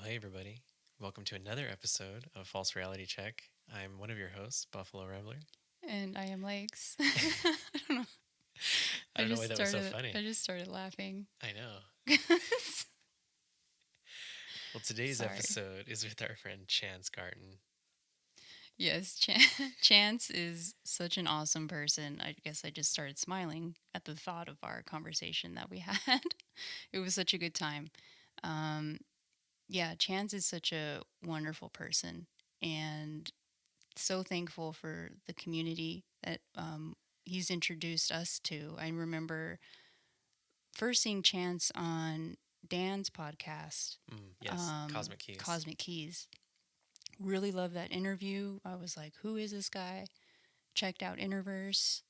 hey everybody. Welcome to another episode of False Reality Check. I'm one of your hosts, Buffalo Rambler. And I am Lakes. I don't know. I don't know why that was so funny. I just started laughing. I know. Well, today's Sorry. episode is with our friend Chance Garton. Yes, Chance is such an awesome person. I guess I just started smiling at the thought of our conversation that we had. It was such a good time. Um, yeah, Chance is such a wonderful person, and so thankful for the community that he's introduced us to. I remember first seeing Chance on Dan's podcast, Yes, Cosmic Keys. Cosmic Keys. Really loved that interview. I was like, who is this guy? Checked out Innerverse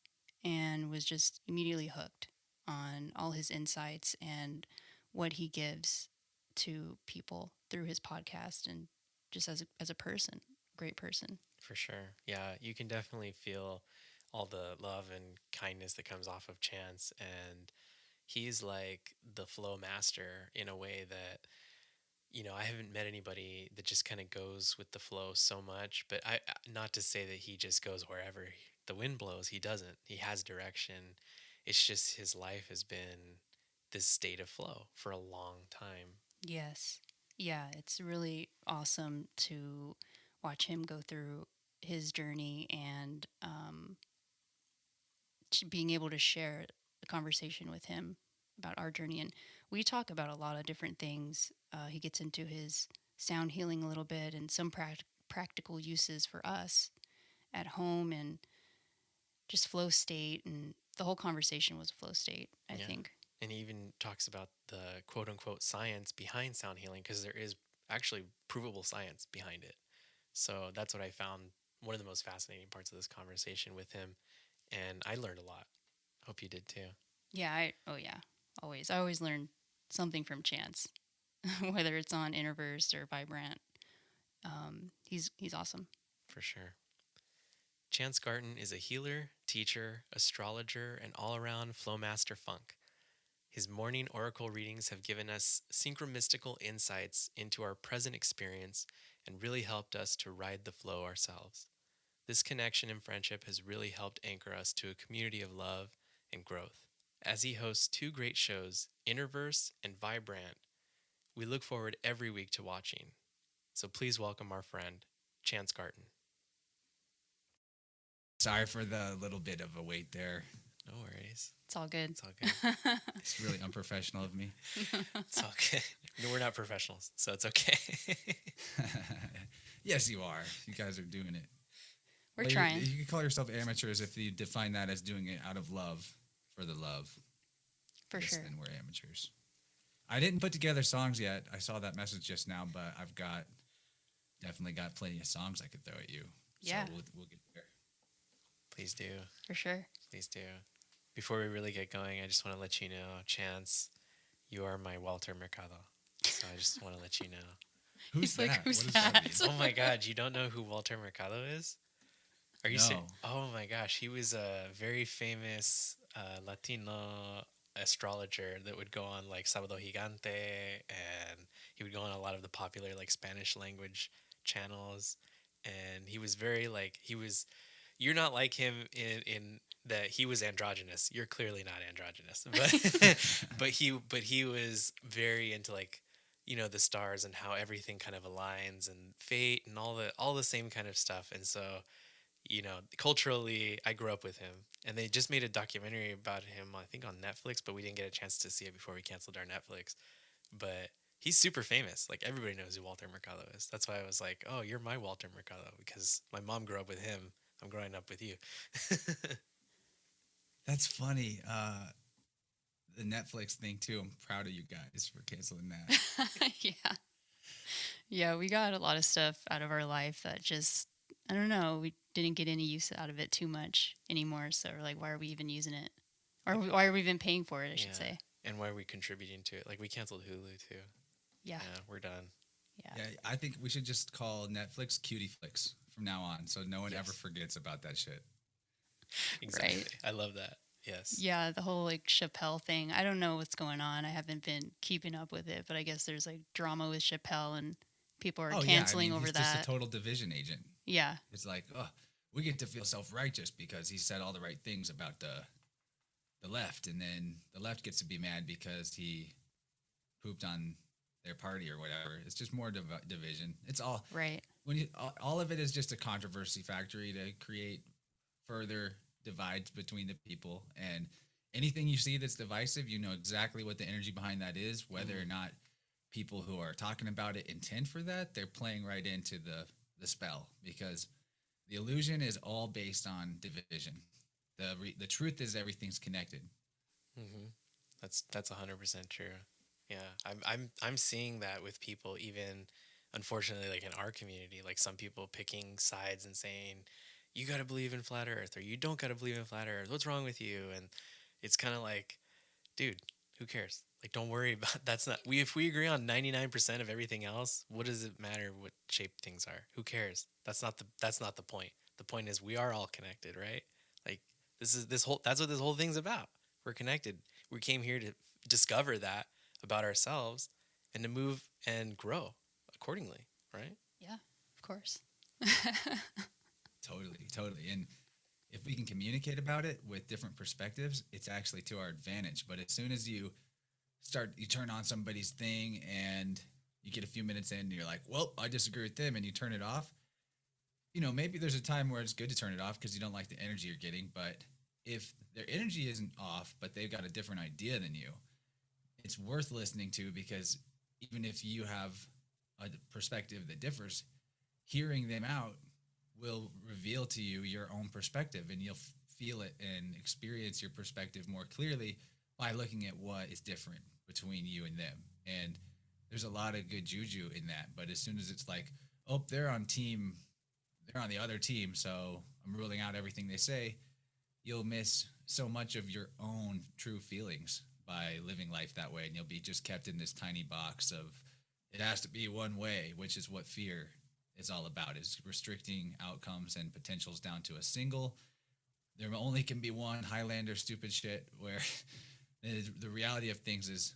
and was just immediately hooked on all his insights and what he gives to people through his podcast and just as a person, great person. For sure. Yeah, you can definitely feel all the love and kindness that comes off of Chance. And he's like the flow master in a way that I haven't met anybody that just kind of goes with the flow so much, but not to say that he just goes wherever the wind blows. He doesn't. He has direction. It's just his life has been this state of flow for a long time. Yes. Yeah, it's really awesome to watch him go through his journey and being able to share the conversation with him about our journey. And we talk about a lot of different things. He gets into his sound healing a little bit and some practical uses for us at home and just flow state. And the whole conversation was a flow state, I think. And he even talks about the quote unquote science behind sound healing, because there is actually provable science behind it. So that's what I found one of the most fascinating parts of this conversation with him. And I learned a lot. Hope you did too. Yeah, always. I always learn something from Chance, whether it's on Innerverse or Vibe Rant. He's awesome. For sure. Chance Garton is a healer, teacher, astrologer, and all-around flowmaster funk. His morning oracle readings have given us synchromystical insights into our present experience and really helped us to ride the flow ourselves. This connection and friendship has really helped anchor us to a community of love and growth. As he hosts two great shows, Innerverse and Vibe Rant, we look forward every week to watching. So please welcome our friend, Chance Garton. Sorry for the little bit of a wait there. No worries. It's all good. It's all good. It's really unprofessional of me. It's all good. No, we're not professionals, so it's okay. Yes, you are. You guys are doing it. We're trying. You can call yourself amateurs if you define that as doing it out of love, for the love. For sure. Then we're amateurs. I didn't put together songs yet. I saw that message just now, but I've definitely got plenty of songs I could throw at you. Yeah. So we'll get there. Please do. For sure. Please do. Before we really get going, I just want to let you know, Chance, you are my Walter Mercado. So I just want to let you know. Who's He's that? like, who's What does that? mean? Oh my God, you don't know who Walter Mercado is? Are you serious? Oh my gosh, he was a very famous Latino astrologer that would go on like Sábado Gigante, and he would go on a lot of the popular like Spanish language channels, and he was very like you're not like him in that he was androgynous. You're clearly not androgynous, but he was very into like the stars and how everything kind of aligns and fate and all the same kind of stuff. And so culturally, I grew up with him, and they just made a documentary about him, I think on Netflix, but we didn't get a chance to see it before we canceled our Netflix. But he's super famous. Like, everybody knows who Walter Mercado is. That's why I was like, oh, you're my Walter Mercado, because my mom grew up with him. I'm growing up with you. That's funny. The Netflix thing, too. I'm proud of you guys for canceling that. Yeah. Yeah, we got a lot of stuff out of our life that just, I don't know, we didn't get any use out of it too much anymore. So we're like, why are we even using it? Or why are we even paying for it, I should say. And why are we contributing to it? Like, we canceled Hulu, too. Yeah. Yeah, we're done. Yeah, I think we should just call Netflix Cutie Flicks from now on, so no one ever forgets about that shit. Exactly. Right. I love that. Yes. Yeah, the whole like Chappelle thing. I don't know what's going on. I haven't been keeping up with it, but I guess there's like drama with Chappelle and people are Oh yeah, I canceling mean over he's just a that. total division agent. Yeah, It's like, oh, we get to feel self righteous because he said all the right things about the left, and then the left gets to be mad because he pooped on their party or whatever. It's just more division. It's all right. when you, all of it is just a controversy factory to create further divides between the people. And anything you see that's divisive, you know exactly what the energy behind that is, whether or not people who are talking about it intend for that. They're playing right into the spell because the illusion is all based on division. The truth is everything's connected. Mm-hmm. That's 100% true. Yeah, I'm seeing that with people, even unfortunately, like in our community, like some people picking sides and saying, "You got to believe in flat Earth," or "You don't got to believe in flat Earth. What's wrong with you?" And it's kind of like, dude, who cares? Like, don't worry about that's not we if we agree on 99% of everything else, what does it matter what shape things are? Who cares? That's not the point. The point is we are all connected, right? Like this whole that's what this whole thing's about. We're connected. We came here to discover that about ourselves and to move and grow accordingly, right? Yeah, of course. Totally, totally. And if we can communicate about it with different perspectives, it's actually to our advantage. But as soon as you turn on somebody's thing and you get a few minutes in and you're like, well, I disagree with them, and you turn it off, maybe there's a time where it's good to turn it off because you don't like the energy you're getting. But if their energy isn't off, but they've got a different idea than you, it's worth listening to because even if you have a perspective that differs, hearing them out will reveal to you your own perspective and you'll feel it and experience your perspective more clearly by looking at what is different between you and them. And there's a lot of good juju in that. But as soon as it's like, oh, they're on the other team, so I'm ruling out everything they say, you'll miss so much of your own true feelings by living life that way. And you'll be just kept in this tiny box of it has to be one way, which is what fear is all about, is restricting outcomes and potentials down to a single. There only can be one Highlander stupid shit where the reality of things is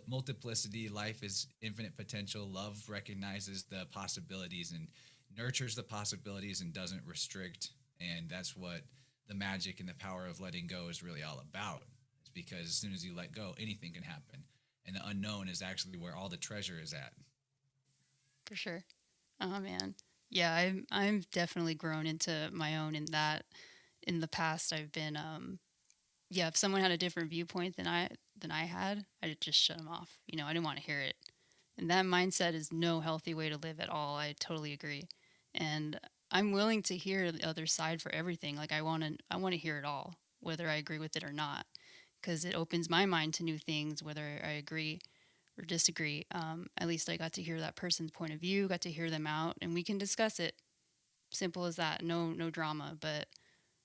multiplicity. Life is infinite potential. Love recognizes the possibilities and nurtures the possibilities and doesn't restrict. And that's what the magic and the power of letting go is really all about. It's because as soon as you let go, anything can happen. And the unknown is actually where all the treasure is at. For sure. Oh man. Yeah, I'm definitely grown into my own in that in the past I've been yeah, if someone had a different viewpoint than I had, I'd just shut them off. I didn't want to hear it. And that mindset is no healthy way to live at all. I totally agree. And I'm willing to hear the other side for everything. Like I want to hear it all, whether I agree with it or not, because it opens my mind to new things, whether I agree or disagree. At least I got to hear that person's point of view, got to hear them out, and we can discuss it. Simple as that. No drama. But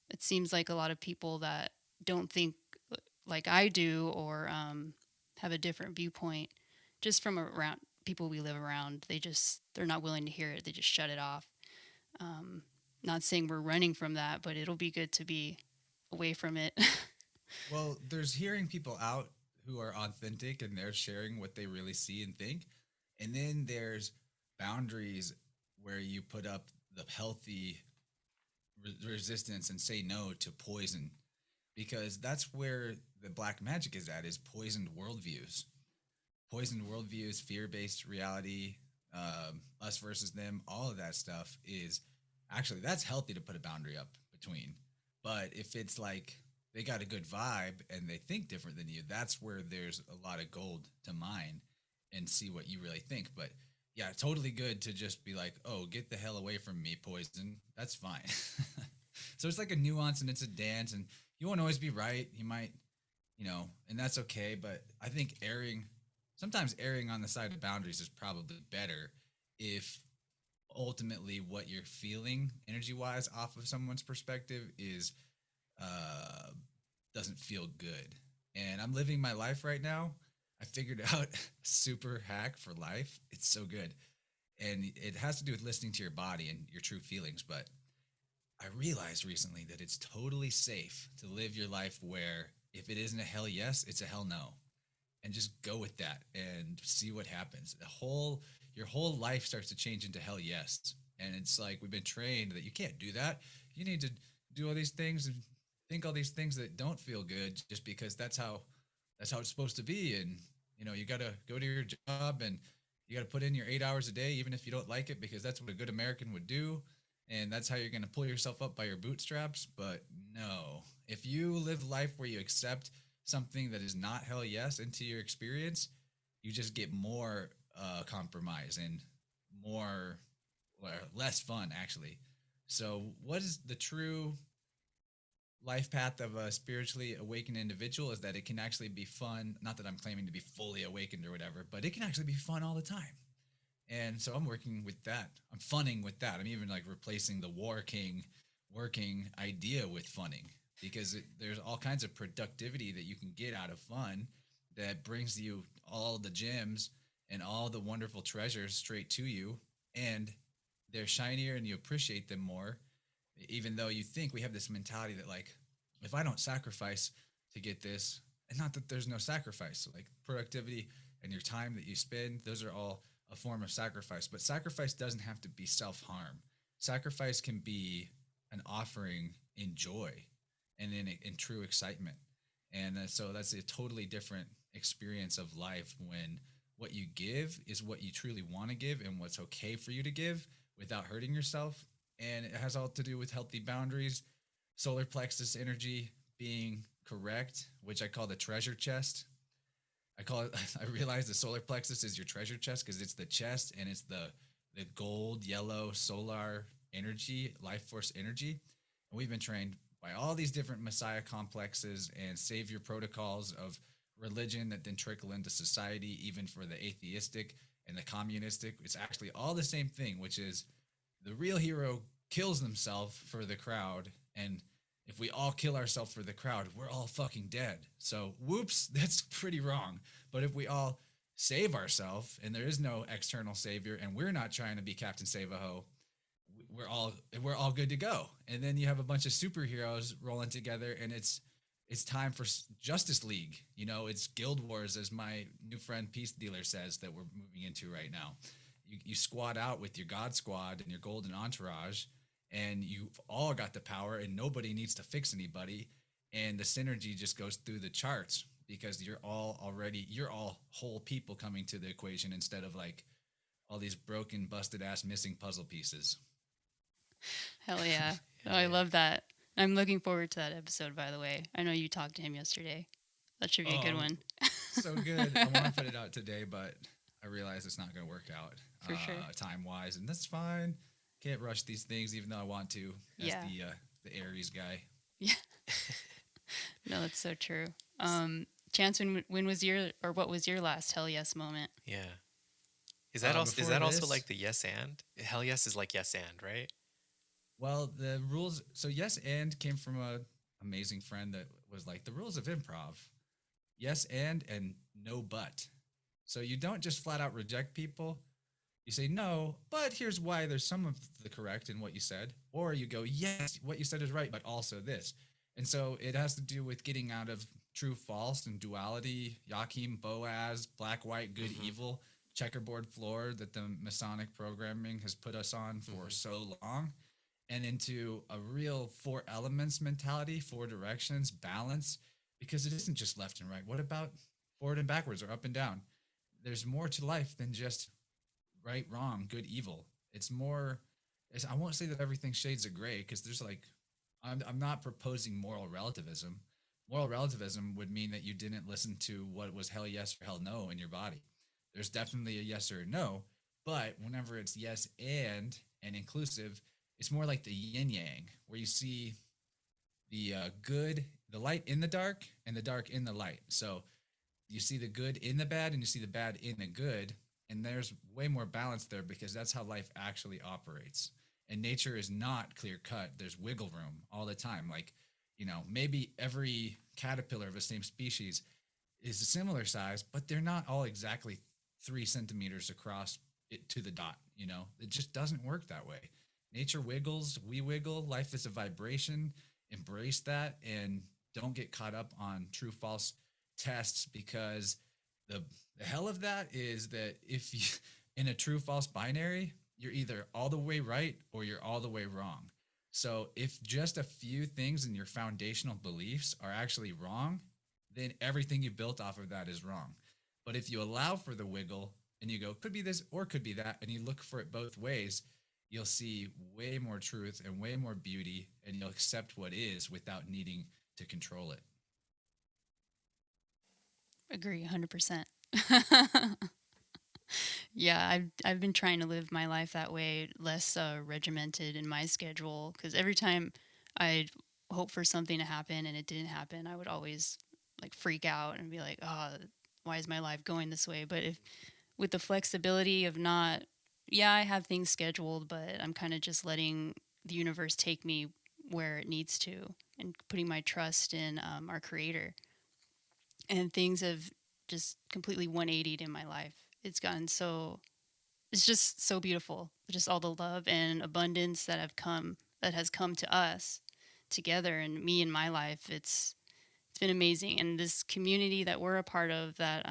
it seems like a lot of people that don't think like I do or have a different viewpoint, just from around people we live around, they're not willing to hear it. They just shut it off. Not saying we're running from that, but it'll be good to be away from it. Well, there's hearing people out who are authentic and they're sharing what they really see and think. And then there's boundaries where you put up the healthy resistance and say no to poison because that's where the black magic is at, is poisoned worldviews. Poisoned worldviews, fear-based reality, us versus them, all of that stuff is actually, that's healthy to put a boundary up between. But if it's like they got a good vibe and they think different than you, that's where there's a lot of gold to mine and see what you really think. But yeah, totally good to just be like, oh, get the hell away from me, poison. That's fine. So it's like a nuance and it's a dance, and you won't always be right. You might, and that's okay. But I think sometimes erring on the side of boundaries is probably better if ultimately what you're feeling energy wise off of someone's perspective is uh doesn't feel good. And I'm living my life right now. I figured out a super hack for life. It's so good. And it has to do with listening to your body and your true feelings. But I realized recently that it's totally safe to live your life where if it isn't a hell yes, it's a hell no. And just go with that and see what happens. Your whole life starts to change into hell yes. And it's like we've been trained that you can't do that. You need to do all these things and think all these things that don't feel good just because that's how it's supposed to be. And you got to go to your job and you got to put in your 8 hours a day, even if you don't like it, because that's what a good American would do. And that's how you're going to pull yourself up by your bootstraps. But no, if you live life where you accept something that is not hell yes into your experience, you just get more compromise and more or less fun, actually. So, what is the true life path of a spiritually awakened individual is that it can actually be fun. Not that I'm claiming to be fully awakened or whatever, but it can actually be fun all the time. And so I'm working with that. I'm funning with that. I'm even like replacing the War King working idea with funning because there's all kinds of productivity that you can get out of fun that brings you all the gems and all the wonderful treasures straight to you. And they're shinier and you appreciate them more, even though you think we have this mentality that, like, if I don't sacrifice to get this, and not that there's no sacrifice, like productivity and your time that you spend, those are all a form of sacrifice. But sacrifice doesn't have to be self harm. Sacrifice can be an offering in joy and in true excitement. And so that's a totally different experience of life when what you give is what you truly want to give and what's okay for you to give without hurting yourself. And it has all to do with healthy boundaries, solar plexus energy being correct, which I call the treasure chest. I call it, I realize the solar plexus is your treasure chest because it's the chest and it's the gold, yellow, solar energy, life force energy. And we've been trained by all these different messiah complexes and savior protocols of religion that then trickle into society, even for the atheistic and the communistic. It's actually all the same thing, which is the real hero kills themselves for the crowd. And if we all kill ourselves for the crowd, we're all fucking dead. So, whoops, that's pretty wrong. But if we all save ourselves and there is no external savior and we're not trying to be Captain Save-A-Ho, we're all good to go. And then you have a bunch of superheroes rolling together and it's time for Justice League. It's Guild Wars, as my new friend Peace Dealer says, that we're moving into right now. You squad out with your God Squad and your golden entourage, and you've all got the power, and nobody needs to fix anybody. And the synergy just goes through the charts because you're all whole people coming to the equation instead of like all these broken, busted ass, missing puzzle pieces. Hell yeah. Yeah, I yeah. love that. I'm looking forward to that episode, by the way. I know you talked to him yesterday. That should be a good Oh, one. so good. I want to put it out today, but I realize it's not going to work out For sure. time wise, and that's fine. Can't rush these things, even though I want to. As Yeah. the Aries guy. Yeah. No, that's so true. Chance, when was your, or what was your last hell yes moment? Yeah. Is Before that also this, like the yes and? Hell yes is like yes and, right? well, the rules. So yes, and came from a amazing friend that was like the rules of improv. Yes, and no but. So you don't just flat out reject people. You say no, but here's why there's some of the correct in what you said. Or you go, yes, what you said is right, but also this. And so it has to do with getting out of true false and duality, Joachim, Boaz, black, white, good, evil, checkerboard floor that the Masonic programming has put us on for so long, and into a real four elements mentality, four directions, balance, because it isn't just left and right. What about forward and backwards or up and down? There's more to life than just right, wrong, good, evil. It's more. I won't say that everything's shades of gray because there's like, I'm not proposing moral relativism. Moral relativism would mean that you didn't listen to what was hell yes or hell no in your body. There's definitely a yes or a no, but whenever it's yes and inclusive, it's more like the yin yang, where you see the good, the light in the dark, and the dark in the light. So you see the good in the bad and you see the bad in the good, and there's way more balance there because that's how life actually operates. And nature is not clear cut. There's wiggle room all the time. Like, maybe every caterpillar of the same species is a similar size, but they're not all exactly 3 centimeters across it to the dot. It just doesn't work that way. Nature wiggles, we wiggle. Life is a vibration. Embrace that and don't get caught up on true false tests because the, the hell of that is that if you in a true false binary, you're either all the way right or you're all the way wrong. So if just a few things in your foundational beliefs are actually wrong, then everything you built off of that is wrong. But if you allow for the wiggle and you go, could be this or could be that, and you look for it both ways, you'll see way more truth and way more beauty, and you'll accept what is without needing to control it. Agree 100%. Yeah, I've been trying to live my life that way, less regimented in my schedule. Because every time I'd hope for something to happen and it didn't happen, I would always like freak out and be like, "Oh, why is my life going this way?" But if with the flexibility of not, yeah, I have things scheduled, but I'm kind of just letting the universe take me where it needs to, and putting my trust in our Creator, and things have just completely 180'd in my life. It's gotten so, it's just so beautiful. Just all the love and abundance that has come to us together and me in my life. It's been amazing. And this community that we're a part of, that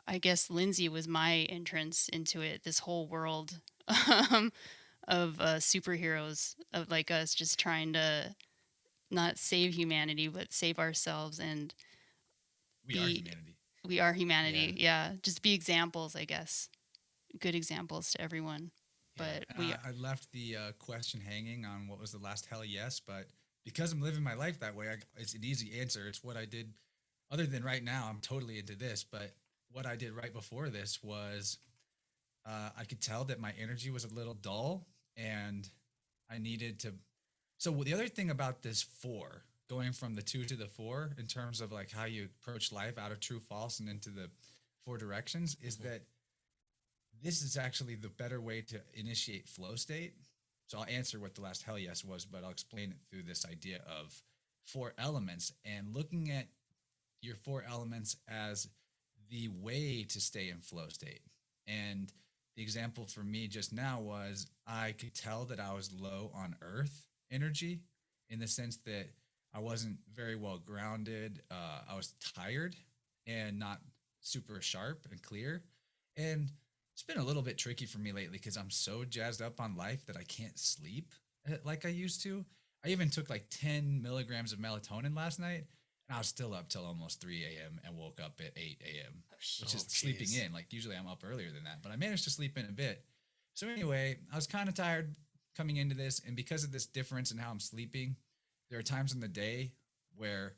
I guess Lindsay was my entrance into it. This whole world um, of superheroes, of like us just trying to not save humanity but save ourselves and We are be, humanity. we are humanity. Yeah, just be examples, I guess. Good examples to everyone. Yeah. But And I left the question hanging on what was the last hell yes, but because I'm living my life that way, it's an easy answer. It's what I did. Other than right now, I'm totally into this, but what I did right before this was I could tell that my energy was a little dull and I needed to. So the other thing about this four, going from the two to the four, in terms of like how you approach life out of true, false, and into the four directions, is that this is actually the better way to initiate flow state. So I'll answer what the last hell yes was, but I'll explain it through this idea of four elements and looking at your four elements as the way to stay in flow state. And the example for me just now was I could tell that I was low on earth energy in the sense that I wasn't very well grounded. I was tired and not super sharp and clear. And it's been a little bit tricky for me lately because I'm so jazzed up on life that I can't sleep like I used to. I even took like 10 milligrams of melatonin last night and I was still up till almost 3 a.m. and woke up at 8 a.m., which is sleeping in. Like usually I'm up earlier than that, but I managed to sleep in a bit. So anyway, I was kind of tired coming into this. And because of this difference in how I'm sleeping, there are times in the day where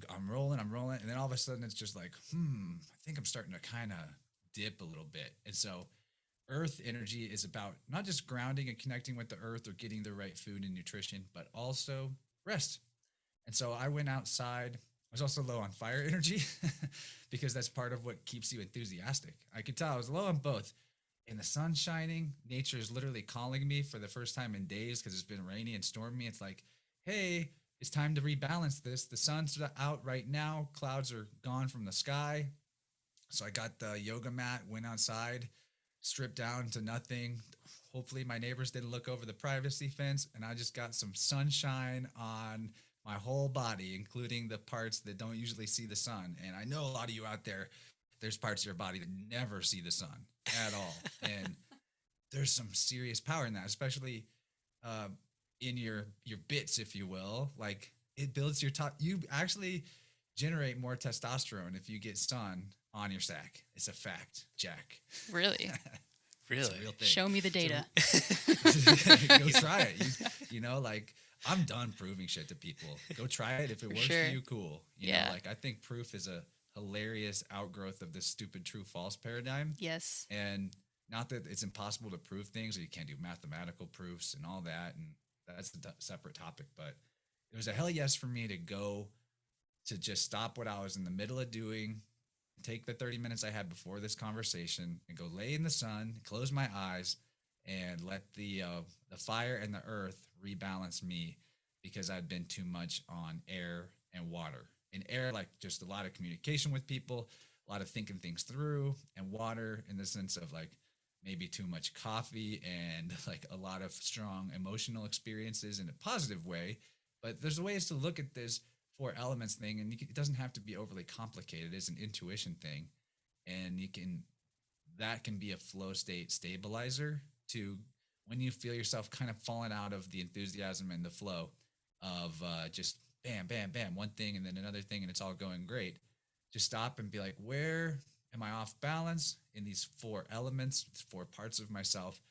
I'm rolling. And then all of a sudden it's just like, I think I'm starting to kind of dip a little bit. And so earth energy is about not just grounding and connecting with the earth or getting the right food and nutrition, but also rest. And so I went outside. I was also low on fire energy because that's part of what keeps you enthusiastic. I could tell I was low on both. And the sun's shining. Nature is literally calling me for the first time in days because it's been rainy and stormy. It's like, hey, it's time to rebalance this. The sun's out right now. Clouds are gone from the sky. So I got the yoga mat, went outside, stripped down to nothing. Hopefully my neighbors didn't look over the privacy fence, and I just got some sunshine on my whole body, including the parts that don't usually see the sun. And I know a lot of you out there, there's parts of your body that never see the sun at all. And there's some serious power in that, especially uh, in your bits, if you will. Like it builds your top. You actually generate more testosterone if you get sun on your sack. It's a fact, Jack. really, Really? It's a real thing. show me the data. Go try it. You know, like I'm done proving shit to people. Go try it. If it works sure. for you, cool. You Yeah. know, like I think proof is a hilarious outgrowth of this stupid true false paradigm. Yes. And not that it's impossible to prove things or you can't do mathematical proofs and all that. And that's a separate topic. But it was a hell yes for me to go to just stop what I was in the middle of doing, take the 30 minutes I had before this conversation and go lay in the sun, close my eyes, and let the fire and the earth rebalance me because I'd been too much on air and water. In air, like just a lot of communication with people, a lot of thinking things through, and water in the sense of like maybe too much coffee and like a lot of strong emotional experiences in a positive way. But there's ways to look at this four elements thing, and it doesn't have to be overly complicated. It's an intuition thing, and that can be a flow state stabilizer to when you feel yourself kind of falling out of the enthusiasm and the flow of just bam, bam, bam, one thing and then another thing, and it's all going great. Just stop and be like, where am I off balance in these four elements, four parts of myself?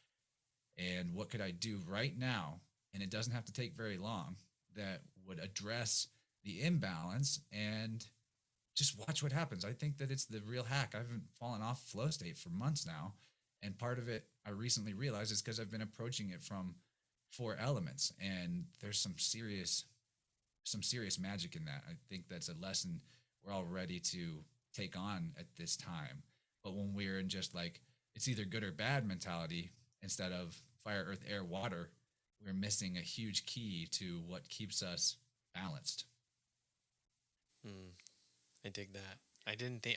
And what could I do right now? And it doesn't have to take very long that would address the imbalance and just watch what happens. I think that it's the real hack. I've been falling off flow state for months now. And part of it I recently realized is because I've been approaching it from four elements. And there's some serious magic in that. I think that's a lesson we're all ready to take on at this time. But when we're in just like it's either good or bad mentality instead of fire, earth, air, water, we're missing a huge key to what keeps us balanced. I dig that. I didn't think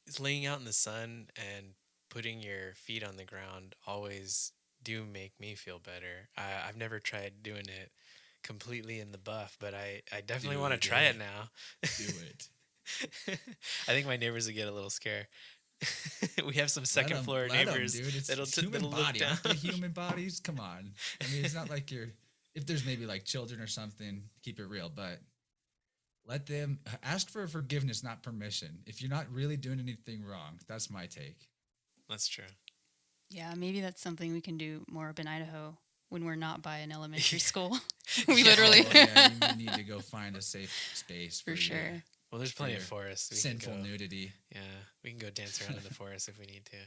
it's laying out in the sun and putting your feet on the ground always do make me feel better. I've never tried doing it completely in the buff, but I definitely want to try it now. Do it. I think my neighbors would get a little scared. We have some second floor neighbors that'll look down. Aren't they human bodies? Come on. I mean, it's not like if there's maybe like children or something, keep it real, but let them ask for forgiveness, not permission. If you're not really doing anything wrong, that's my take. That's true. Yeah, maybe that's something we can do more up in Idaho when we're not by an elementary school. We literally. You need to go find a safe space for sure. Well, there's plenty of forests. Sinful nudity. Yeah, we can go dance around in the forest if we need to.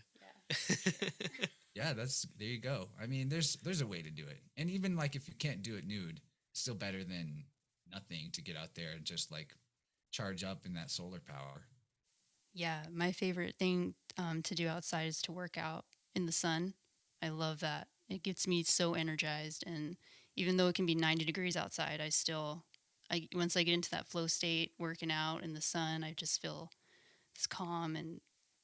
Yeah, there you go. I mean, there's a way to do it, and even like if you can't do it nude, it's still better than nothing to get out there and just like charge up in that solar power. Yeah, my favorite thing to do outside is to work out in the sun. I love that. It gets me so energized, and even though it can be 90 degrees outside, once I get into that flow state, working out in the sun, I just feel this calm, and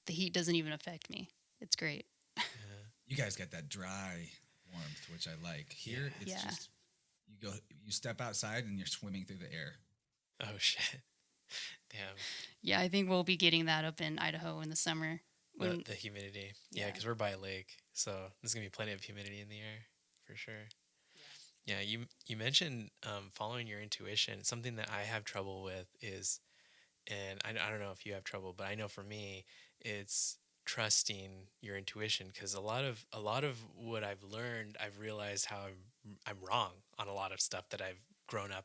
the heat doesn't even affect me. It's great. Yeah. You guys got that dry warmth, which I like. Here, it's just you step outside and you're swimming through the air. Oh shit! Damn. Yeah, I think we'll be getting that up in Idaho in the summer. The humidity, because we're by a lake, so there's gonna be plenty of humidity in the air for sure. Yeah, you mentioned following your intuition. Something that I have trouble with is, and I don't know if you have trouble, but I know for me, it's trusting your intuition, because a lot of what I've learned, I've realized how I'm wrong on a lot of stuff that I've grown up,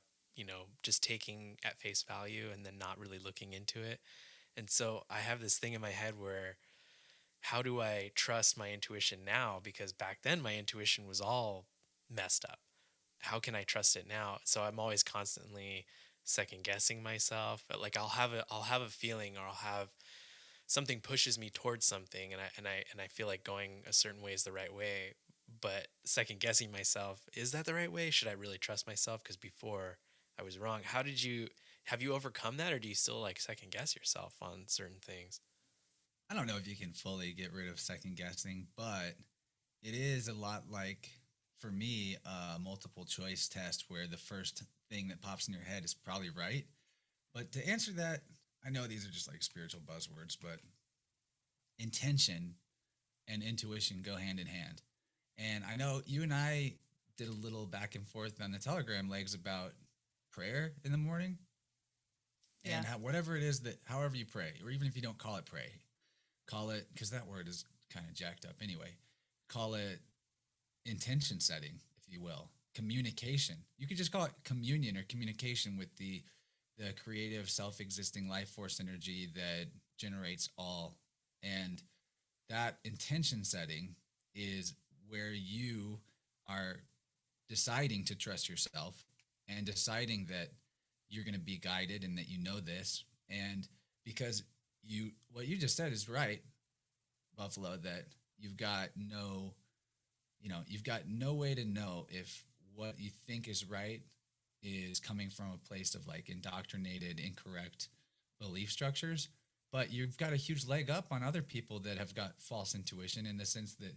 just taking at face value and then not really looking into it. And so I have this thing in my head where, how do I trust my intuition now? Because back then my intuition was all messed up. How can I trust it now? So I'm always constantly second guessing myself. Like I'll have a feeling, or I'll have something pushes me towards something, and I feel like going a certain way is the right way, but second guessing myself, is that the right way? Should I really trust myself? Because before I was wrong. Have you overcome that, or do you still like second guess yourself on certain things? I don't know if you can fully get rid of second guessing, but it is a lot like, for me, a multiple choice test where the first thing that pops in your head is probably right. But to answer that, I know these are just like spiritual buzzwords, but intention and intuition go hand in hand. And I know you and I did a little back and forth on the Telegram legs about prayer in the morning. And whatever it is however you pray, or even if you don't call it pray, call it, because that word is kind of jacked up anyway, call it intention setting, if you will, communication. You could just call it communion or communication with the creative, self-existing life force energy that generates all. And that intention setting is where you are deciding to trust yourself and deciding that you're going to be guided and that you know this. And because what you just said is right, Buffalo, that you've got no way to know if what you think is right is coming from a place of like indoctrinated, incorrect belief structures. but you've got a huge leg up on other people that have got false intuition, in the sense that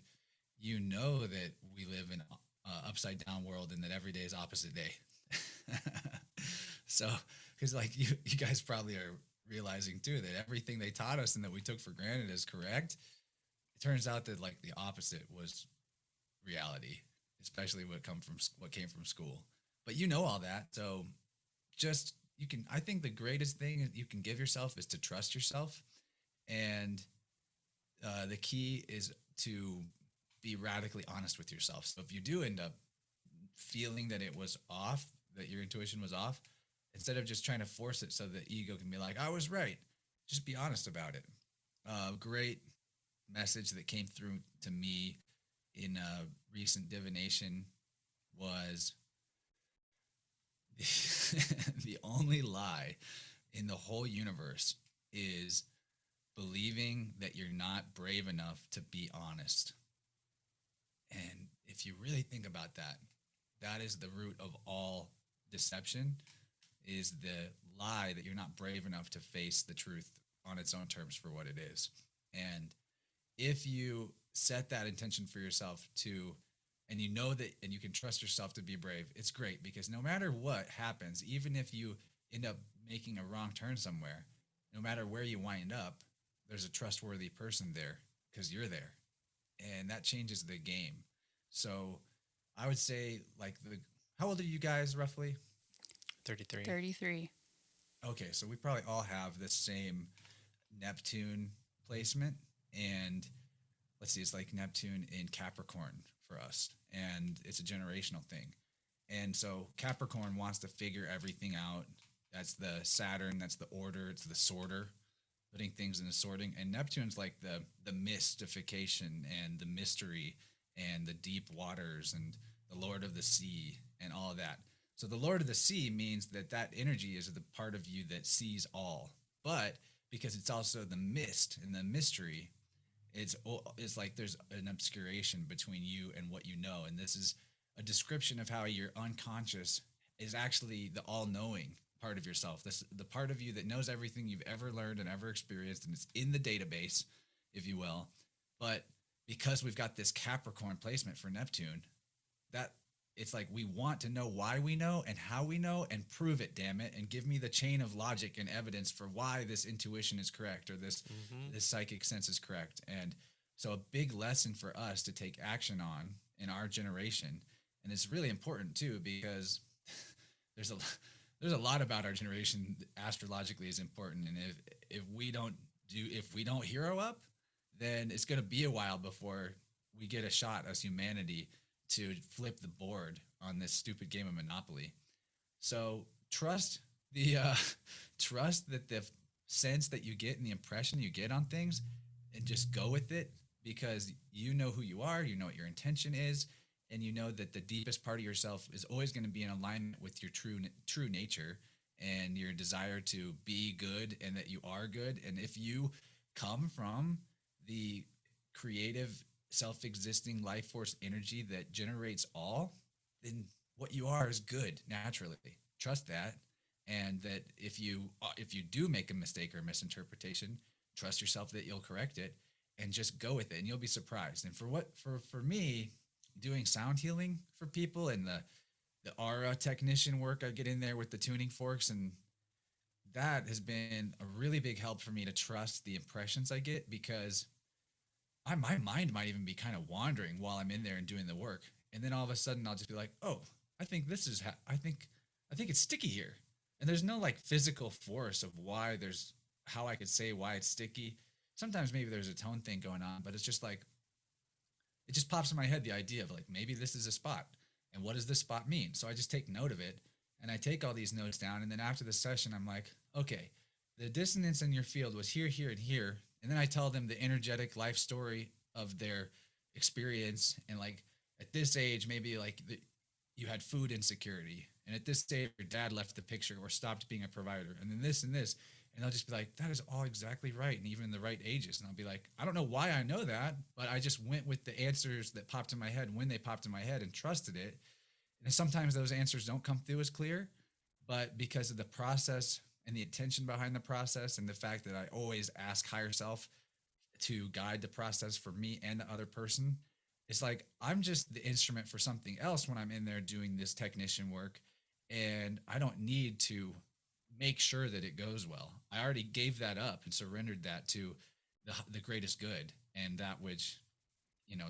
you know that we live in an upside down world and that every day is opposite day. So, because like you guys probably are realizing too that everything they taught us and that we took for granted is correct. It turns out that like the opposite was reality, especially what came from school. But you know all that, so just you can. I think the greatest thing you can give yourself is to trust yourself, and the key is to be radically honest with yourself. So if you do end up feeling that it was off, that your intuition was off, instead of just trying to force it so the ego can be like, I was right, just be honest about it. Great message that came through to me in a recent divination was the only lie in the whole universe is believing that you're not brave enough to be honest. And if you really think about that, that is the root of all deception, is the lie that you're not brave enough to face the truth on its own terms for what it is. And if you set that intention for yourself to, and you know that, and you can trust yourself to be brave, it's great, because no matter what happens, even if you end up making a wrong turn somewhere, no matter where you wind up, there's a trustworthy person there because you're there. And that changes the game. So I would say, like, how old are you guys roughly? 33. 33. Okay, so we probably all have the same Neptune placement. And let's see, it's like Neptune in Capricorn for us. And it's a generational thing. And so Capricorn wants to figure everything out. That's the Saturn, that's the order, it's the sorter, putting things in the sorting. And Neptune's like the mystification and the mystery and the deep waters and the Lord of the Sea and all of that. So the Lord of the Sea means that energy is the part of you that sees all. But because it's also the mist and the mystery, it's like there's an obscuration between you and what you know. And this is a description of how your unconscious is actually the all-knowing part of yourself. This the part of you that knows everything you've ever learned and ever experienced, and it's in the database, if you will. But because we've got this Capricorn placement for Neptune, that it's like we want to know why we know and how we know, and prove it, damn it, and give me the chain of logic and evidence for why this intuition is correct, or this psychic sense is correct. And so a big lesson for us to take action on in our generation, and it's really important too, because there's a lot about our generation astrologically is important, and if we don't hero up, then it's going to be a while before we get a shot as humanity to flip the board on this stupid game of Monopoly. So trust that the sense that you get and the impression you get on things, and just go with it, because you know who you are, you know what your intention is, and you know that the deepest part of yourself is always going to be in alignment with your true nature and your desire to be good, and that you are good. And if you come from the creative, self-existing life force energy that generates all, then what you are is good naturally. Trust that. And that if you do make a mistake or a misinterpretation, trust yourself that you'll correct it, and just go with it, and you'll be surprised. And for me, doing sound healing for people and the aura technician work I get in there with the tuning forks, and that has been a really big help for me to trust the impressions I get, because my mind might even be kind of wandering while I'm in there and doing the work. And then all of a sudden I'll just be like, oh, I think this is, I think it's sticky here. And there's no like physical force of how I could say why it's sticky. Sometimes maybe there's a tone thing going on, but it's just like, it just pops in my head, the idea of like, maybe this is a spot, and what does this spot mean? So I just take note of it, and I take all these notes down. And then after the session, I'm like, okay, the dissonance in your field was here, here, and here. And then I tell them the energetic life story of their experience. And like at this age, maybe like you had food insecurity. And at this stage, your dad left the picture or stopped being a provider. And then this and this. And they'll just be like, that is all exactly right. And even the right ages. And I'll be like, I don't know why I know that, but I just went with the answers that popped in my head when they popped in my head and trusted it. And sometimes those answers don't come through as clear, but because of the process and the intention behind the process, and the fact that I always ask higher self to guide the process for me and the other person. It's like I'm just the instrument for something else when I'm in there doing this technician work, and I don't need to make sure that it goes well. I already gave that up and surrendered that to the greatest good, and that which,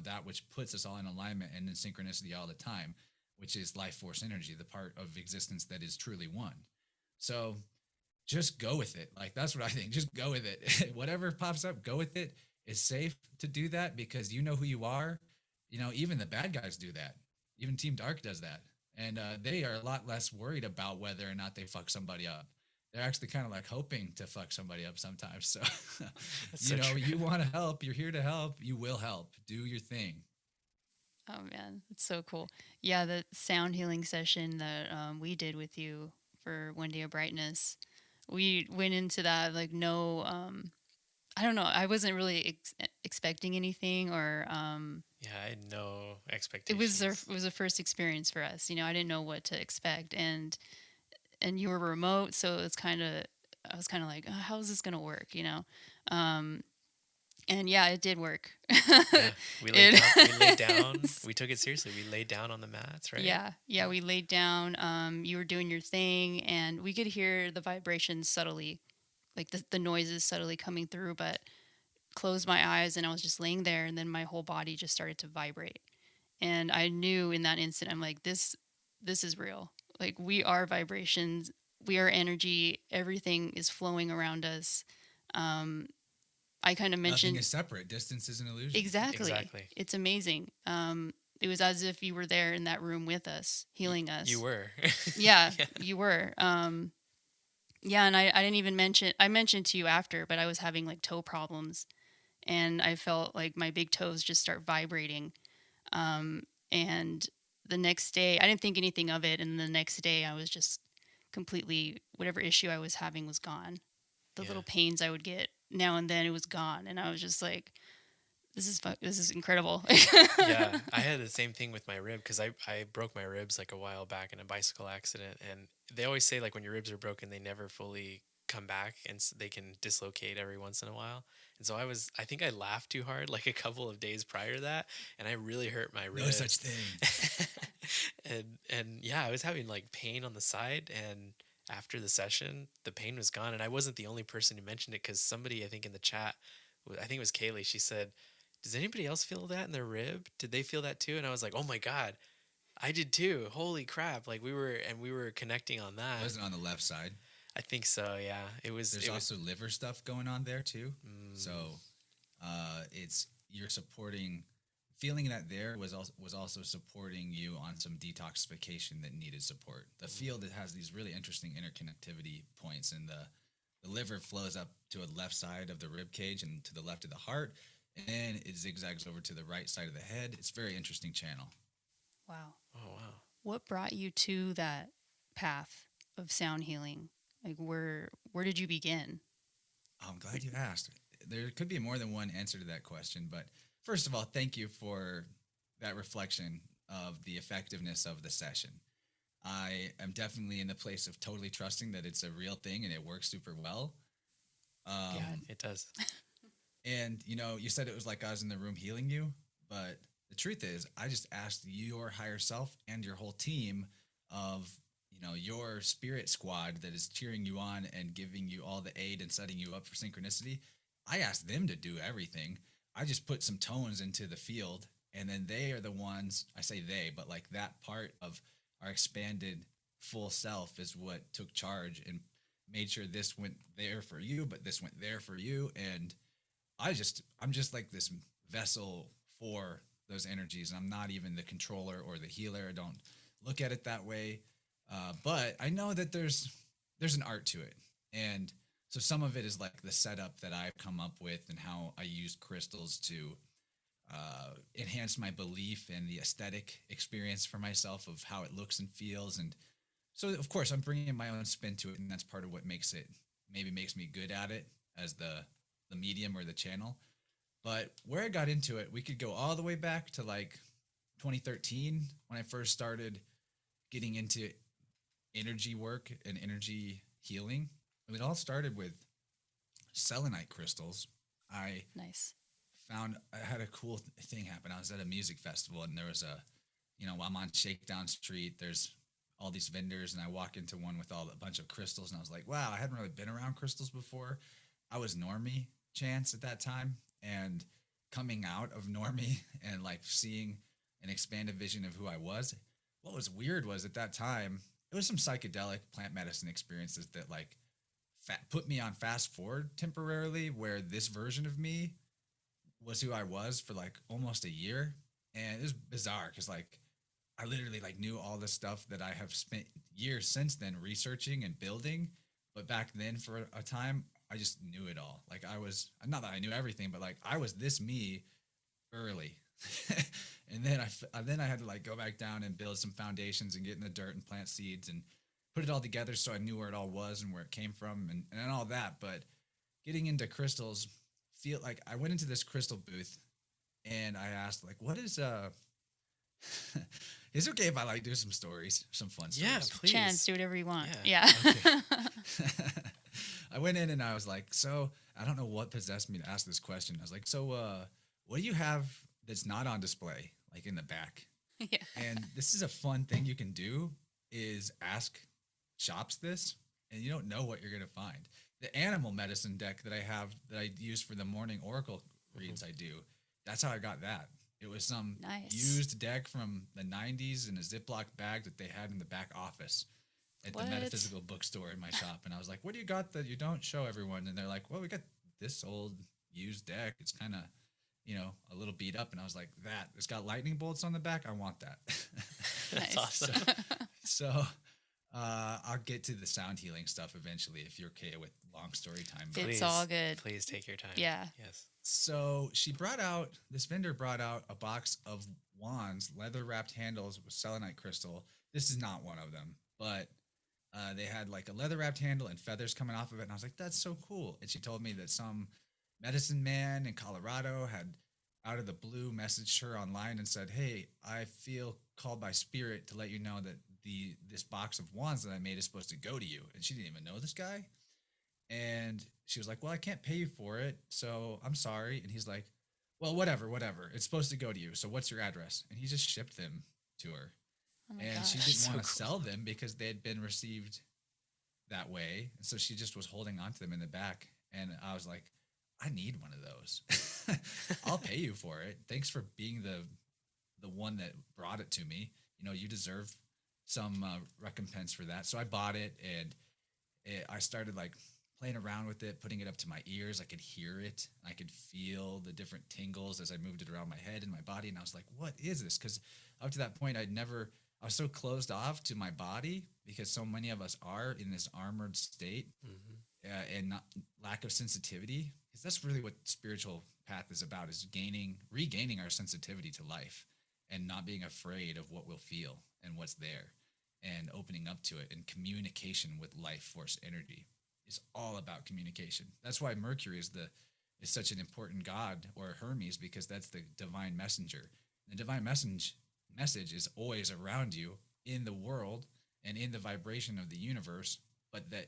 that which puts us all in alignment and in synchronicity all the time, which is life force energy, the part of existence that is truly one. So just go with it. Like, that's what I think. Just go with it. Whatever pops up, go with it. It's safe to do that because you know who you are. Even the bad guys do that. Even Team Dark does that. And they are a lot less worried about whether or not they fuck somebody up. They're actually kind of like hoping to fuck somebody up sometimes. So, you want to help. You're here to help. You will help. Do your thing. Oh man, that's so cool. Yeah, the sound healing session that we did with you for One Day of Brightness, we went into that like no, I don't know, I wasn't really expecting anything or. Yeah, I had no It expectations. was a first experience for us. I didn't know what to expect, and you were remote, so it's kind of I was kind of like, oh, how is this gonna work? And yeah, it did work. Yeah, we laid down. We laid down. We took it seriously. We laid down on the mats, right? Yeah, we laid down. You were doing your thing, and we could hear the vibrations subtly, like the noises subtly coming through. But closed my eyes, and I was just laying there, and then my whole body just started to vibrate, and I knew in that instant, I'm like, this is real. Like, we are vibrations, we are energy. Everything is flowing around us. I kind of mentioned nothing is separate. Distance is an illusion. Exactly. It's amazing. It was as if you were there in that room with us, healing us. You were. Yeah, you were. Yeah, and I didn't even mention. I mentioned to you after, but I was having like toe problems, and I felt like my big toes just start vibrating. And the next day, I didn't think anything of it, and the next day, I was just completely whatever issue I was having was gone. The little pains I would get now and then, it was gone, and I was just like, this is incredible. Yeah, I had the same thing with my rib because I broke my ribs like a while back in a bicycle accident, and they always say like when your ribs are broken, they never fully come back, and they can dislocate every once in a while. And so I think I laughed too hard like a couple of days prior to that, and I really hurt my ribs. No such thing. and yeah, I was having like pain on the side, and after the session, the pain was gone, and I wasn't the only person who mentioned it because somebody, I think in the chat, I think it was Kaylee, she said, does anybody else feel that in their rib? Did they feel that too? And I was like, oh my God, I did too. Holy crap. Like we were connecting on that. It wasn't on the left side. I think so. Yeah. There's also liver stuff going on there too. So, you're supporting, feeling that there was also supporting you on some detoxification that needed support. The field, it has these really interesting interconnectivity points, and the liver flows up to a left side of the rib cage and to the left of the heart, and it zigzags over to the right side of the head. It's a very interesting channel. Wow. Oh, wow. What brought you to that path of sound healing? Like, where did you begin? I'm glad you asked. There could be more than one answer to that question, but first of all, thank you for that reflection of the effectiveness of the session. I am definitely in the place of totally trusting that it's a real thing and it works super well. Yeah, it does. And, you said it was like I was in the room healing you, but the truth is I just asked your higher self and your whole team of, your spirit squad that is cheering you on and giving you all the aid and setting you up for synchronicity. I asked them to do everything. I just put some tones into the field, and then they are the ones, I say they, but like that part of our expanded full self is what took charge and made sure this went there for you, but this went there for you. And I'm just like this vessel for those energies. I'm not even the controller or the healer. I don't look at it that way. But I know that there's an art to it. And so some of it is like the setup that I've come up with and how I use crystals to enhance my belief and the aesthetic experience for myself of how it looks and feels. And so, of course, I'm bringing my own spin to it, and that's part of what makes me good at it as the medium or the channel. But where I got into it, we could go all the way back to like 2013 when I first started getting into energy work and energy healing. It all started with selenite crystals. I Nice. I had a cool thing happen. I was at a music festival and there was I'm on Shakedown Street. There's all these vendors and I walk into one with a bunch of crystals and I was like, wow, I hadn't really been around crystals before. I was normie Chance at that time, and coming out of normie and like seeing an expanded vision of who I was. What was weird was at that time, it was some psychedelic plant medicine experiences that like put me on fast forward temporarily, where this version of me was who I was for like almost a year. And it was bizarre because like I literally like knew all the stuff that I have spent years since then researching and building. But back then for a time, I just knew it all. Like I was, not that I knew everything, but like I was this me early. And then I had to like go back down and build some foundations and get in the dirt and plant seeds and put it all together so I knew where it all was and where it came from and all that. But getting into crystals, feel like I went into this crystal booth and I asked like, what is it's okay if I like do some stories, some fun stories. Yeah, please. Chance, do whatever you want. Yeah. Okay. I went in and I was like, so I don't know what possessed me to ask this question. I was like, so what do you have that's not on display, like in the back? Yeah. And this is a fun thing you can do is ask shops this, and you don't know what you're going to find. The animal medicine deck that I have that I use for the morning oracle reads I do, that's how I got that. It was some Nice. used deck from the 90s in a Ziploc bag that they had in the back office at the metaphysical bookstore in my shop. And I was like, what do you got that you don't show everyone? And they're like, well, we got this old used deck. It's kind of, a little beat up. And I was like, it's got lightning bolts on the back. I want that. That's Nice. awesome. So I'll get to the sound healing stuff eventually if you're okay with long story time. But It's all good. Please take your time. Yeah. Yes. so this vendor brought out a box of wands, leather wrapped handles with selenite crystal. This is not one of them, but they had like a leather wrapped handle and feathers coming off of it. And I was like, that's so cool. And she told me that some medicine man in Colorado had out of the blue messaged her online and said, hey, I feel called by spirit to let you know that this box of wands that I made is supposed to go to you. And she didn't even know this guy. And she was like, well, I can't pay you for it, so I'm sorry. And he's like, well, whatever. It's supposed to go to you. So what's your address? And he just shipped them to her. Oh my And gosh. she didn't So want to cool. sell them because they had been received that way. And so she just was holding on to them in the back. And I was like, I need one of those. I'll pay you for it. Thanks for being the one that brought it to me. You deserve some recompense for that. So I bought it and I started like playing around with it, putting it up to my ears. I could hear it. I could feel the different tingles as I moved it around my head and my body. And I was like, what is this? Because up to that point, I was so closed off to my body because so many of us are in this armored state and lack of sensitivity. Because that's really what spiritual path is about, is regaining our sensitivity to life and not being afraid of what we'll feel and what's there and opening up to it. And communication with life force energy is all about communication. That's why Mercury is such an important god, or Hermes, because that's the divine messenger. The divine message is always around you in the world and in the vibration of the universe, but that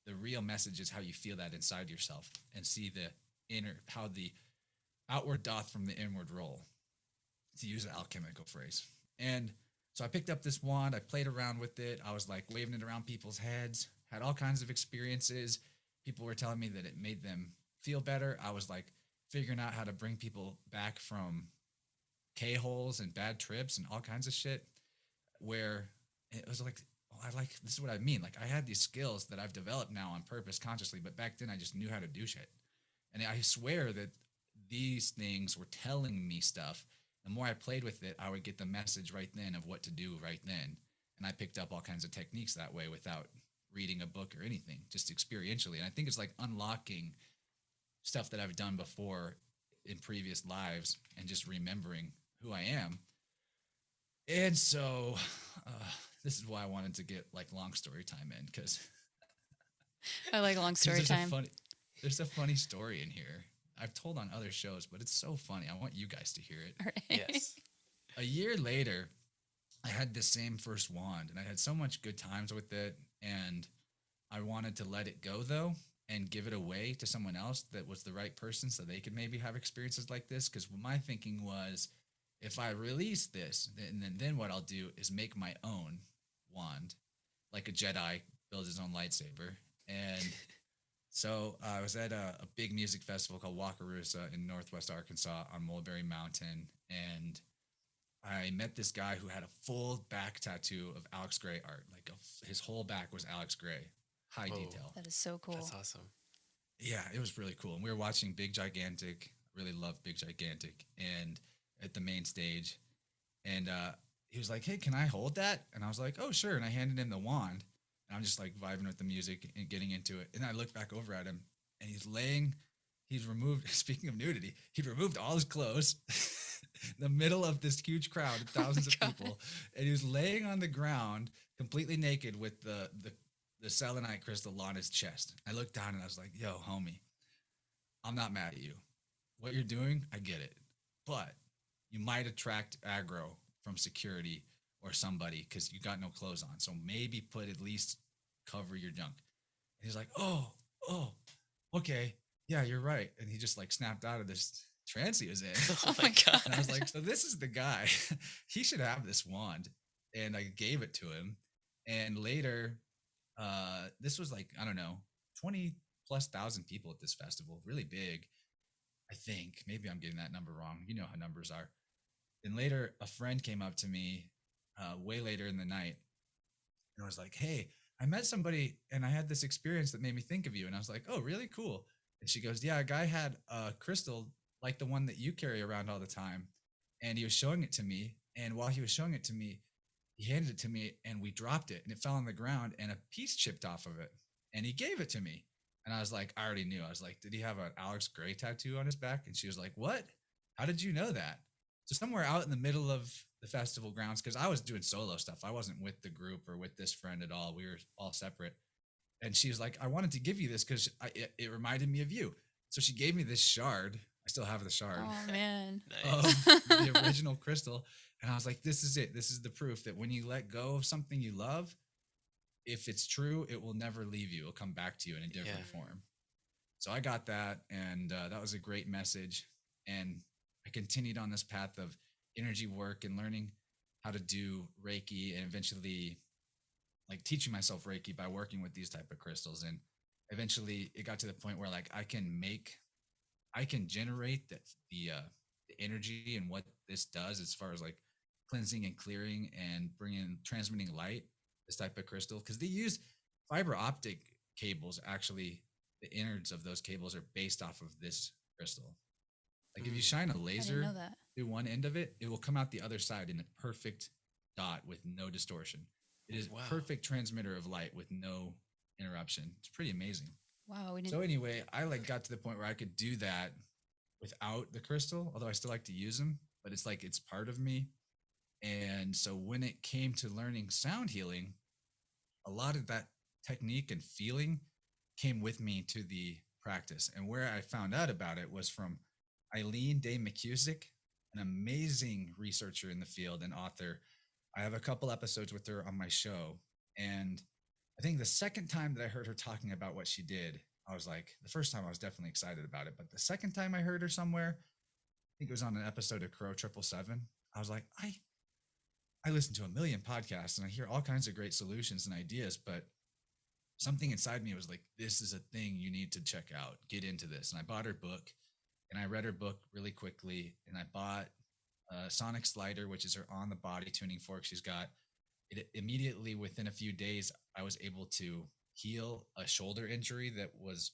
the real message is how you feel that inside yourself and see how the outward doth from the inward roll, to use an alchemical phrase. And so I picked up this wand, I played around with it. I was like waving it around people's heads, had all kinds of experiences. People were telling me that it made them feel better. I was like figuring out how to bring people back from K-holes and bad trips and all kinds of shit, where it was like, this is what I mean. Like I had these skills that I've developed now on purpose consciously, but back then I just knew how to do shit. And I swear that these things were telling me stuff. The more I played with it, I would get the message right then of what to do right then. And I picked up all kinds of techniques that way without reading a book or anything, just experientially. And I think it's like unlocking stuff that I've done before in previous lives and just remembering who I am. And so this is why I wanted to get like long story time in, because I like long story time. There's a funny story in here. I've told on other shows, but it's so funny. I want you guys to hear it. Right. Yes. A year later, I had this same first wand, and I had so much good times with it. And I wanted to let it go though and give it away to someone else that was the right person so they could maybe have experiences like this. Because my thinking was, if I release this, then what I'll do is make my own wand, like a Jedi builds his own lightsaber. And so I was at a big music festival called Wakarusa in Northwest Arkansas on Mulberry Mountain, and I met this guy who had a full back tattoo of Alex Gray art. Like his whole back was Alex Gray, high Whoa. detail. That is so cool. That's awesome. Yeah, it was really cool. And we were watching Big Gigantic. I really love Big Gigantic, and at the main stage, and he was like, "Hey, can I hold that?" And I was like, "Oh, sure." And I handed him the wand, and I'm just like vibing with the music and getting into it. And I look back over at him, and he's removed. Speaking of nudity, he'd removed all his clothes. In the middle of this huge crowd, thousands of people, and he was laying on the ground, completely naked, with the selenite crystal on his chest. I looked down and I was like, "Yo, homie, I'm not mad at you. What you're doing, I get it, but you might attract aggro from security or somebody because you got no clothes on. So maybe put at least cover your junk." And he's like, "Oh, okay, yeah, you're right." And he just like snapped out of this trance he was in. Oh my god. And I was like, "So this is the guy. He should have this wand." And I gave it to him. And later, this was like, I don't know, 20 plus thousand people at this festival, really big. I think maybe I'm getting that number wrong. You know how numbers are. And later, a friend came up to me way later in the night and was like, "Hey, I met somebody and I had this experience that made me think of you." And I was like, "Oh, really? Cool." And she goes, "Yeah, a guy had a crystal like the one that you carry around all the time. And he was showing it to me. And while he was showing it to me, he handed it to me and we dropped it and it fell on the ground and a piece chipped off of it. And he gave it to me." And I was like, I already knew. I was like, "Did he have an Alex Gray tattoo on his back?" And she was like, "What? How did you know that?" So somewhere out in the middle of the festival grounds, because I was doing solo stuff. I wasn't with the group or with this friend at all. We were all separate. And she was like, "I wanted to give you this because it reminded me of you." So she gave me this shard. I still have the shard Oh man. of Nice. the original crystal. And I was like, "This is it. This is the proof that when you let go of something you love, if it's true, it will never leave you. It'll come back to you in a different Yeah. form." So I got that, and that was a great message. And I continued on this path of energy work and learning how to do Reiki, and eventually like teaching myself Reiki by working with these type of crystals. And eventually it got to the point where like I can generate the energy and what this does as far as like cleansing and clearing and bringing transmitting light. This type of crystal, because they use fiber optic cables. Actually, the innards of those cables are based off of this crystal. Like if you Mm. shine a I didn't laser know that. through one end of it, it will come out the other side in a perfect dot with no distortion. It is Wow. perfect transmitter of light with no interruption. It's pretty amazing. Wow, we So didn't. anyway, I like got to the point where I could do that without the crystal, although I still like to use them, but it's like it's part of me. And so when it came to learning sound healing, a lot of that technique and feeling came with me to the practice. And where I found out about it was from Eileen Day McCusick, an amazing researcher in the field and author. I have a couple episodes with her on my show. And I think the second time that I heard her talking about what she did, I was like, the first time I was definitely excited about it. But the second time I heard her somewhere, I think it was on an episode of Crow 777, I was like, I listen to a million podcasts and I hear all kinds of great solutions and ideas, but something inside me was like, this is a thing you need to check out. Get into this. And I bought her book and I read her book really quickly. And I bought a Sonic Slider, which is her on the body tuning fork she's got. It immediately within a few days, I was able to heal a shoulder injury that was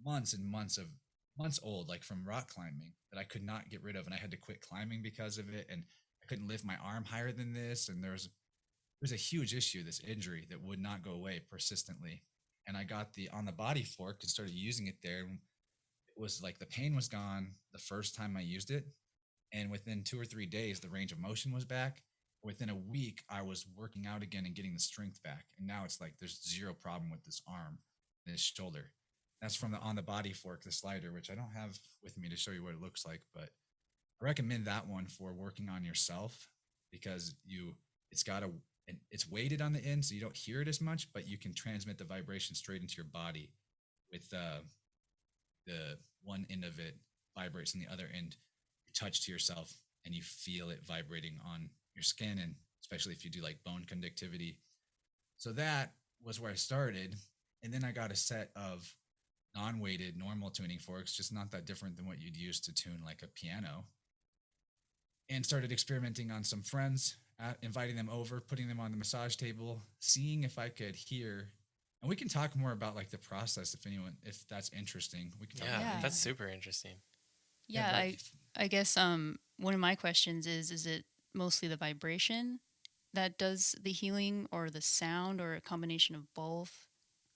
months and months old, like from rock climbing that I could not get rid of. And I had to quit climbing because of it. And I couldn't lift my arm higher than this. And there's a huge issue, this injury that would not go away persistently. And I got the on the body fork and started using it there. And it was like the pain was gone the first time I used it. And within 2 or 3 days, the range of motion was back. Within a week, I was working out again and getting the strength back. And now it's like there's zero problem with this arm, this shoulder. That's from the on the body fork, the slider, which I don't have with me to show you what it looks like, but I recommend that one for working on yourself because it's got a and it's weighted on the end, so you don't hear it as much, but you can transmit the vibration straight into your body with the one end of it vibrates and the other end you touch to yourself and you feel it vibrating on your skin, and especially if you do like bone conductivity. So that was where I started. And then I got a set of non-weighted normal tuning forks, just not that different than what you'd use to tune like a piano, and started experimenting on some friends, inviting them over, putting them on the massage table, seeing if I could hear. And we can talk more about like the process if that's interesting. We can talk Yeah, about Yeah. that's anything. super interesting. Yeah, But I guess one of my questions is it mostly the vibration that does the healing, or the sound, or a combination of both?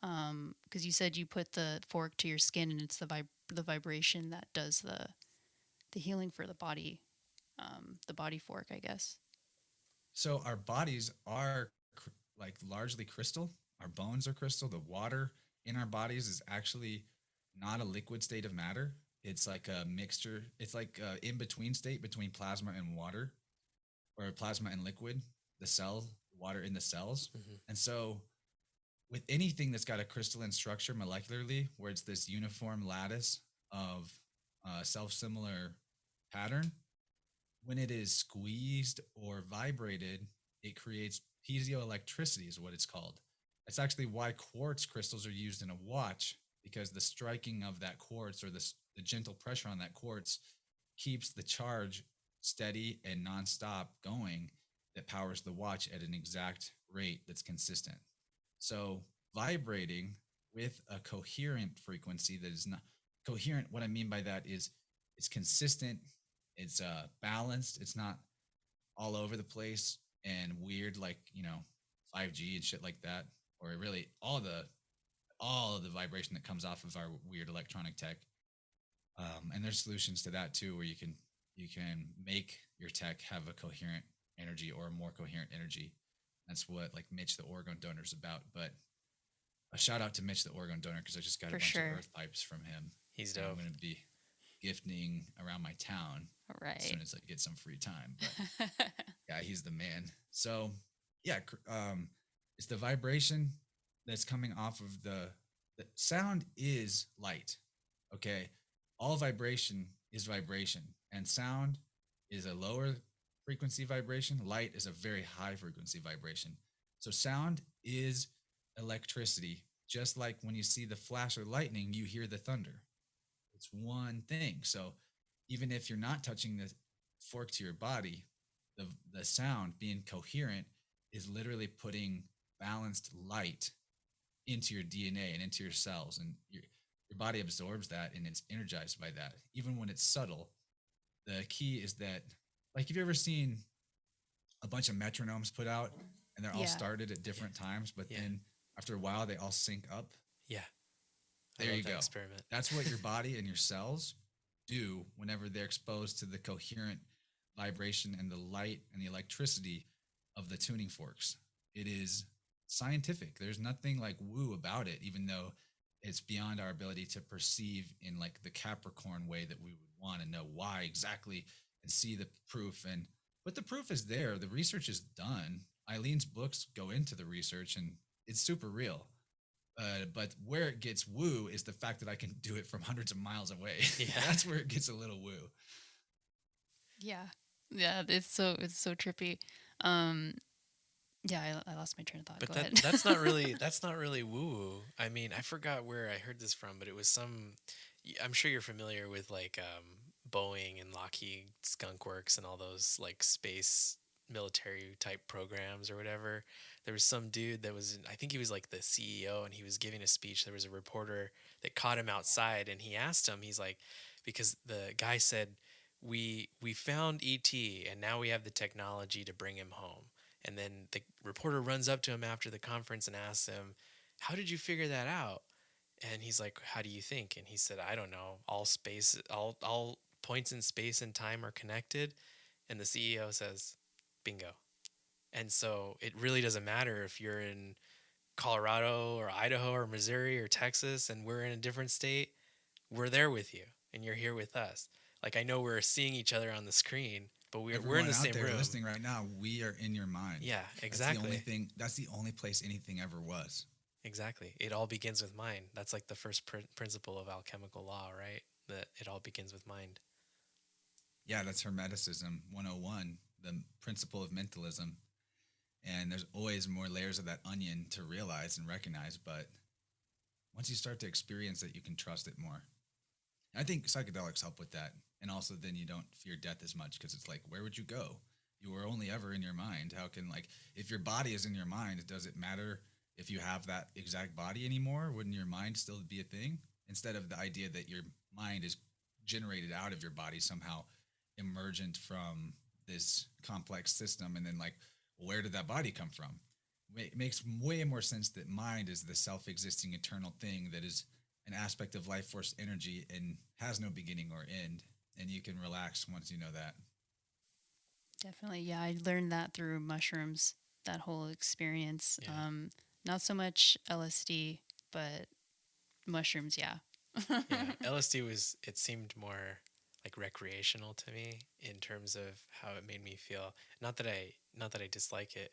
Because you said you put the fork to your skin and it's the vibration that does the healing for the body fork, I guess. so our bodies are like largely crystal. Our bones are crystal. The water in our bodies is actually not a liquid state of matter. It's like a mixture. It's like a in between state between plasma and water, or plasma and liquid. The cell, water in the cells, Hmm. and so with anything that's got a crystalline structure molecularly, where it's this uniform lattice of self-similar pattern, when it is squeezed or vibrated, it creates piezoelectricity, is what it's called. That's actually why quartz crystals are used in a watch, because the striking of that quartz, or the gentle pressure on that quartz, keeps the charge steady and nonstop going, that powers the watch at an exact rate that's consistent. So vibrating with a coherent frequency that is not coherent, what I mean by that is it's consistent, it's balanced, it's not all over the place and weird like 5G and shit like that, or really all of the vibration that comes off of our weird electronic tech. And there's solutions to that too, where you can make your tech have a coherent energy or a more coherent energy. That's what like Mitch the organ donor is about. But a shout out to Mitch the organ donor, because I just got a For bunch of sure. earth pipes from him. He's And I'm dope. going to be gifting around my town All as soon right. as I get some free time. But yeah, he's the man. So yeah, it's the vibration that's coming off of the sound is light. Okay, all vibration is vibration, and sound is a lower frequency vibration. Light is a very high frequency vibration. So sound is electricity. Just like when you see the flash of lightning, you hear the thunder. It's one thing. So even if you're not touching the fork to your body, the sound being coherent is literally putting balanced light into your DNA and into your cells, and your body absorbs that and it's energized by that. Even when it's subtle, the key is that, like, have you ever seen a bunch of metronomes put out and they're all Yeah. started at Yeah. different times, but Yeah. then after a while they all sync up? Yeah. I There love you that go. experiment. That's what your body and your cells do whenever they're exposed to the coherent vibration and the light and the electricity of the tuning forks. It is scientific. There's nothing like woo about it, even though it's beyond our ability to perceive in like the Capricorn way that we would want to know why exactly and see the proof. And but the proof is there. The research is done. Eileen's books go into the research and it's super real. But where it gets woo is the fact that I can do it from hundreds of miles away. Yeah. That's where it gets a little woo. Yeah. Yeah, it's so trippy. Um yeah, I lost my train of thought. But Go that ahead. that's not really woo woo. I mean, I forgot where I heard this from, but it was some. I'm sure you're familiar with like Boeing and Lockheed Skunk Works and all those like space military type programs or whatever. There was some dude that was, I think he was like the CEO, and he was giving a speech. There was a reporter that caught him outside, and he asked him. He's like, because the guy said, we found ET, and now we have the technology to bring him home. And then the reporter runs up to him after the conference and asks him, "How did you figure that out?" And he's like, "How do you think?" And he said, "I don't know. All space, all points in space and time are connected." And the CEO says, "Bingo." And so it really doesn't matter if you're in Colorado or Idaho or Missouri or Texas and we're in a different state. We're there with you, and you're here with us. Like, I know we're seeing each other on the screen, but we're in Everyone the out same there room. listening right now, we are in your mind. Yeah, That's the only exactly. thing. That's the only place anything ever was. Exactly. It all begins with mind. That's like the first principle of alchemical law, right? That it all begins with mind. Yeah, that's Hermeticism 101, the principle of mentalism. And there's always more layers of that onion to realize and recognize. But once you start to experience it, you can trust it more. I think psychedelics help with that. And also, then you don't fear death as much because it's like, where would you go? You were only ever in your mind. How can, like, if your body is in your mind, does it matter if you have that exact body anymore? Wouldn't your mind still be a thing? Instead of the idea that your mind is generated out of your body somehow, emergent from this complex system. And then, like, where did that body come from? It makes way more sense that mind is the self existing eternal thing that is an aspect of life force energy and has no beginning or end. And you can relax once you know that. Definitely. Yeah, I learned that through mushrooms, that whole experience. Yeah. Not so much LSD, but mushrooms, yeah. Yeah. LSD was, it seemed more like recreational to me in terms of how it made me feel. Not that I dislike it,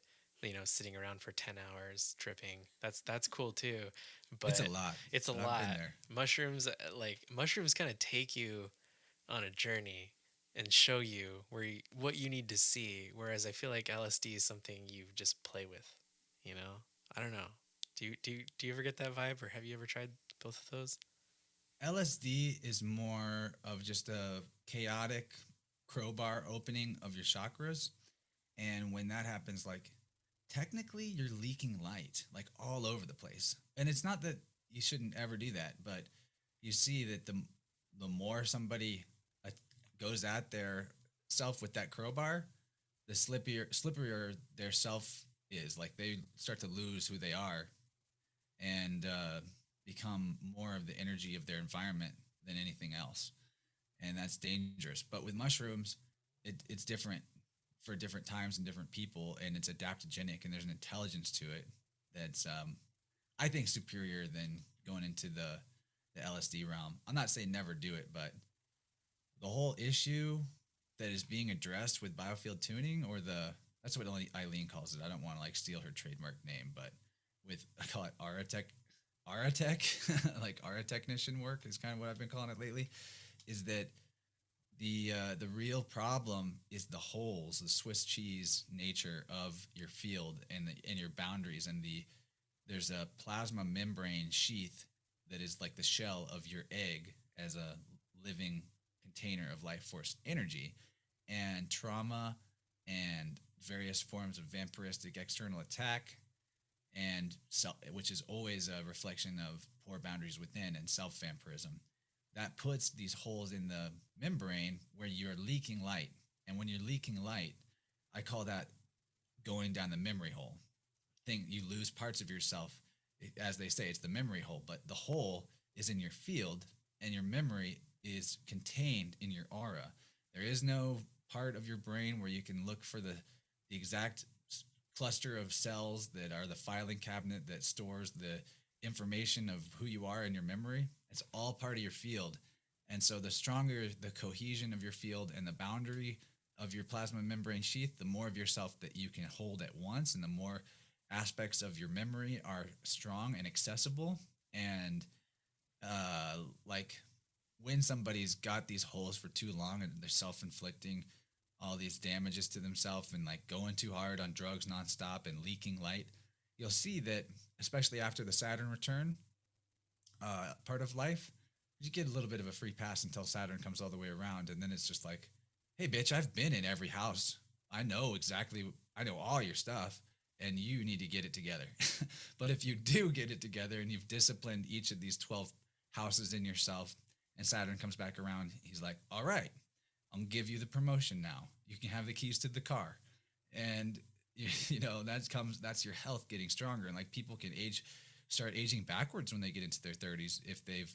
sitting around for 10 hours tripping. That's cool too, It's a but lot, it's a but I've been lot. there. Mushrooms kind of take you on a journey and show you what you need to see, whereas I feel like LSD is something you just play with, you know? I don't know. Do you ever get that vibe, or have you ever tried both of those? LSD is more of just a chaotic crowbar opening of your chakras. And when that happens, like, technically you're leaking light like all over the place. And it's not that you shouldn't ever do that, but you see that the more somebody uh, goes at their self with that crowbar, the slipperier their self is. Like, they start to lose who they are and become more of the energy of their environment than anything else. And that's dangerous. But with mushrooms, it's different for different times and different people, and it's adaptogenic, and there's an intelligence to it that's, I think, superior than going into the LSD realm. I'm not saying never do it, but the whole issue that is being addressed with biofield tuning, or that's what Eileen calls it. I don't want to, like, steal her trademark name, but I call it Aratech, like Ara technician work is kind of what I've been calling it lately, is that the real problem is the holes, the Swiss cheese nature of your field and your boundaries, and there's a plasma membrane sheath that is like the shell of your egg as a living container of life force energy, and trauma and various forms of vampiristic external attack, and which is always a reflection of poor boundaries within and self vampirism. That puts these holes in the membrane where you're leaking light. And when you're leaking light, I call that going down the memory hole. You lose parts of yourself. As they say, it's the memory hole, but the hole is in your field, and your memory is contained in your aura. There is no part of your brain where you can look for the exact cluster of cells that are the filing cabinet that stores the information of who you are in your memory. It's all part of your field. And so the stronger the cohesion of your field and the boundary of your plasma membrane sheath, the more of yourself that you can hold at once, and the more aspects of your memory are strong and accessible. And like, when somebody's got these holes for too long and they're self-inflicting all these damages to themselves and, like, going too hard on drugs nonstop and leaking light, you'll see that, especially after the Saturn return part of life, you get a little bit of a free pass until Saturn comes all the way around. And then it's just like, hey, bitch, I've been in every house. I know all your stuff, and you need to get it together. But if you do get it together and you've disciplined each of these 12 houses in yourself, and Saturn comes back around, he's like, all right, I'm gonna give you the promotion now. You can have the keys to the car. And that's your health getting stronger. And, like, people can start aging backwards when they get into their 30s if they've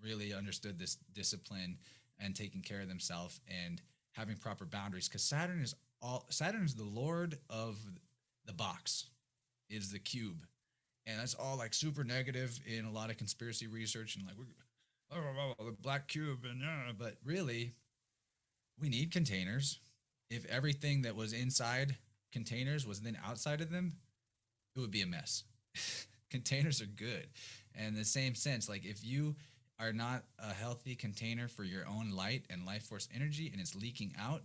really understood this discipline and taking care of themselves and having proper boundaries. Because Saturn is the lord of the box, is the cube. And that's all, like, super negative in a lot of conspiracy research, and, like, the black cube, and but really, we need containers, if everything that was inside containers was then outside of them, it would be a mess. Containers are good. And in the same sense, like if you are not a healthy container for your own light and life force energy and it's leaking out,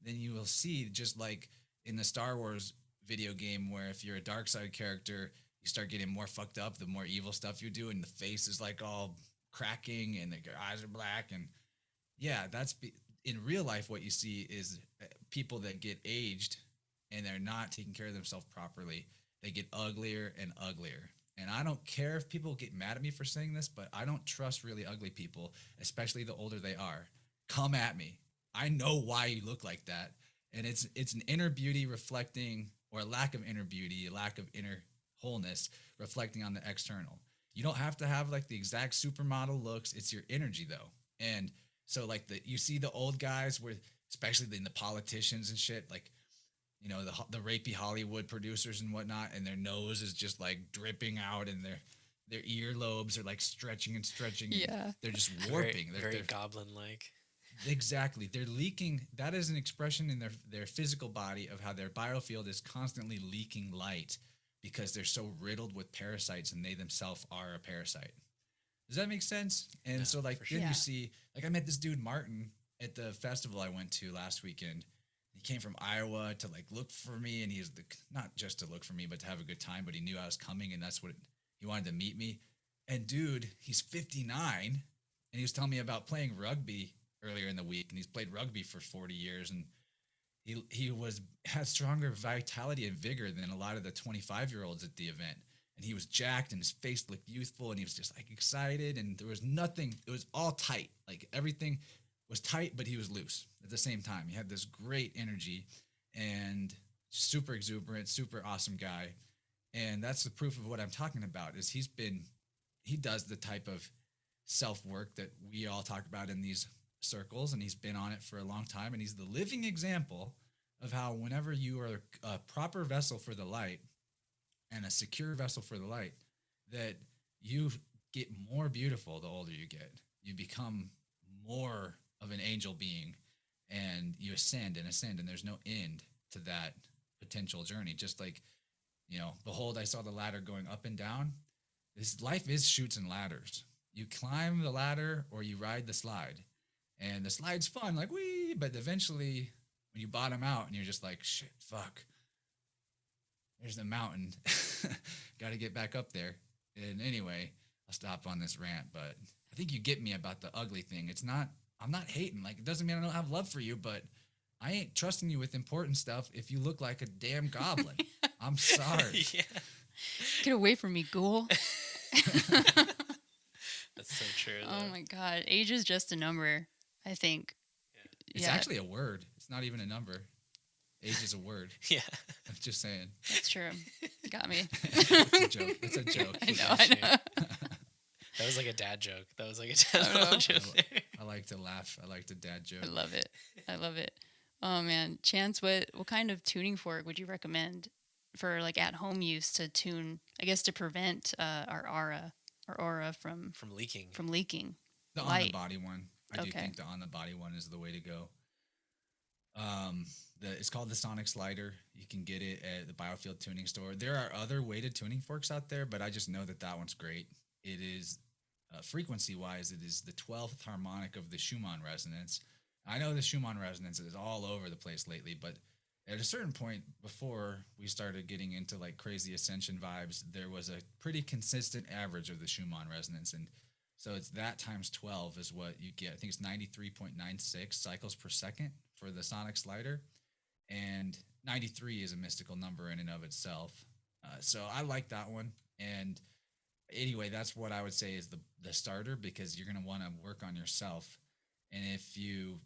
then you will see, just like in the Star Wars video game, where if you're a dark side character, you start getting more fucked up the more evil stuff you do, and the face is like all cracking and your eyes are black. And yeah, in real life, what you see is people that get aged and they're not taking care of themselves properly. They get uglier and uglier. And I don't care if people get mad at me for saying this, but I don't trust really ugly people, especially the older they are. Come at me. I know why you look like that. And it's an inner beauty reflecting, or a lack of inner beauty, a lack of inner wholeness reflecting on the external. You don't have to have like the exact supermodel looks. It's your energy though. And so like you see the old guys where, especially in the politicians and shit, like, you know, the rapey Hollywood producers and whatnot, and their nose is just like dripping out, and their earlobes are like stretching and stretching. Yeah. And they're just warping. Very goblin-like. Exactly. They're leaking. That is an expression in their physical body of how their biofield is constantly leaking light because they're so riddled with parasites, and they themselves are a parasite. Does that make sense? And Yeah, so like for then sure. you see, like I met this dude Martin at the festival I went to last weekend. He came from Iowa to like look for me, and he's not just to look for me, but to have a good time. But he knew I was coming, and that's what he wanted to meet me. And dude, he's 59, and he was telling me about playing rugby earlier in the week, and he's played rugby for 40 years, and he had stronger vitality and vigor than a lot of the 25-year-olds at the event. And he was jacked, and his face looked youthful, and he was just like excited, and there was nothing. It was all tight, like everything was tight, but he was loose at the same time. He had this great energy and super exuberant, super awesome guy. And that's the proof of what I'm talking about. Is he does the type of self-work that we all talk about in these circles, and he's been on it for a long time. And he's the living example of how whenever you are a proper vessel for the light and a secure vessel for the light, that you get more beautiful the older you get. You become more of an angel being, and you ascend and ascend, and there's no end to that potential journey. Just like, you know, behold, I saw the ladder going up and down. This life is chutes and ladders. You climb the ladder or you ride the slide, and the slide's fun, like wee, but eventually when you bottom out and you're just like, shit, fuck, there's the mountain. Got to get back up there. And anyway, I'll stop on this rant, but I think you get me about the ugly thing. I'm not hating. Like, it doesn't mean I don't have love for you, but I ain't trusting you with important stuff if you look like a damn goblin. I'm sorry. Yeah. Get away from me, ghoul. That's so true. Oh my god. Age is just a number, I think. It's actually a word. It's not even a number. Age is a word. Yeah. I'm just saying. That's true. Got me. It's a joke. It's a joke. I know. That was like a dad joke. That was like a dad know. joke there. I like to laugh. I like to dad joke. I love it. I love it. Oh man, Chance, what kind of tuning fork would you recommend for like at home use to tune? I guess to prevent our aura from leaking. The on the body one. I do think the on the body one is the way to go. It's called the Sonic Slider. You can get it at the Biofield Tuning Store. There are other weighted tuning forks out there, but I just know that one one's great. It is frequency-wise, it is the 12th harmonic of the Schumann resonance. I know the Schumann resonance is all over the place lately, but at a certain point before we started getting into like crazy ascension vibes, there was a pretty consistent average of the Schumann resonance. And so it's that times 12 is what you get. I think it's 93.96 cycles per second for the sonic slider. And 93 is a mystical number in and of itself. So I like that one. And anyway, that's what I would say is the starter, because you're going to want to work on yourself. And if you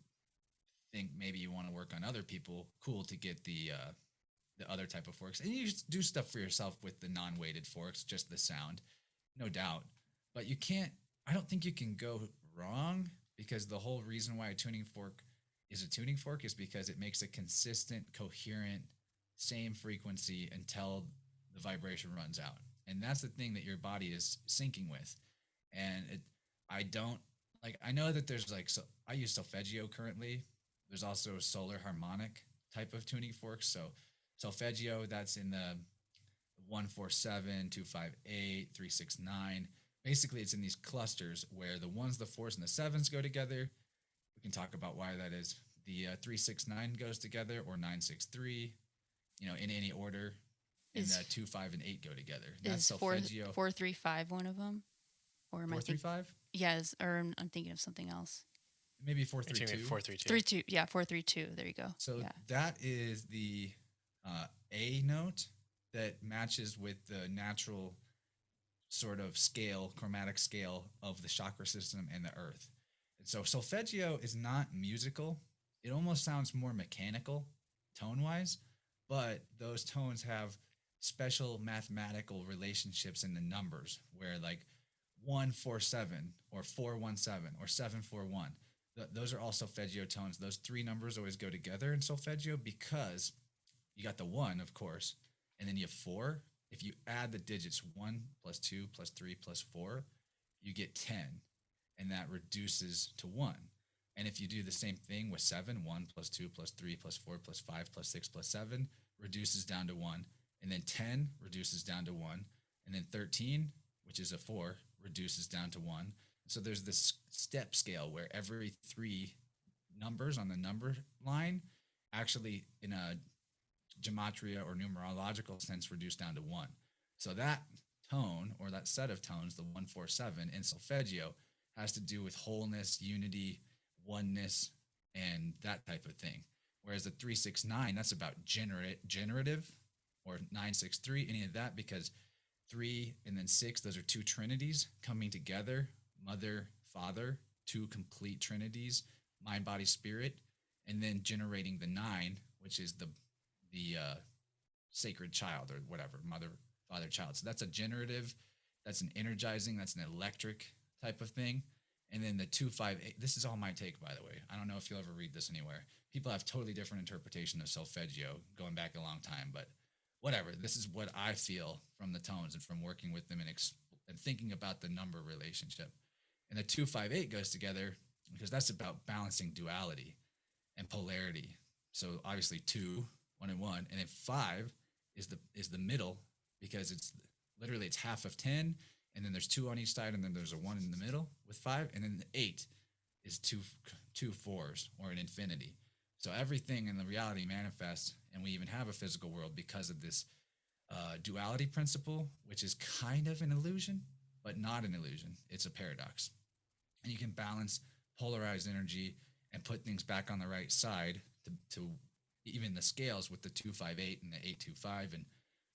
think maybe you want to work on other people, cool to get the other type of forks. And you just do stuff for yourself with the non-weighted forks, just the sound, no doubt. But I don't think you can go wrong, because the whole reason why a tuning fork is because it makes a consistent, coherent, same frequency until the vibration runs out. And that's the thing that your body is syncing with. And I know that there's I use solfeggio currently. There's also solar harmonic type of tuning forks. So solfeggio, that's in the 147, 258, 369. Basically, it's in these clusters where the ones, the fours, and the sevens go together. We can talk about why that is. The 369 goes together, or 963, in any order. And the 2, 5, and 8 go together. That's solfeggio. 435 one of them? Or am 435? Yes, or I'm thinking of something else. Maybe 432. 432. 32. Yeah, 432. There you go. So yeah. that is the A note that matches with the natural sort of scale, chromatic scale of the chakra system and the earth. And so solfeggio is not musical. It almost sounds more mechanical tone-wise, but those tones have special mathematical relationships in the numbers where like 147 or 417 or 741. Those are all solfeggio tones. Those three numbers always go together in solfeggio because you got the 1, of course, and then you have 4. If you add the digits 1 plus 2 plus 3 plus 4, you get 10, and that reduces to 1. And if you do the same thing with 7, 1 plus 2 plus 3 plus 4 plus 5 plus 6 plus 7 reduces down to 1. And then 10 reduces down to 1. And then 13, which is a 4, reduces down to 1. So there's this step scale where every 3 numbers on the number line actually in a gematria or numerological sense reduce down to 1. So that tone or that set of tones, the 147 in solfeggio, has to do with wholeness, unity, oneness, and that type of thing. Whereas the 369, that's about generative, or 963, any of that, because 3 and then 6, those are 2 trinities coming together, mother, father, 2 complete trinities, mind, body, spirit, and then generating the 9, which is the sacred child or whatever, mother, father, child. So that's a generative, that's an energizing, that's an electric type of thing. And then the 258, this is all my take, by the way. I don't know if you'll ever read this anywhere. People have totally different interpretation of solfeggio going back a long time, but whatever. This is what I feel from the tones and from working with them and thinking about the number relationship. And the 258 goes together because that's about balancing duality and polarity. So obviously 2, 1 and 1, and then 5 is the middle because it's half of 10, and then there's 2 on each side, and then there's a 1 in the middle with 5, and then the 8 is two 4s or an infinity. So everything in the reality manifests, and we even have a physical world because of this duality principle, which is kind of an illusion, but not an illusion. It's a paradox. And you can balance polarized energy and put things back on the right side to even the scales with the 258 and the 825 and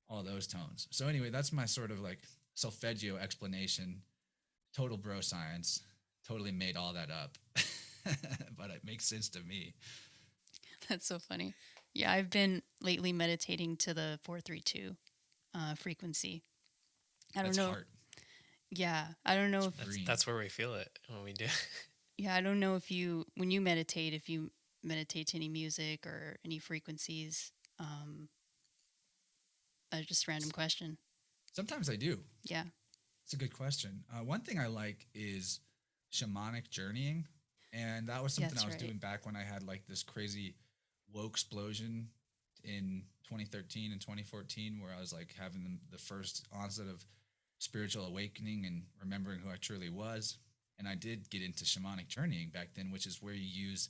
all those tones. So anyway, that's my sort of like solfeggio explanation, total bro science, totally made all that up, but it makes sense to me. That's so funny. Yeah, I've been lately meditating to the 432 frequency. I don't know. Heart. Yeah, I don't know if that's where we feel it when we do. Yeah, I don't know if when you meditate, if you meditate to any music or any frequencies. Just a random question. Sometimes I do. Yeah. It's a good question. One thing I like is shamanic journeying. And that was something I was doing back when I had like this crazy woke explosion in 2013 and 2014, where I was like having the first onset of spiritual awakening and remembering who I truly was. And I did get into shamanic journeying back then, which is where you use,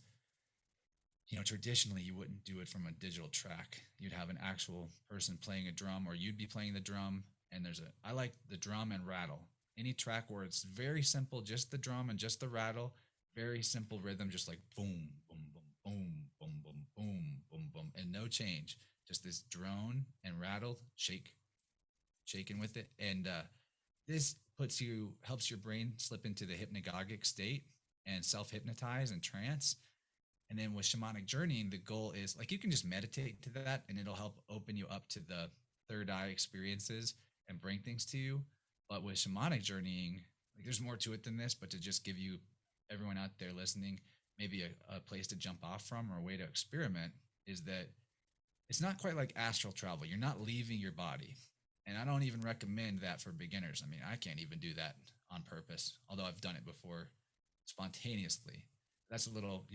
traditionally you wouldn't do it from a digital track. You'd have an actual person playing a drum, or you'd be playing the drum. And I like the drum and rattle. Any track where it's very simple, just the drum and just the rattle, very simple rhythm, just like boom, boom, boom, boom, boom, boom, boom, boom, boom, and no change. Just this drone and rattle, shaking with it. And this helps your brain slip into the hypnagogic state and self-hypnotize and trance. And then with shamanic journeying, the goal is like you can just meditate to that and it'll help open you up to the third eye experiences and bring things to you. But with shamanic journeying, like there's more to it than this, but to just give you, everyone out there listening, maybe a place to jump off from or a way to experiment, is that it's not quite like astral travel. You're not leaving your body. And I don't even recommend that for beginners. I mean, I can't even do that on purpose, although I've done it before spontaneously. That's a little,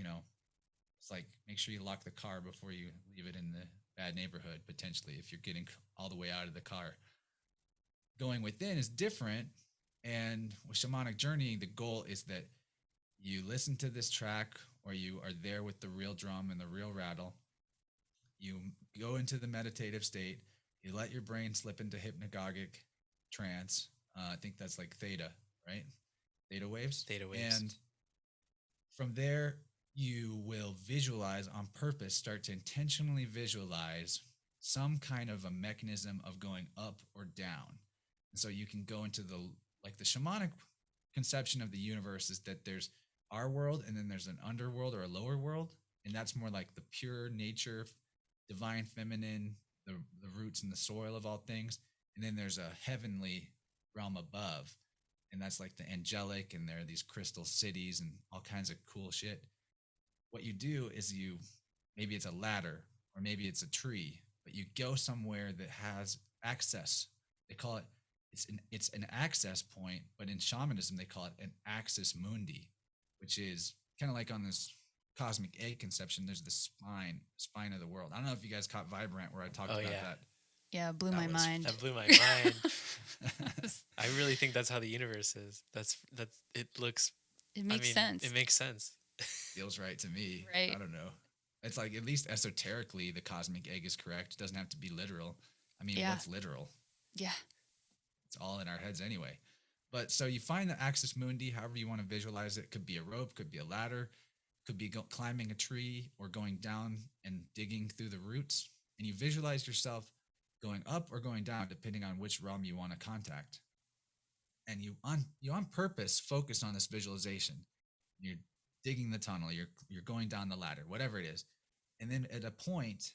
It's like make sure you lock the car before you leave it in the bad neighborhood, potentially, if you're getting all the way out of the car. Going within is different. And with shamanic journeying, the goal is that you listen to this track or you are there with the real drum and the real rattle. You go into the meditative state. You let your brain slip into hypnagogic trance. I think that's like theta, right? Theta waves. Theta waves. And from there, you will visualize on purpose, start to intentionally visualize some kind of a mechanism of going up or down. And so you can go into the shamanic conception of the universe is that there's our world and then there's an underworld or a lower world. And that's more like the pure nature, divine feminine, the roots and the soil of all things. And then there's a heavenly realm above. And that's like the angelic, and there are these crystal cities and all kinds of cool shit. What you do is maybe it's a ladder or maybe it's a tree, but you go somewhere that has access. They call it, it's an access point, but in shamanism, they call it an axis mundi, which is kind of like on this cosmic egg conception. There's the spine of the world. I don't know if you guys caught Vibe Rant where I talked about that. Yeah, blew my mind. That blew my mind. I really think that's how the universe is. That's it looks. It makes sense. It makes sense. Feels right to me. Right. I don't know. It's like at least esoterically, the cosmic egg is correct. It doesn't have to be literal. I mean, what's literal? Yeah. It's all in our heads anyway. But so you find the axis mundi, however you want to visualize it. Could be a rope, could be a ladder, could be climbing a tree or going down and digging through the roots. And you visualize yourself going up or going down, depending on which realm you want to contact. And you on purpose focus on this visualization. You're digging the tunnel, you're going down the ladder, whatever it is. And then at a point,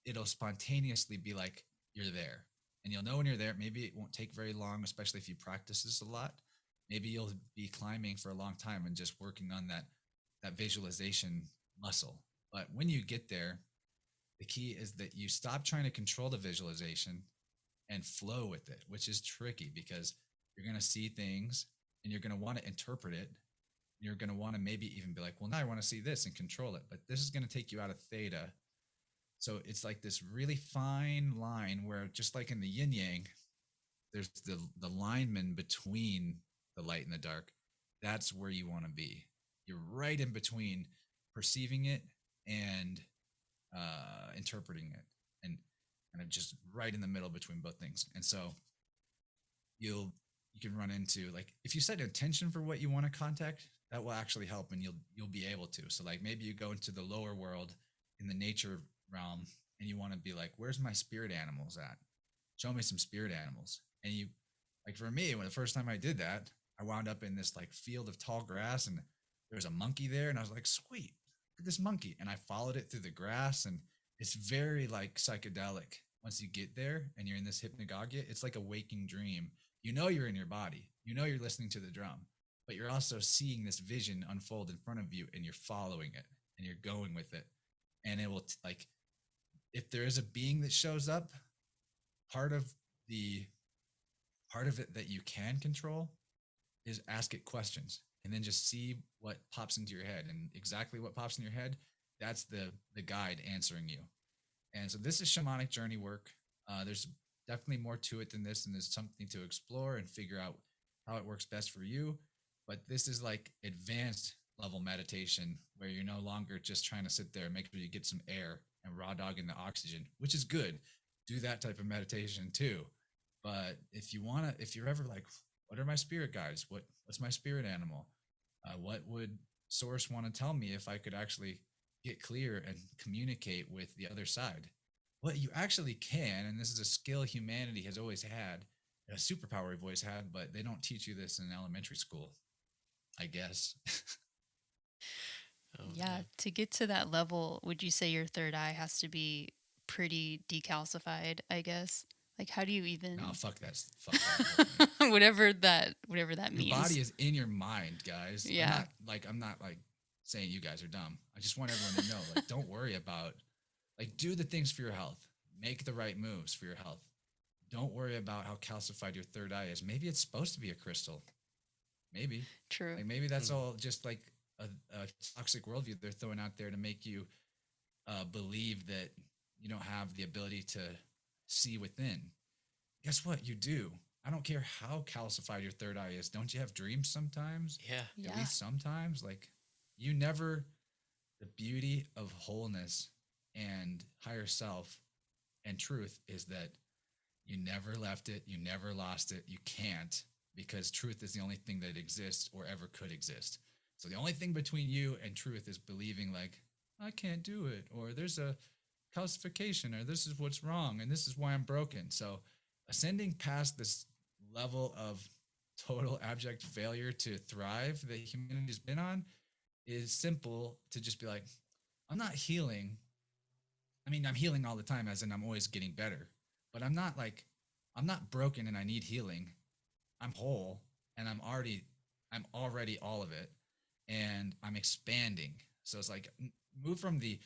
it'll spontaneously be like, you're there. And you'll know when you're there. Maybe it won't take very long, especially if you practice this a lot. Maybe you'll be climbing for a long time and just working on that visualization muscle. But when you get there, the key is that you stop trying to control the visualization and flow with it, which is tricky because you're going to see things and you're going to want to interpret it. You're going to want to maybe even be like, well, now I want to see this and control it. But this is going to take you out of theta. So it's like this really fine line where, just like in the yin yang, there's the lineman between the light and the dark. That's where you want to be. You're right in between perceiving it and interpreting it, and kind of just right in the middle between both things. And so you can run into, like, if you set an intention for what you want to contact, that will actually help, and you'll be able to. So like maybe you go into the lower world in the nature realm and you want to be like, where's my spirit animals at? Show me some spirit animals. And you, like, for me, when the first time I did that, I wound up in this like field of tall grass and there was a monkey there, and I was like, sweet, look at this monkey. And I followed it through the grass, and it's very like psychedelic. Once you get there and you're in this hypnagogia, it's like a waking dream. You know you're in your body. You know you're listening to the drum, but you're also seeing this vision unfold in front of you, and you're following it and you're going with it. And it will like, if there is a being that shows up, part of it that you can control is ask it questions and then just see what pops into your head. And exactly what pops in your head, that's the guide answering you. And so this is shamanic journey work. There's definitely more to it than this, and there's something to explore and figure out how it works best for you. But this is like advanced level meditation where you're no longer just trying to sit there and make sure you get some air and raw dog in the oxygen, which is good. Do that type of meditation too. But if you're ever like, what are my spirit guides? What's my spirit animal? What would source want to tell me if I could actually get clear and communicate with the other side? What you actually can, and this is a skill humanity has always had, a superpower we've always had, but they don't teach you this in elementary school, I guess. To get to that level, would you say your third eye has to be pretty decalcified, I guess? Like, how do you even... No, fuck that. whatever that means. Your body is in your mind, guys. Yeah. I'm not saying you guys are dumb. I just want everyone to know, like, don't worry about, like, do the things for your health. Make the right moves for your health. Don't worry about how calcified your third eye is. Maybe it's supposed to be a crystal. Maybe. True. Like, maybe that's all just like a toxic worldview they're throwing out there to make you believe that you don't have the ability to see within. Guess what? You do. I don't care how calcified your third eye is. Don't you have dreams sometimes? Yeah. Yeah. At least sometimes. Like, you never, the beauty of wholeness and higher self and truth is that you never left it. You never lost it. You can't, because truth is the only thing that exists or ever could exist. So the only thing between you and truth is believing like, I can't do it, or there's a calcification, or this is what's wrong, and this is why I'm broken. So ascending past this level of total abject failure to thrive that humanity's been on is simple to just be like, I'm not healing. I mean, I'm healing all the time, as in I'm always getting better, but I'm not broken and I need healing. I'm whole and I'm already all of it, and I'm expanding. So it's like, move from the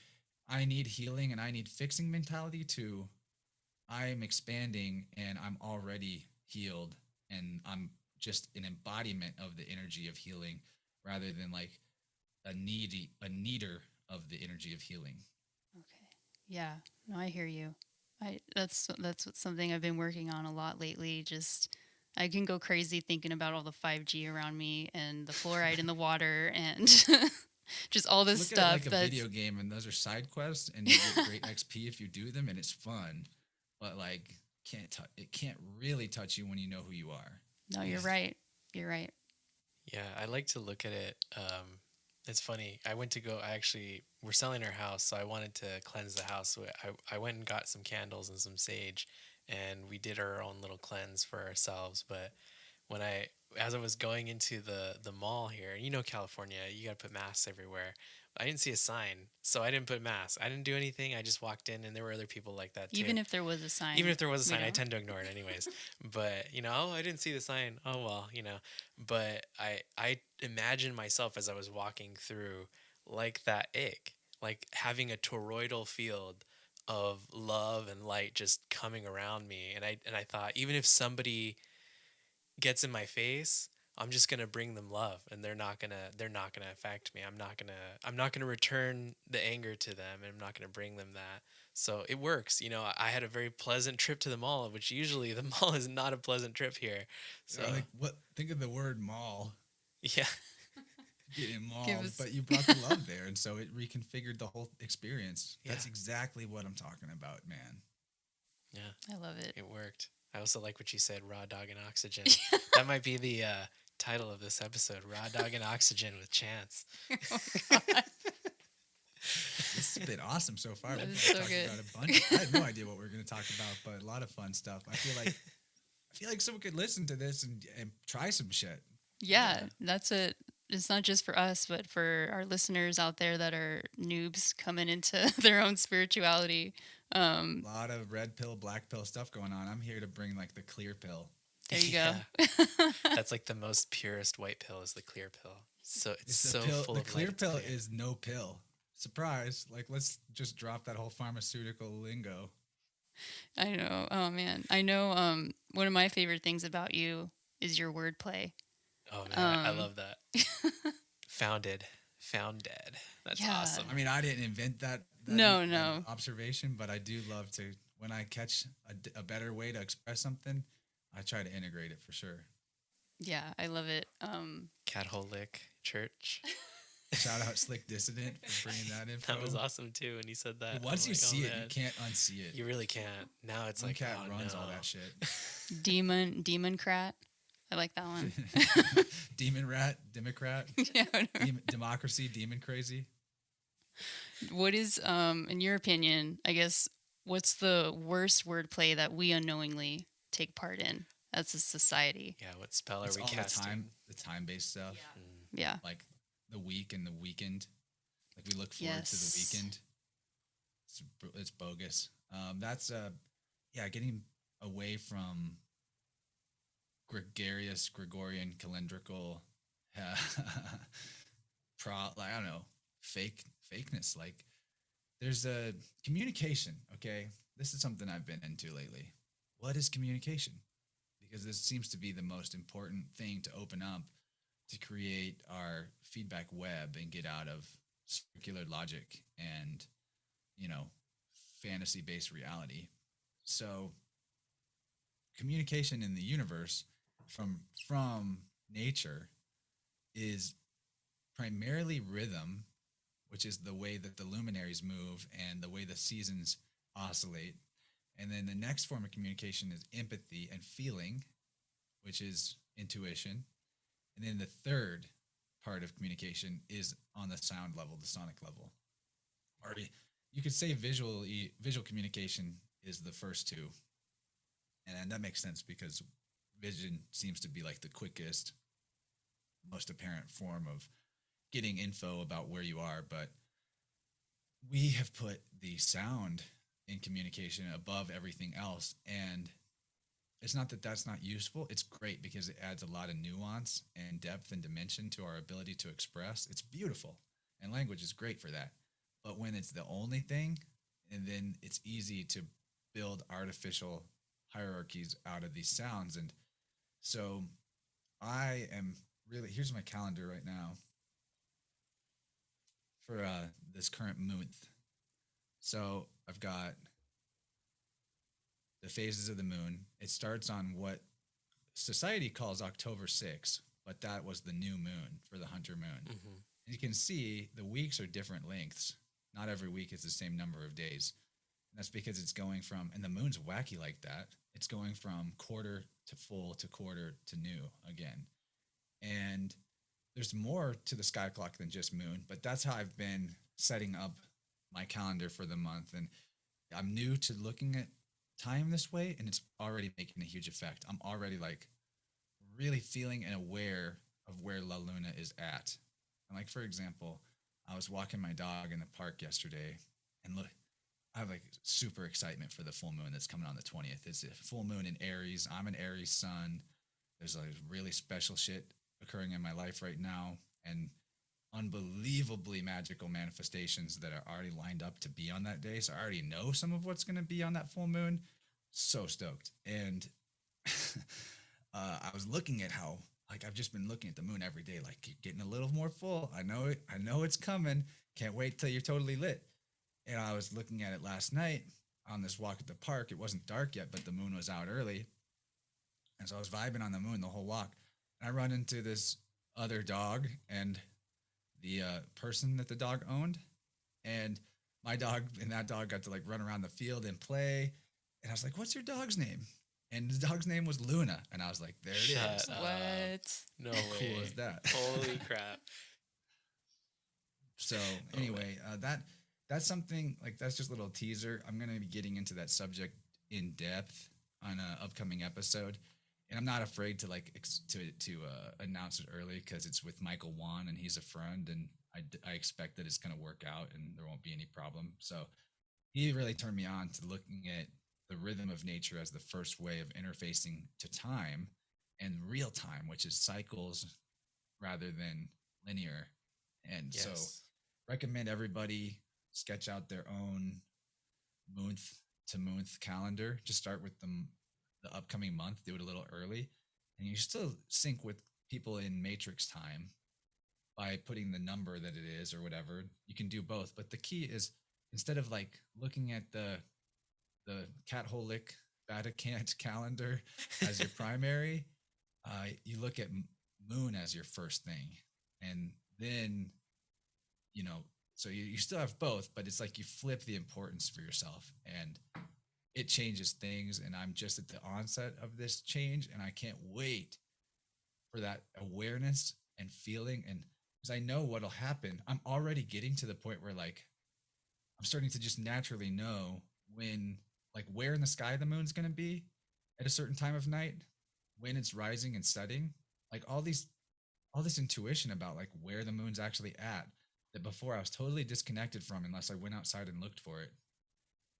I need healing and I need fixing mentality to I'm expanding and I'm already healed, and I'm just an embodiment of the energy of healing rather than like a needer of the energy of healing. Okay. Yeah. No, I hear you. That's something I've been working on a lot lately. Just I can go crazy thinking about all the 5G around me and the fluoride in the water and just all this Look at it stuff like a that's video game, and those are side quests, and you get great XP if you do them, and it's fun. But like, it can't really touch you when you know who you are. No, you're right. You're right. Yeah, I like to look at it. It's funny. We're selling our house, so I wanted to cleanse the house. So I went and got some candles and some sage, and we did our own little cleanse for ourselves. But as I was going into the mall here, California, you got to put masks everywhere. I didn't see a sign, so I didn't put masks. I didn't do anything. I just walked in, and there were other people like that too. Even if there was a sign. I tend to ignore it anyways. But I didn't see the sign. Oh well, But I imagine myself as I was walking through like that egg, like having a toroidal field of love and light just coming around me. And I thought, even if somebody gets in my face, I'm just gonna bring them love, and they're not gonna affect me. I'm not gonna return the anger to them, and I'm not gonna bring them that. So it works. I had a very pleasant trip to the mall, which usually the mall is not a pleasant trip here. So like, what? Think of the word mall. Yeah. Getting mauled, but you brought the love there, and so it reconfigured the whole experience. Yeah. That's exactly what I'm talking about, man. Yeah, I love it. It worked. I also like what you said, raw dog and oxygen. That might be the title of this episode, Raw Dog and Oxygen with Chance. Oh, This has been awesome so far. That We've is so talked good. about a bunch. I had no idea what we were going to talk about, but a lot of fun stuff. I feel like someone could listen to this and try some shit. Yeah, that's it. It's not just for us, but for our listeners out there that are noobs coming into their own spirituality. A lot of red pill, black pill stuff going on. I'm here to bring like the clear pill. There you go. That's like the most purest white pill is the clear pill. So it's so full of light. The clear pill is no pill. Surprise. Like, let's just drop that whole pharmaceutical lingo. I know. Oh man. I know one of my favorite things about you is your wordplay. Oh man, I love that. Founded. That's awesome. I mean, I didn't invent that no observation, but I do love to, when I catch a better way to express something, I try to integrate it for sure. Yeah, I love it. Cat Hole Lick Church. Shout out Slick Dissident for bringing that info. That was awesome too when you said that. But once you see it, you can't unsee it. You really can't. Now it's like cat runs all that shit. Democrat. I like that one. Demon rat, Democrat. Yeah, democracy, demon crazy. What is, in your opinion, I guess, what's the worst wordplay that we unknowingly take part in as a society? Yeah, what spell are we casting? The time-based stuff. Yeah. Like the week and the weekend. Like, we look forward to the weekend. It's bogus. That's getting away from Gregorian calendrical I don't know, fakeness. Like, there's a communication. Okay, this is something I've been into lately. What is communication? Because this seems to be the most important thing to open up to create our feedback web and get out of circular logic and, you know, fantasy based reality. So communication in the universe from nature is primarily rhythm, which is the way that the luminaries move and the way the seasons oscillate. And then the next form of communication is empathy and feeling, which is intuition. And then the third part of communication is on the sound level, the sonic level. Or you could say visual communication is the first two. And that makes sense because vision seems to be like the quickest, most apparent form of getting info about where you are. But we have put the sound in communication above everything else. And it's not that that's not useful. It's great because it adds a lot of nuance and depth and dimension to our ability to express. It's beautiful. And language is great for that. But when it's the only thing, and then it's easy to build artificial hierarchies out of these sounds. And so I am really, here's my calendar right now for this current month. So I've got the phases of the moon. It starts on what society calls October 6th, but that was the new moon for the Hunter moon. Mm-hmm. You can see the weeks are different lengths. Not every week is the same number of days. And that's because it's going from, and the moon's wacky like that, it's going from quarter to full to quarter to new again. And there's more to the sky clock than just moon, but that's how I've been setting up my calendar for the month. And I'm new to looking at time this way, and it's already making a huge effect. I'm already like really feeling and aware of where La Luna is at. And like, for example, I was walking my dog in the park yesterday, and look, I have like super excitement for the full moon that's coming on the 20th. It's a full moon in Aries. I'm an Aries sun. There's like really special shit occurring in my life right now, and unbelievably magical manifestations that are already lined up to be on that day. So I already know some of what's going to be on that full moon. So stoked. And I was looking at how, like, I've just been looking at the moon every day, like getting a little more full. I know it. I know it's coming. Can't wait till you're totally lit. And I was looking at it last night on this walk at the park. It wasn't dark yet, but the moon was out early. And so I was vibing on the moon the whole walk. And I run into this other dog and the person that the dog owned. And my dog and that dog got to like run around the field and play. And I was like, what's your dog's name? And the dog's name was Luna. And I was like, there it is. What? No How way. cool is that? Holy crap. So anyway, that's something like, that's just a little teaser. I'm going to be getting into that subject in depth on an upcoming episode. And I'm not afraid to like to announce it early because it's with Michael Wan and he's a friend, and I expect that it's going to work out and there won't be any problem. So he really turned me on to looking at the rhythm of nature as the first way of interfacing to time and real time, which is cycles rather than linear. And so recommend everybody sketch out their own month to month calendar. Just start with the upcoming month, do it a little early, and you still sync with people in matrix time by putting the number that it is or whatever. You can do both, but the key is, instead of like looking at the Catholic Vatican calendar as your primary, you look at moon as your first thing. And then, you know, so you still have both, but it's like you flip the importance for yourself, and it changes things. And I'm just at the onset of this change, and I can't wait for that awareness and feeling. And because I know what'll happen, I'm already getting to the point where like I'm starting to just naturally know when, like, where in the sky the moon's going to be at a certain time of night, when it's rising and setting, like all this intuition about like where the moon's actually at, that before I was totally disconnected from unless I went outside and looked for it,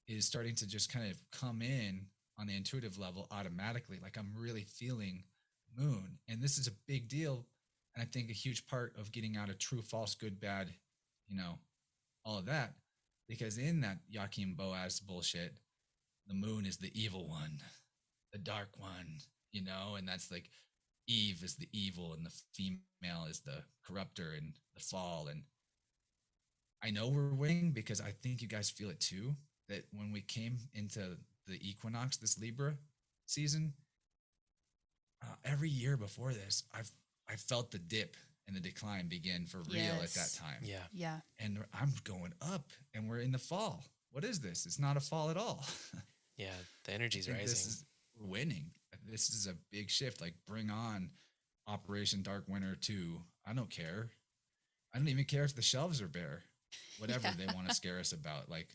is starting to just kind of come in on the intuitive level automatically. Like I'm really feeling moon. And this is a big deal. And I think a huge part of getting out of true, false, good, bad, you know, all of that, because in that Joachim Boaz bullshit, the moon is the evil one, the dark one, you know, and that's like Eve is the evil and the female is the corrupter and the fall. And I know we're winning because I think you guys feel it too. That when we came into the equinox, this Libra season, every year before this, I felt the dip and the decline begin for real at that Yes. time. Yeah. Yeah. And I'm going up, and we're in the fall. What is this? It's not a fall at all. Yeah. The I energy's think this rising. is we're winning. This is a big shift. Like bring on Operation Dark Winter 2. I don't care. I don't even care if the shelves are bare. Whatever Yeah. they want to scare us about. Like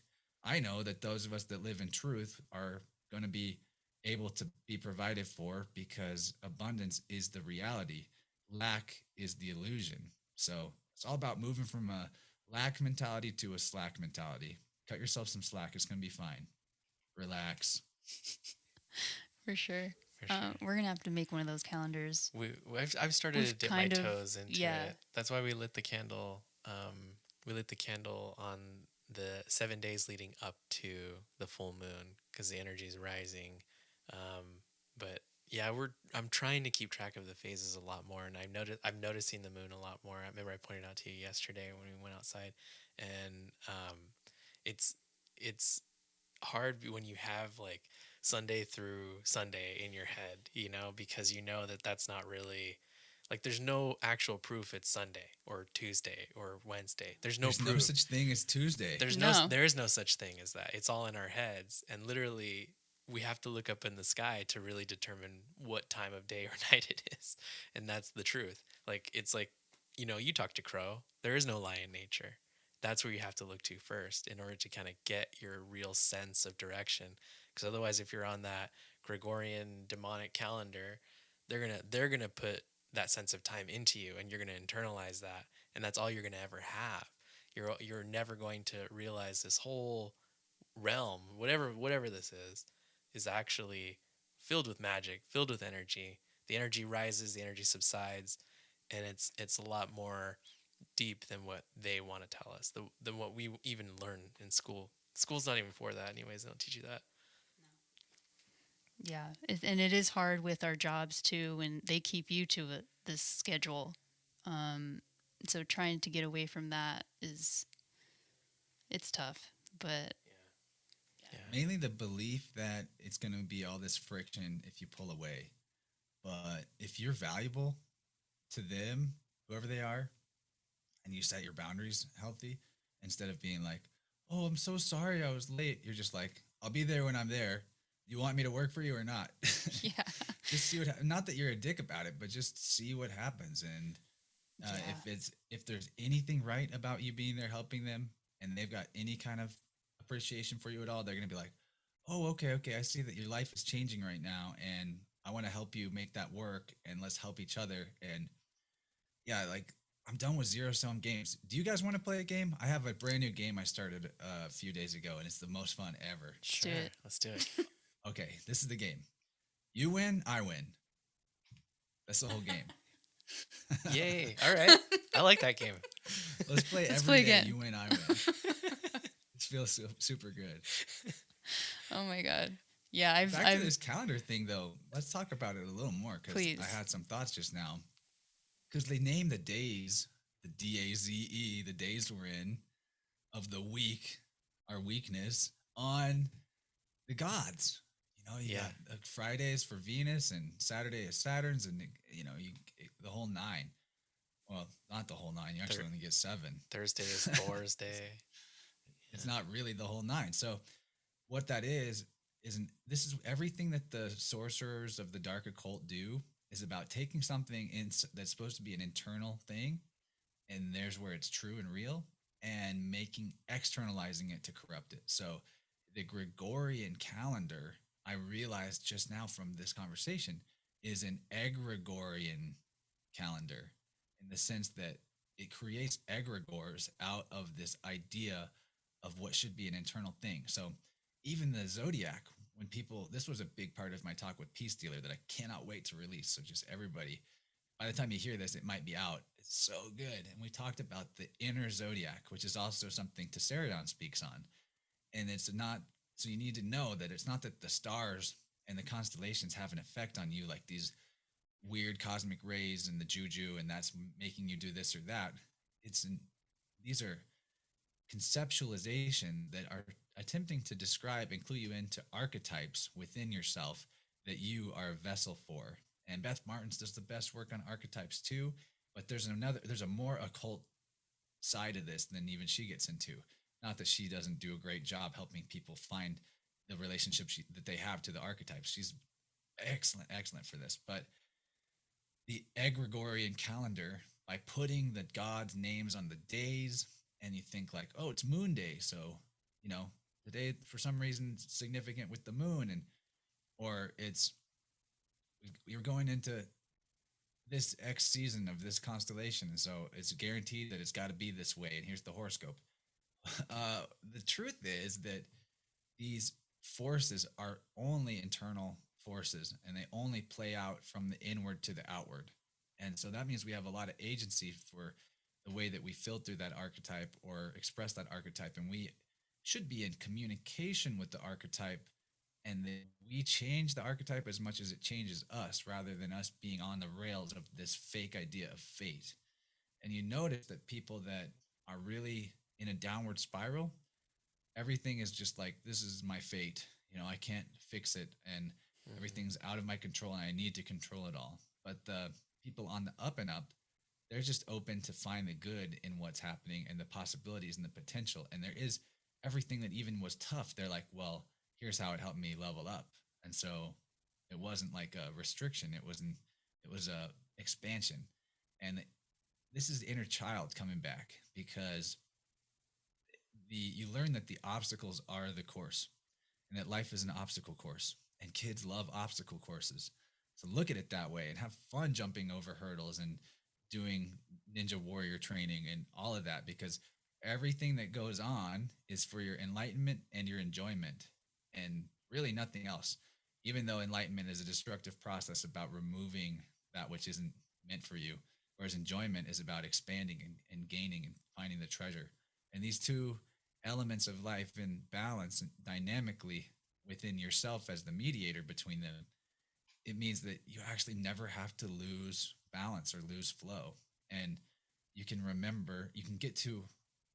I know that those of us that live in truth are going to be able to be provided for because abundance is the reality. Lack is the illusion. So it's all about moving from a lack mentality to a slack mentality. Cut yourself some slack. It's going to be fine. Relax. For sure. For sure. We're gonna have to make one of those calendars. I've started We've to dip my kind of- toes into yeah. it. That's why we lit the candle. We lit the candle on the 7 days leading up to the full moon because the energy is rising. But yeah, I'm trying to keep track of the phases a lot more, and I'm noticing the moon a lot more. I remember I pointed out to you yesterday when we went outside, and it's it's hard when you have like Sunday through Sunday in your head, because you know that that's not really like there's no actual proof it's Sunday or Tuesday or Wednesday. There's no There's proof. no such thing as Tuesday. No. There is no such thing as that. It's all in our heads, and literally we have to look up in the sky to really determine what time of day or night it is, and that's the truth. Like it's like you talk to Crow. There is no lie in nature. That's where you have to look to first in order to kind of get your real sense of direction. Because otherwise, if you're on that Gregorian demonic calendar, they're gonna put that sense of time into you, and you're gonna internalize that, and that's all you're gonna ever have. You're never going to realize this whole realm, whatever this is actually filled with magic, filled with energy. The energy rises, the energy subsides, and it's a lot more deep than what they want to tell us, than what we even learn in school. School's not even for that, anyways. They don't teach you that. Yeah, and it is hard with our jobs too when they keep you to this schedule. So trying to get away from that it's tough, but Yeah. Mainly the belief that it's going to be all this friction if you pull away. But if you're valuable to them, whoever they are, and you set your boundaries healthy, instead of being like, oh, I'm so sorry I was late, you're just like, I'll be there when I'm there. You want me to work for you or not? yeah, Just see not that you're a dick about it, but just see what happens. And Yeah. if there's anything right about you being there helping them, and they've got any kind of appreciation for you at all, they're gonna be like, oh, okay, I see that your life is changing right now, and I want to help you make that work, and let's help each other. And yeah, like I'm done with zero sum games. Do you guys want to play a game? I have a brand new game I started a few days ago, and it's the most fun ever. do Sure, it. let's do it. Okay, this is the game. You win, I win. That's the whole game. Yay! All right, I like that game. Let's play Let's every play day. again. You win, I win. It feels super good. Oh my god. Yeah, Back I've to this calendar thing, though. Let's talk about it a little more because Please. I had some thoughts just now. Because they name the days, the DAZE, the days we're in of the week, our weakness, on the gods. You Yeah. got Fridays for Venus and Saturday is Saturn's, and the whole nine. Well, not the whole nine. You actually only get 7. Thursday is Thor's day. It's not really the whole 9. So what that isn't this is everything that the sorcerers of the dark occult do is about taking something that's supposed to be an internal thing, and there's where it's true and real, and externalizing it to corrupt it. So the Gregorian calendar, I realized just now from this conversation, is an egregorian calendar, in the sense that it creates egregores out of this idea of what should be an internal thing. So even the zodiac, when people, this was a big part of my talk with Peace Dealer that I cannot wait to release. So just everybody, by the time you hear this, it might be out. It's so good. And we talked about the inner zodiac, which is also something Tessarion speaks on. And it's not, so you need to know that it's not that the stars and the constellations have an effect on you like these weird cosmic rays and the juju, and that's making you do this or that. It's an, these are conceptualization that are attempting to describe and clue you into archetypes within yourself that you are a vessel for. And Beth Martins does the best work on archetypes too, but there's a more occult side of this than even she gets into. Not that she doesn't do a great job helping people find the relationship that they have to the archetypes. She's excellent for this. But the egregorian calendar, by putting the gods' names on the days, and you think like, oh, it's Moon Day, so the day for some reason is significant with the moon, and or it's you're going into this X season of this constellation, and so it's guaranteed that it's got to be this way. And here's the horoscope. The truth is that these forces are only internal forces, and they only play out from the inward to the outward. And so that means we have a lot of agency for the way that we filter that archetype or express that archetype. And we should be in communication with the archetype, and that we change the archetype as much as it changes us, rather than us being on the rails of this fake idea of fate. And you notice that people that are really in a downward spiral, everything is just like, this is my fate. I can't fix it, and everything's out of my control, and I need to control it all. But the people on the up and up, they're just open to find the good in what's happening and the possibilities and the potential. And there is everything that even was tough. They're like, well, here's how it helped me level up. And so it wasn't like a restriction. It was a expansion. And this is the inner child coming back, because you learn that the obstacles are the course, and that life is an obstacle course, and kids love obstacle courses. So look at it that way and have fun jumping over hurdles and doing ninja warrior training and all of that, because everything that goes on is for your enlightenment and your enjoyment, and really nothing else. Even though enlightenment is a destructive process about removing that which isn't meant for you, whereas enjoyment is about expanding and gaining and finding the treasure. And these two elements of life in balance dynamically within yourself as the mediator between them, it means that you actually never have to lose balance or lose flow. And you can get to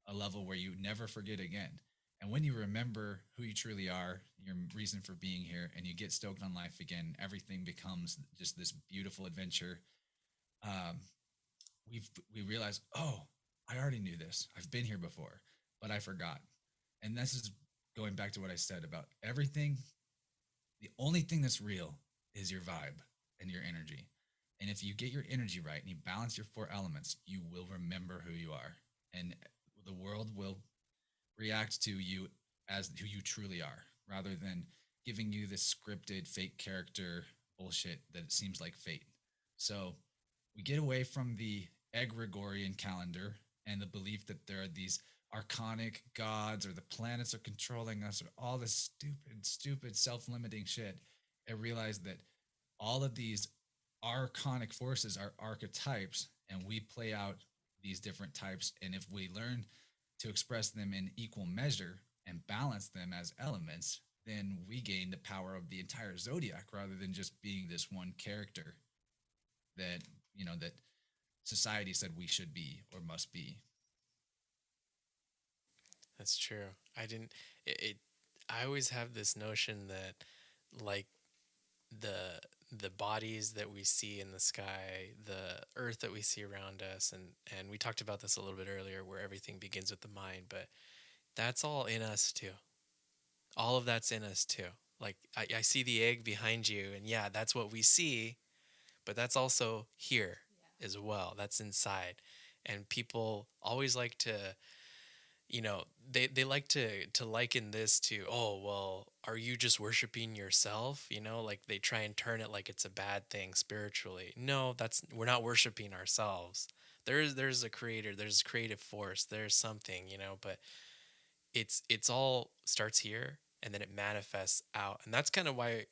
a level where you never forget again. And when you remember who you truly are, your reason for being here, and you get stoked on life again, everything becomes just this beautiful adventure. Um, we realize, oh, I already knew this. I've been here before, but I forgot. And this is going back to what I said about everything. The only thing that's real is your vibe and your energy. And if you get your energy right and you balance your four elements, you will remember who you are. And the world will react to you as who you truly are, rather than giving you this scripted fake character bullshit that it seems like fate. So we get away from the egregorian calendar and the belief that there are these archonic gods or the planets are controlling us or all this stupid self-limiting shit, and realize that all of these archonic forces are archetypes, and we play out these different types. And if we learn to express them in equal measure and balance them as elements, then we gain the power of the entire zodiac, rather than just being this one character that that society said we should be or must be. That's true. I didn't. I always have this notion that, like, the the bodies that we see in the sky, the earth that we see around us, and we talked about this a little bit earlier, where everything begins with the mind, but that's all in us too. All of that's in us too. Like, I see the egg behind you, and yeah, that's what we see, but that's also here as well. That's inside. And people always like to, they like to liken this to, oh, well, are you just worshiping yourself? Like, they try and turn it like it's a bad thing spiritually. No, we're not worshiping ourselves. There's a creator, there's creative force, there's something, but it's all starts here, and then it manifests out. And that's kind of why,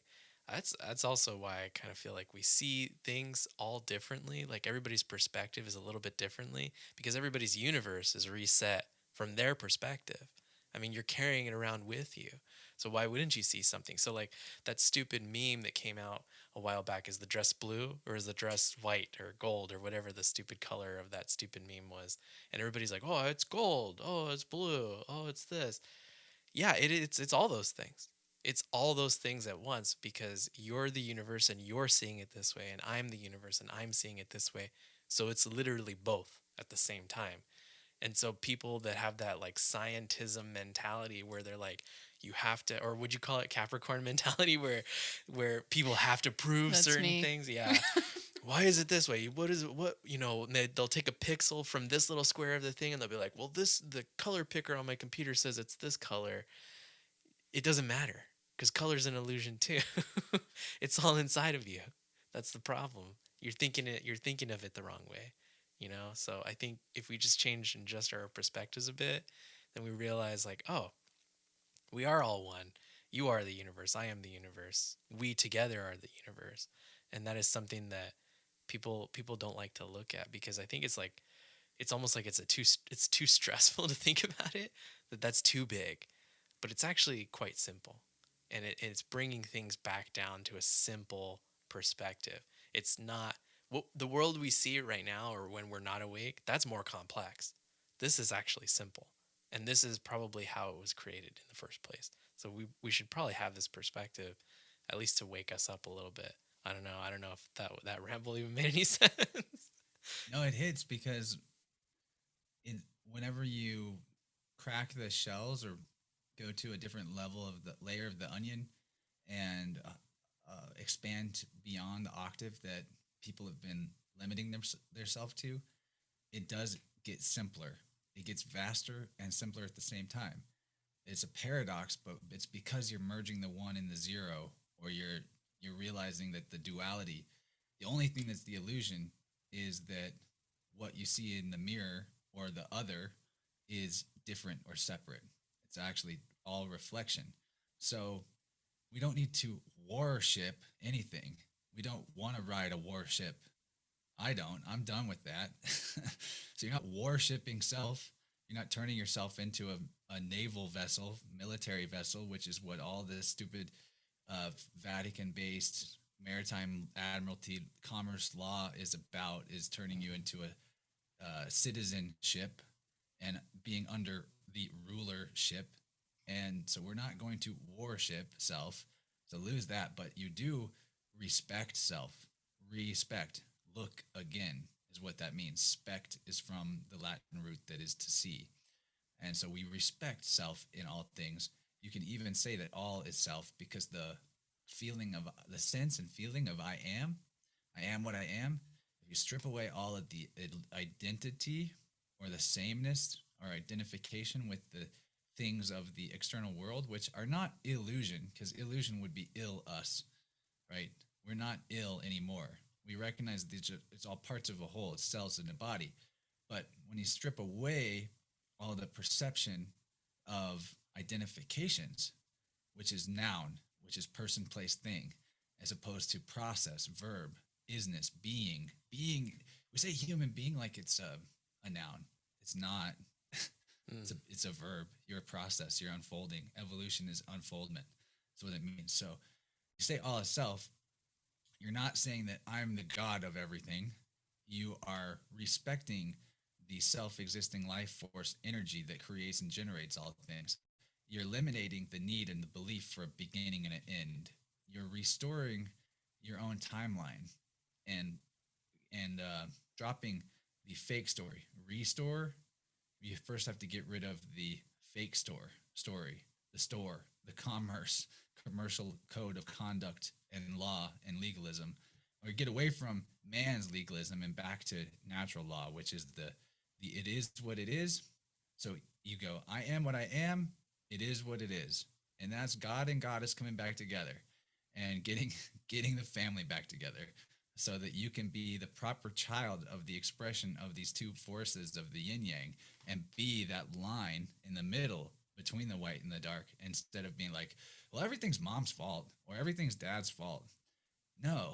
that's also why I kind of feel like we see things all differently. Like, everybody's perspective is a little bit differently, because everybody's universe is reset from their perspective. I mean, you're carrying it around with you. So why wouldn't you see something? So like that stupid meme that came out a while back, is the dress blue or is the dress white or gold or whatever the stupid color of that stupid meme was? And everybody's like, oh, it's gold. Oh, it's blue. Oh, it's this. Yeah, it's all those things. It's all those things at once, because you're the universe and you're seeing it this way, and I'm the universe and I'm seeing it this way. So it's literally both at the same time. And so people that have that like scientism mentality where they're like, you have to, or would you call it Capricorn mentality, where people have to prove That's certain me. things? Yeah. Why is it this way? What is it? What, and they'll take a pixel from this little square of the thing and they'll be like, well, the color picker on my computer says it's this color. It doesn't matter, because color's an illusion too. It's all inside of you. That's the problem. You're thinking of it the wrong way. So I think if we just change and adjust our perspectives a bit, then we realize like, oh, we are all one. You are the universe, I am the universe, we together are the universe. And that is something that people don't like to look at, because I think it's almost like it's too stressful to think about it, that's too big. But it's actually quite simple, and it's bringing things back down to a simple perspective. It's not the world we see right now, or when we're not awake, that's more complex. This is actually simple, and this is probably how it was created in the first place. So we should probably have this perspective, at least to wake us up a little bit. I don't know if that ramble even made any sense. No, it hits because it, whenever you crack the shells or go to a different level of the layer of the onion and expand beyond the octave that people have been limiting themselves to, it does get simpler. It gets vaster and simpler at the same time. It's a paradox, but it's because you're merging the one and the zero, or you're realizing that the duality, the only thing that's the illusion is that what you see in the mirror or the other is different or separate. It's actually all reflection. So we don't need to worship anything. We don't want to ride a warship. I don't. I'm done with that. So you're not worshiping self. You're not turning yourself into a naval vessel, military vessel, which is what all this stupid Vatican-based maritime admiralty commerce law is about, is turning you into a citizenship and being under the rulership. And so we're not going to worship self, so lose that, but you do respect self. Respect, look again is what that means. Spect is from the Latin root that is to see. And so we respect self in all things. You can even say that all is self, because the sense and feeling of I am what I am. If you strip away all of the identity or the sameness or identification with the things of the external world, which are not illusion, because illusion would be ill us, right? We're not ill anymore. We recognize it's all parts of a whole, it's cells in the body. But when you strip away all the perception of identifications, which is noun, which is person, place, thing, as opposed to process, verb, isness, being. We say human being like it's a noun. It's not. It's a verb. You're a process. You're unfolding. Evolution is unfoldment. That's what it means. So you say all is self. You're not saying that I'm the God of everything. You are respecting the self-existing life force energy that creates and generates all things. You're eliminating the need and the belief for a beginning and an end. You're restoring your own timeline and dropping the fake story. Restore. You first have to get rid of the fake story, the commercial code of conduct and law and legalism, or get away from man's legalism and back to natural law, which is the it is what it is. So you go, I am what I am. It is what it is. And that's God and Goddess coming back together and getting the family back together, so that you can be the proper child of the expression of these two forces of the yin yang, and be that line in the middle between the white and the dark, instead of being like, well, everything's mom's fault or everything's dad's fault. No,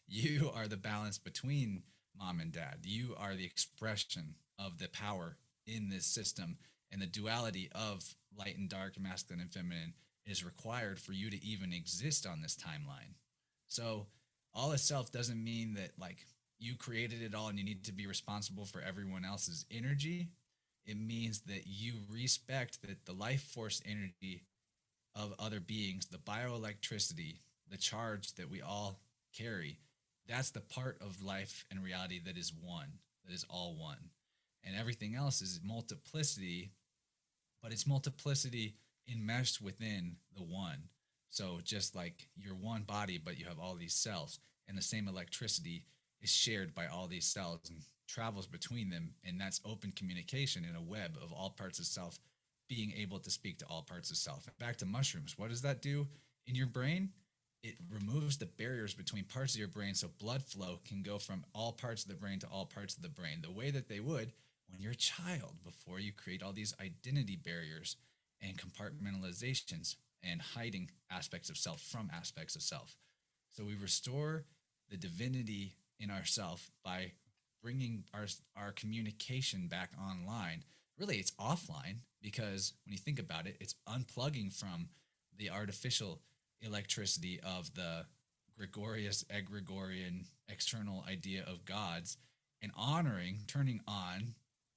you are the balance between mom and dad. You are the expression of the power in this system and the duality of light and dark, masculine and feminine, is required for you to even exist on this timeline. So all is self doesn't mean that like you created it all and you need to be responsible for everyone else's energy. It means that you respect that the life force energy of other beings, the bioelectricity, the charge that we all carry, that's the part of life and reality that is one, that is all one. And everything else is multiplicity, but it's multiplicity enmeshed within the one. So just like you're one body, but you have all these cells, and the same electricity is shared by all these cells and travels between them. And that's open communication in a web of all parts of self being able to speak to all parts of self. And back to mushrooms, what does that do in your brain? It removes the barriers between parts of your brain so blood flow can go from all parts of the brain to all parts of the brain, the way that they would when you're a child, before you create all these identity barriers and compartmentalizations and hiding aspects of self from aspects of self. So we restore the divinity in ourself by bringing our communication back online. Really, it's offline, because when you think about it, it's unplugging from the artificial electricity of the gregorious, egregorian, external idea of gods, and honoring, turning on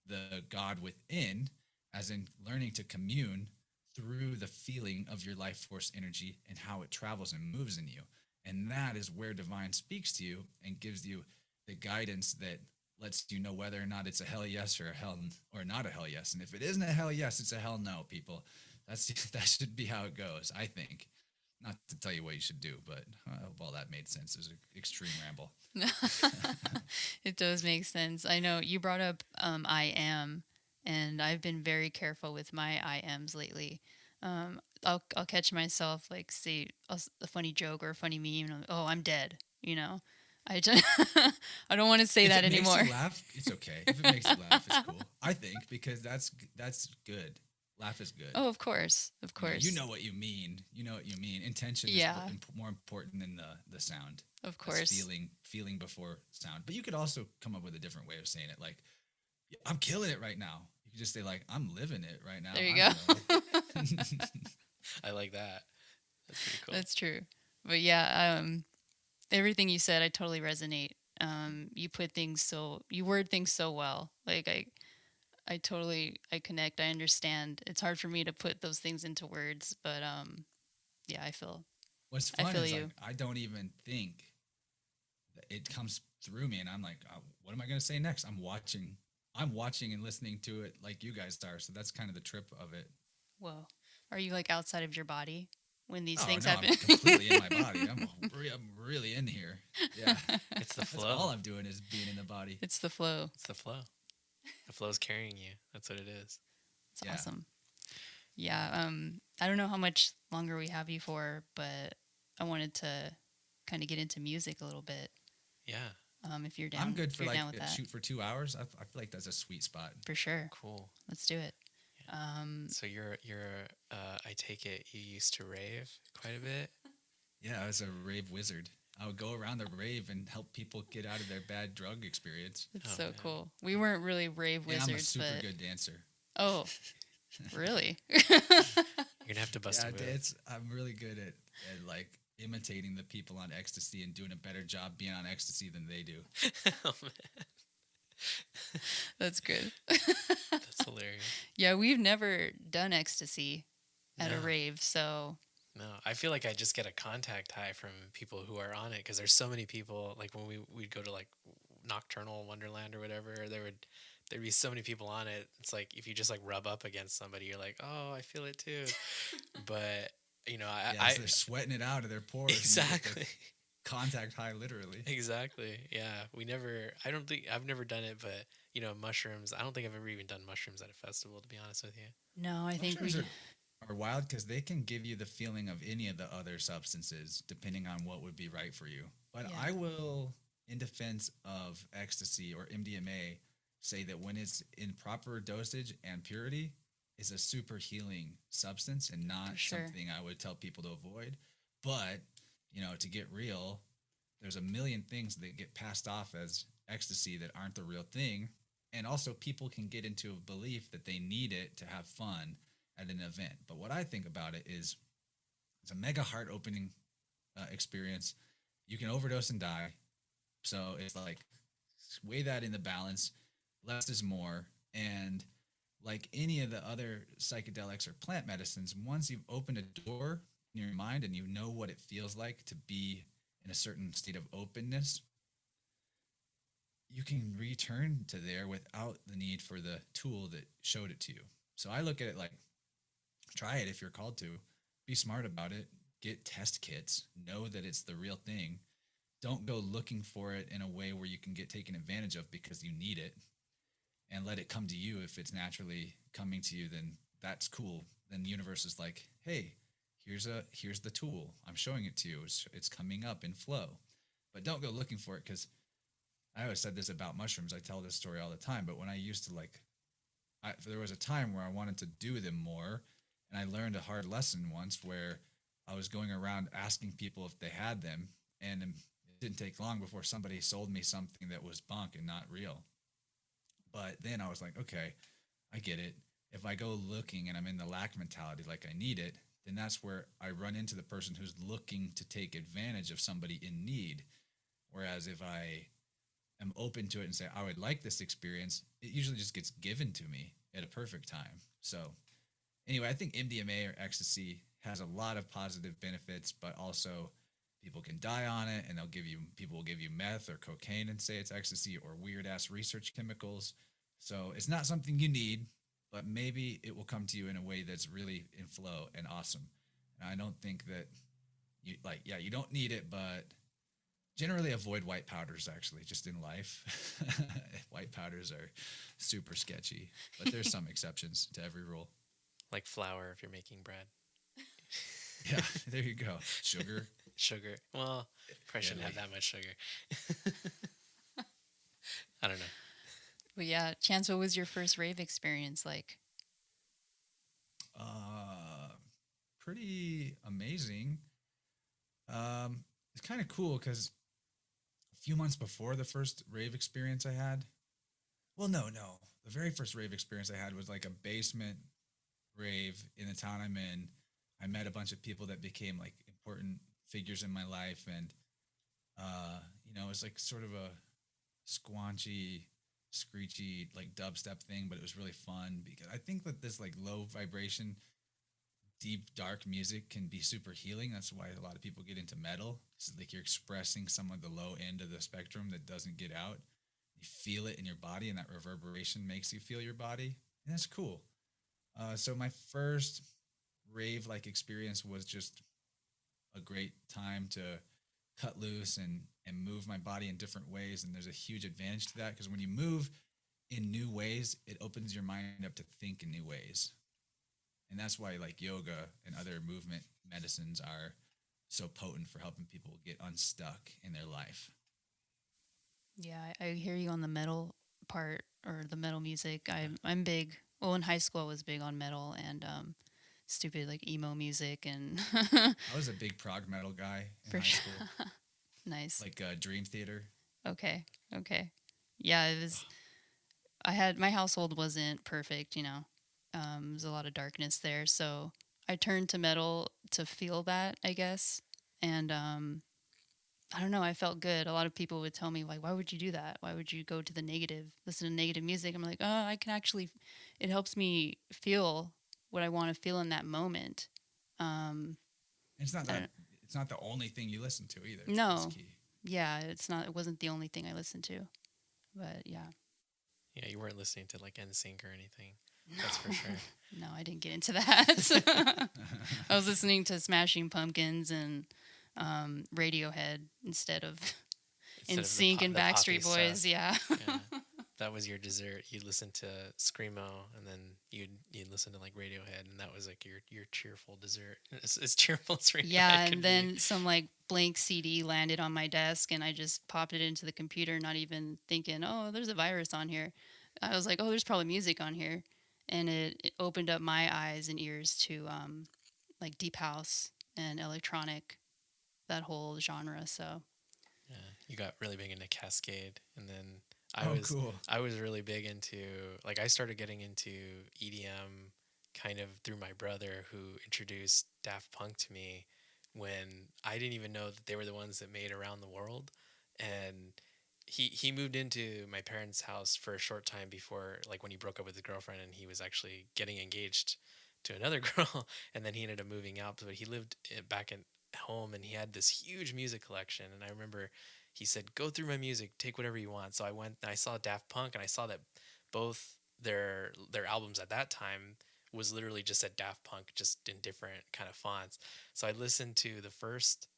the God within, as in learning to commune through the feeling of your life force energy and how it travels and moves in you. And that is where divine speaks to you and gives you the guidance that lets you know whether or not it's a hell yes or a hell or not a hell yes. And if it isn't a hell yes, it's a hell no, people. That should be how it goes, I think. Not to tell you what you should do, but well, that made sense. It was an extreme ramble. It does make sense. I know you brought up I am, and I've been very careful with my I ams lately. I'll catch myself like say a funny joke or a funny meme. And oh, I'm dead. You know, I just I don't want to say that anymore. If it makes you laugh, it's okay. If it makes you laugh, it's cool. I think, because that's good. Laugh is good. Oh, of course, of course. You know what you mean. You know what you mean. Intention is more important than the sound. Of course. That's feeling before sound. But you could also come up with a different way of saying it. Like, I'm killing it right now. You could just say like, I'm living it right now. There you go. I like that. That's pretty cool. That's true. But yeah, everything you said, I totally resonate. You word things so well. Like I connect. I understand. It's hard for me to put those things into words, but yeah, I feel. What's fun is like, I don't even think that it comes through me, and I'm like, what am I going to say next? I'm watching and listening to it like you guys are. So that's kind of the trip of it. Whoa, are you like outside of your body when these things no, happen? I'm completely in my body. I'm really in here. Yeah, it's the flow. That's all I'm doing is being in the body. It's the flow. It's the flow. The flow's carrying you. That's what it is. It's awesome. Yeah. I don't know how much longer we have you for, but I wanted to kind of get into music a little bit. Yeah. If you're down, I'm good for shoot for 2 hours. I feel like that's a sweet spot. For sure. Cool. Let's do it. Yeah. So you're I take it you used to rave quite a bit. Yeah, I was a rave wizard. I would go around the rave and help people get out of their bad drug experience. It's so cool. We weren't really rave wizards, I'm a super good dancer. Oh, really? You're gonna have to bust a move. I'm really good at like imitating the people on ecstasy and doing a better job being on ecstasy than they do. Oh, man. That's good. That's hilarious. Yeah, we've never done ecstasy at a rave, so. No, I feel like I just get a contact high from people who are on it, because there's so many people. Like when we'd go to like Nocturnal Wonderland or whatever, there'd be so many people on it. It's like if you just like rub up against somebody, you're like, oh, I feel it too. But you know, they're sweating it out of their pores. Exactly. Contact high, literally. Exactly. Yeah, I don't think I've never done it, but you know, mushrooms. I don't think I've ever even done mushrooms at a festival, to be honest with you. No, I think mushrooms are wild because they can give you the feeling of any of the other substances depending on what would be right for you. But I will, in defense of ecstasy or MDMA, say that when it's in proper dosage and purity, is a super healing substance and not something I would tell people to avoid. But, you know, to get real, there's a million things that get passed off as ecstasy that aren't the real thing. And also people can get into a belief that they need it to have fun, at an event. But what I think about it is it's a mega heart opening experience. You can overdose and die. So it's like weigh that in the balance. Less is more. And like any of the other psychedelics or plant medicines, once you've opened a door in your mind and you know what it feels like to be in a certain state of openness, you can return to there without the need for the tool that showed it to you. So I look at it like, try it if you're called to. Be smart about it. Get test kits. Know that it's the real thing. Don't go looking for it in a way where you can get taken advantage of because you need it, and let it come to you. If it's naturally coming to you, then that's cool. Then the universe is like, hey, here's the tool. I'm showing it to you. It's coming up in flow. But don't go looking for it, because I always said this about mushrooms. I tell this story all the time, but when I used to there was a time where I wanted to do them more, and I learned a hard lesson once where I was going around asking people if they had them, and it didn't take long before somebody sold me something that was bunk and not real. But then I was like, okay, I get it. If I go looking and I'm in the lack mentality, like I need it, then that's where I run into the person who's looking to take advantage of somebody in need. Whereas if I am open to it and say, I would like this experience, it usually just gets given to me at a perfect time. So anyway, I think MDMA or ecstasy has a lot of positive benefits, but also people can die on it, and people will give you meth or cocaine and say it's ecstasy, or weird ass research chemicals. So it's not something you need, but maybe it will come to you in a way that's really in flow and awesome. And I don't think that you don't need it, but generally avoid white powders, actually, just in life. White powders are super sketchy, but there's some exceptions to every rule. Like flour if you're making bread. Yeah, there you go. Sugar. Sugar. Well, probably shouldn't have that much sugar. I don't know. But yeah, Chance, what was your first rave experience like? Pretty amazing. It's kind of cool because a few months before the first rave experience I had, well, no, the very first rave experience I had was like a basement rave in the town I'm in. I met a bunch of people that became like important figures in my life, and it was like sort of a squanchy, screechy, like dubstep thing, but it was really fun because I think that this like low vibration, deep, dark music can be super healing. That's why a lot of people get into metal. It's like you're expressing some of the low end of the spectrum that doesn't get out. You feel it in your body, and that reverberation makes you feel your body, and that's cool. So my first rave like experience was just a great time to cut loose and move my body in different ways. And there's a huge advantage to that, because when you move in new ways, it opens your mind up to think in new ways. And that's why like yoga and other movement medicines are so potent for helping people get unstuck in their life. Yeah, I hear you on the metal part, or the metal music. I'm big. Well, in high school, I was big on metal and stupid like emo music, and I was a big prog metal guy in high school. Nice. Like Dream Theater. Okay. Yeah, it was. I had, my household wasn't perfect, there's a lot of darkness there, so I turned to metal to feel that, I guess, and I don't know, I felt good. A lot of people would tell me, like, why would you do that? Why would you go to the negative, listen to negative music? I'm like, oh, I can actually, it helps me feel what I want to feel in that moment. It's not the only thing you listen to either. No. That's key. Yeah, it wasn't the only thing I listened to, but yeah. Yeah, you weren't listening to like NSYNC or anything. That's for sure. No, I didn't get into that. I was listening to Smashing Pumpkins and Radiohead instead of NSYNC and Backstreet Boys. Yeah. That was your dessert. You listened to Screamo, and then you'd listen to like Radiohead, and that was like your cheerful dessert. It's cheerful as Radiohead. Yeah, and then some like blank CD landed on my desk, and I just popped it into the computer, not even thinking, oh, there's a virus on here. I was like, oh, there's probably music on here, and it opened up my eyes and ears to like deep house and electronic, that whole genre. So yeah, you got really big into Cascade, and then Cool. I was really big into, like, I started getting into EDM kind of through my brother, who introduced Daft Punk to me when I didn't even know that they were the ones that made Around the World. And he moved into my parents' house for a short time before, like, when he broke up with his girlfriend, and he was actually getting engaged to another girl, and then he ended up moving out. But he lived back at home, and he had this huge music collection. And I remember he said, "Go through my music, take whatever you want." So I went and I saw Daft Punk, and I saw that both their albums at that time was literally just said Daft Punk, just in different kind of fonts. So I listened to the first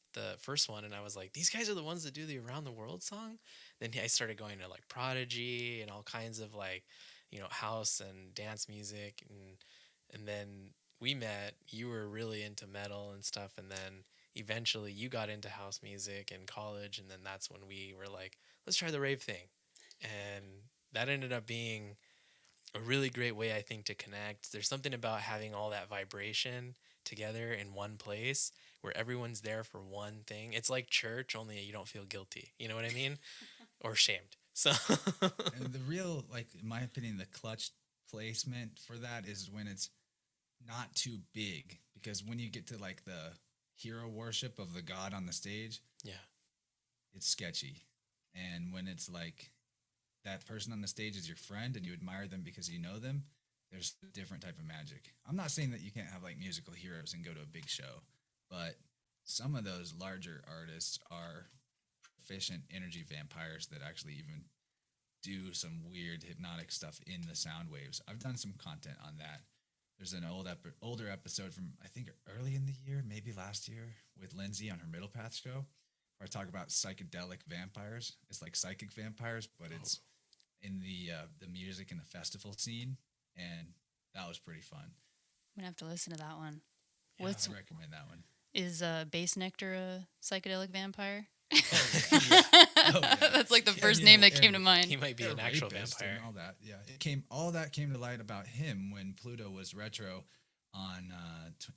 one, and I was like, these guys are the ones that do the Around the World song. Then I started going to like Prodigy and all kinds of like, house and dance music, and then we met. You were really into metal and stuff, and then eventually you got into house music in college, and then that's when we were like, let's try the rave thing. And that ended up being a really great way, I think, to connect. There's something about having all that vibration together in one place where everyone's there for one thing. It's like church, only you don't feel guilty. You know what I mean? Or shamed. So And the real, like, in my opinion, the clutch placement for that is when it's not too big. Because when you get to like the hero worship of the god on the stage, yeah. it's sketchy. And when it's like that person on the stage is your friend and you admire them because you know them, there's a different type of magic. I'm not saying that you can't have like musical heroes and go to a big show, but some of those larger artists are proficient energy vampires that actually even do some weird hypnotic stuff in the sound waves. I've done some content on that. There's an older episode from, I think, early in the year, maybe last year, with Lindsay on her Middle Path show, where I talk about psychedelic vampires. It's like psychic vampires, but it's in the music and the festival scene, and that was pretty fun. I'm gonna have to listen to that one. Yeah, I recommend that one. Is Base Nectar a psychedelic vampire? Oh, yeah. Oh, yeah. That's like the first name that came to mind. He might be an actual vampire. And all that, yeah. All that came to light about him when Pluto was retro on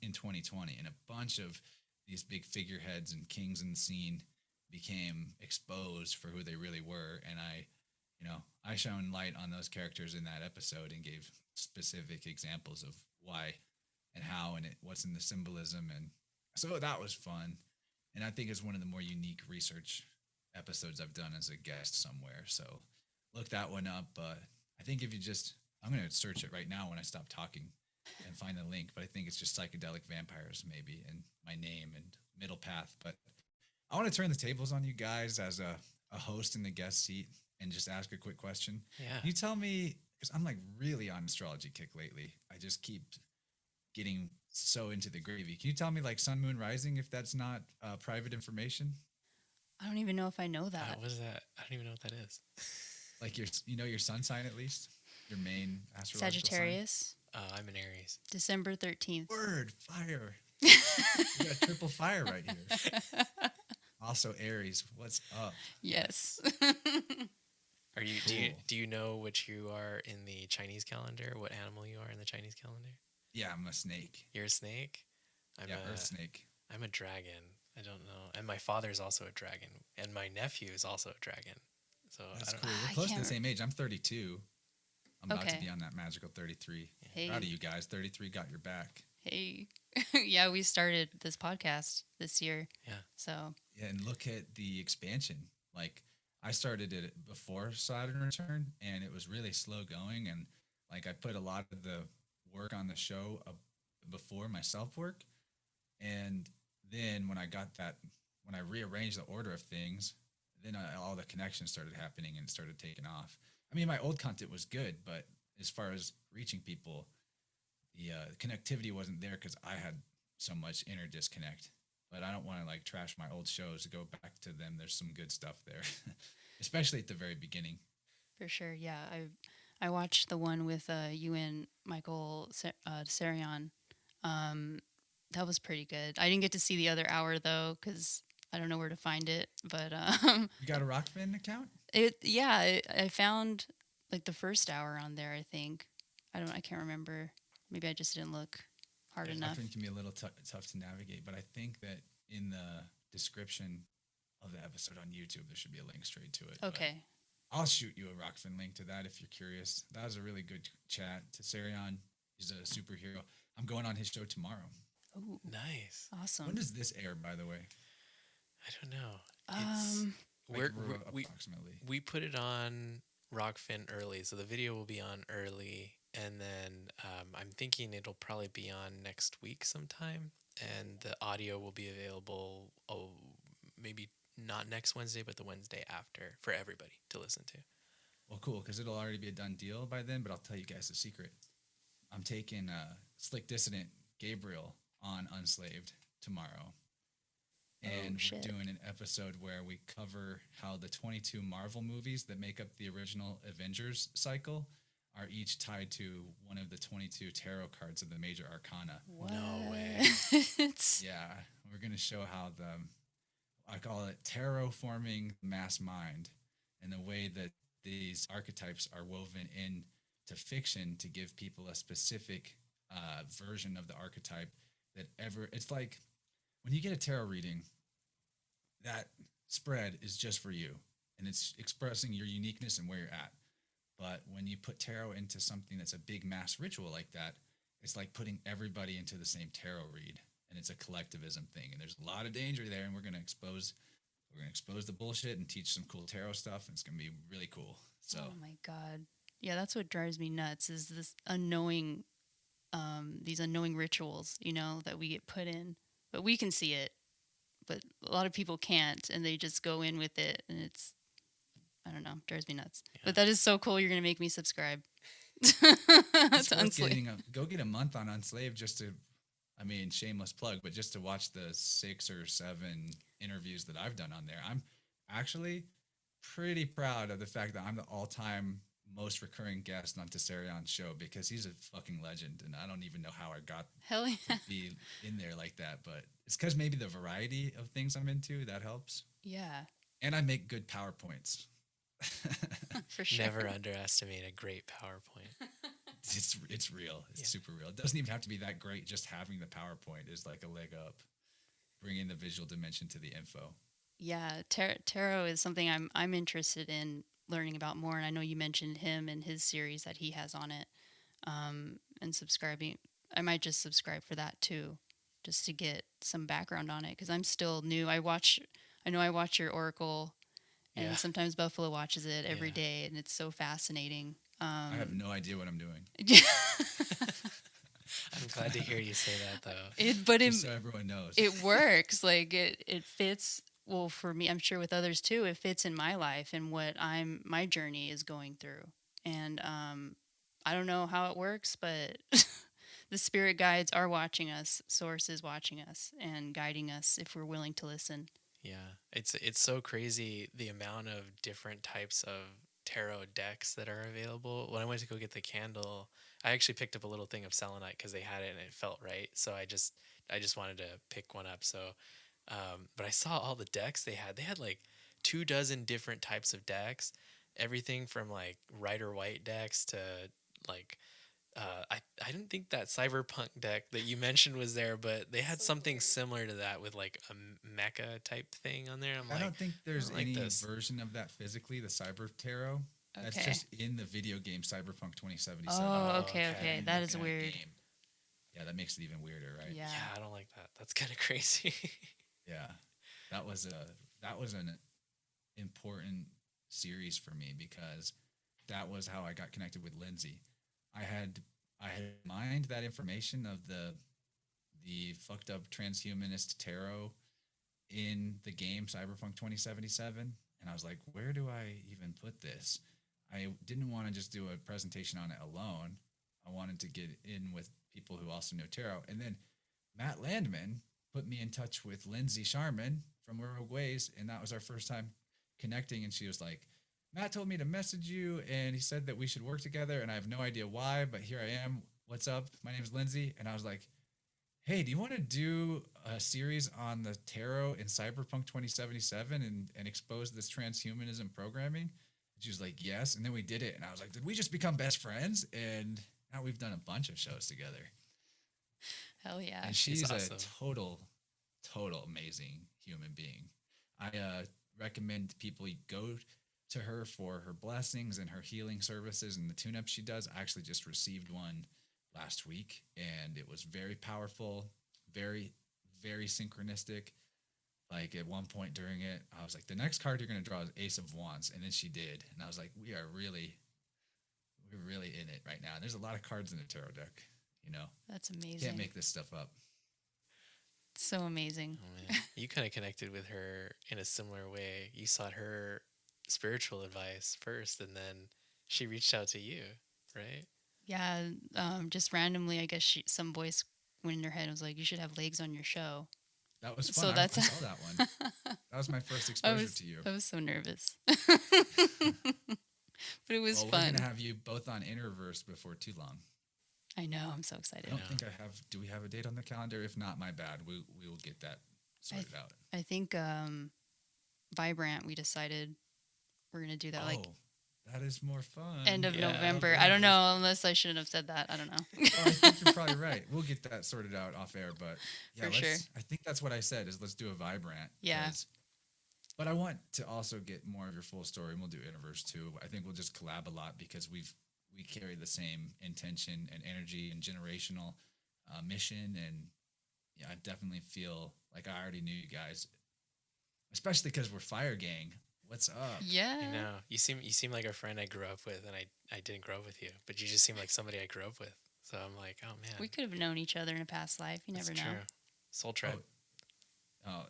in 2020, and a bunch of these big figureheads and kings in the scene became exposed for who they really were. And I shone light on those characters in that episode and gave specific examples of why and how and what's in the symbolism. And so that was fun. And I think it's one of the more unique research episodes I've done as a guest somewhere. So look that one up. I think if you I'm going to search it right now when I stop talking and find the link. But I think it's just psychedelic vampires maybe, and my name and Middle Path. But I want to turn the tables on you guys as a host in the guest seat and just ask a quick question. Yeah. Can you tell me, because I'm like really on astrology kick lately. I just keep getting so into the gravy. Can you tell me like sun, moon, rising, if that's not private information? I don't even know if I know that. What is that? I don't even know what that is. Like your sun sign at least? Your main astrological Sagittarius. I'm an Aries. December 13th. Word, fire. You got a triple fire right here. Also Aries, what's up? Yes. Are you? Cool. Do you know which you are in the Chinese calendar? What animal you are in the Chinese calendar? Yeah, I'm a snake. You're a snake. I'm Earth snake. I'm a dragon. I don't know. And my father's also a dragon, and my nephew is also a dragon. So That's I don't cool. know. We're close to the same age. I'm 32. I'm about to Okay. be on that magical 33. Hey. Proud of you guys. 33 got your back. Hey. Yeah, we started this podcast this year. Yeah. So Yeah, and look at the expansion. Like, I started it before Saturn return, and it was really slow going. And like, I put a lot of the work on the show before my self work. And then when I rearranged the order of things, then all the connections started happening and it started taking off. I mean, my old content was good, but as far as reaching people, the connectivity wasn't there because I had so much inner disconnect. But I don't want to like trash my old shows. To go back to them, there's some good stuff there, especially at the very beginning. for sure, yeah. I watched the one with you and Michael Sarion. That was pretty good. I didn't get to see the other hour though because I don't know where to find it. But You got a Rockfin account? I found like the first hour on there. I think I can't remember. Maybe I just didn't look hard enough. Rockfin can be a little tough to navigate, but I think that in the description of the episode on YouTube, there should be a link straight to it. Okay. But I'll shoot you a Rockfin link to that if you're curious. That was a really good chat to Sarion. He's a superhero. I'm going on his show tomorrow. Ooh, Nice. awesome. When does this air, by the way? I don't know. It's Like we approximately. we put it on Rockfin early, so the video will be on early, and then I'm thinking it'll probably be on next week sometime, and the audio will be available. Oh, maybe not next Wednesday, but the Wednesday after for everybody to listen to. Well, cool, because it'll already be a done deal by then. But I'll tell you guys a secret. I'm taking Slick Dissident Gabriel on Unslaved tomorrow. And we're doing an episode where we cover how the 22 Marvel movies that make up the original Avengers cycle are each tied to one of the 22 tarot cards of the major arcana. What? No way. Yeah, we're going to show how I call it tarot forming mass mind, and the way that these archetypes are woven into fiction to give people a specific version of the archetype it's like when you get a tarot reading, that spread is just for you, and it's expressing your uniqueness and where you're at. But when you put tarot into something that's a big mass ritual like that, it's like putting everybody into the same tarot read, and it's a collectivism thing. And there's a lot of danger there, and we're going to expose the bullshit and teach some cool tarot stuff, and it's going to be really cool. So, oh my God. Yeah, that's what drives me nuts is this unknowing, these unknowing rituals, that we get put in, but we can see it, but a lot of people can't, and they just go in with it, and it's, I don't know, drives me nuts. Yeah. But that is so cool. You're going to make me subscribe to Unslaved. Go get a month on Unslaved just to, shameless plug, but just to watch the 6 or 7 interviews that I've done on there. I'm actually pretty proud of the fact that I'm the all-time most recurring guest on Tessarion's show, because he's a fucking legend, and I don't even know how I got to be in there like that, but it's because maybe the variety of things I'm into, that helps. Yeah. And I make good PowerPoints. For sure. Never underestimate a great PowerPoint. It's real. It's super real. It doesn't even have to be that great. Just having the PowerPoint is like a leg up, bringing the visual dimension to the info. Yeah, tarot is something I'm interested in learning about more, and I know you mentioned him and his series that he has on it, and subscribing. I might just subscribe for that too, just to get some background on it, because I'm still new. I know I watch your Oracle, and sometimes Buffalo watches it every day, and it's so fascinating. I have no idea what I'm doing. I'm glad to hear you say that, though. Just so everyone knows. It works. Like, it fits. Well, for me, I'm sure with others too, it fits in my life and what my journey is going through. And I don't know how it works, but the spirit guides are watching us, Source is watching us and guiding us if we're willing to listen. Yeah, it's so crazy the amount of different types of tarot decks that are available. When I went to go get the candle, I actually picked up a little thing of selenite because they had it and it felt right. So I just wanted to pick one up. So, but I saw all the decks they had. They had like 24 different types of decks, everything from like Rider White decks to like. I didn't think that cyberpunk deck that you mentioned was there, but they had something similar to that with like a mecha type thing on there. I don't think there's any version of that physically, the Cyber Tarot. Okay. That's just in the video game Cyberpunk 2077. Oh, okay. That is weird. Yeah, that makes it even weirder, right? Yeah, I don't like that. That's kind of crazy. Yeah, that was an important series for me, because that was how I got connected with Lindsay. I had mined that information of the fucked up transhumanist tarot in the game Cyberpunk 2077, and I was like, where do I even put this? I didn't want to just do a presentation on it alone. I wanted to get in with people who also know tarot, and then Matt Landman put me in touch with Lindsay Sharman from Rogue Ways, and that was our first time connecting, and she was like, Matt told me to message you, and he said that we should work together, and I have no idea why, but here I am. What's up? My name is Lindsay. And I was like, hey, do you want to do a series on the tarot in Cyberpunk 2077 and expose this transhumanism programming? And she was like, yes. And then we did it, and I was like, did we just become best friends? And now we've done a bunch of shows together. Hell yeah. And she's awesome. A total amazing human being. I recommend people go to her for her blessings and her healing services and the tune-ups she does. I actually just received one last week, and it was very powerful, very, very synchronistic. Like at one point during it, I was like, the next card you're going to draw is Ace of Wands. And then she did. And I was like, we're really in it right now. And there's a lot of cards in the tarot deck, you know. That's amazing. Can't make this stuff up. So amazing. Oh, man. You kind of connected with her in a similar way. You sought her spiritual advice first, and then she reached out to you, right? Yeah, just randomly, I guess some voice went in her head and was like, you should have legs on your show. That was fun. So I saw that one. That was my first exposure to you. I was so nervous. But it was fun. We're going to have you both on Innerverse before too long. I know. I'm so excited. I don't think I have. Do we have a date on the calendar? If not, my bad. We will get that sorted out. I think Vibe Rant, we decided we're going to do that that is more fun. end of November. I don't know, unless I shouldn't have said that. I don't know. I think you're probably right. We'll get that sorted out off air. But yeah, For sure. I think that's what I said is let's do a Vibe Rant. Yeah. But I want to also get more of your full story, and we'll do Innerverse too. I think we'll just collab a lot because we carry the same intention and energy and generational mission. And yeah, I definitely feel like I already knew you guys, especially because we're Fire Gang. What's up? Yeah. I know. You seem like a friend I grew up with, and I didn't grow up with you, but you just seem like somebody I grew up with. So I'm like, oh man. We could have known each other in a past life. You never know. True. Soul tribe.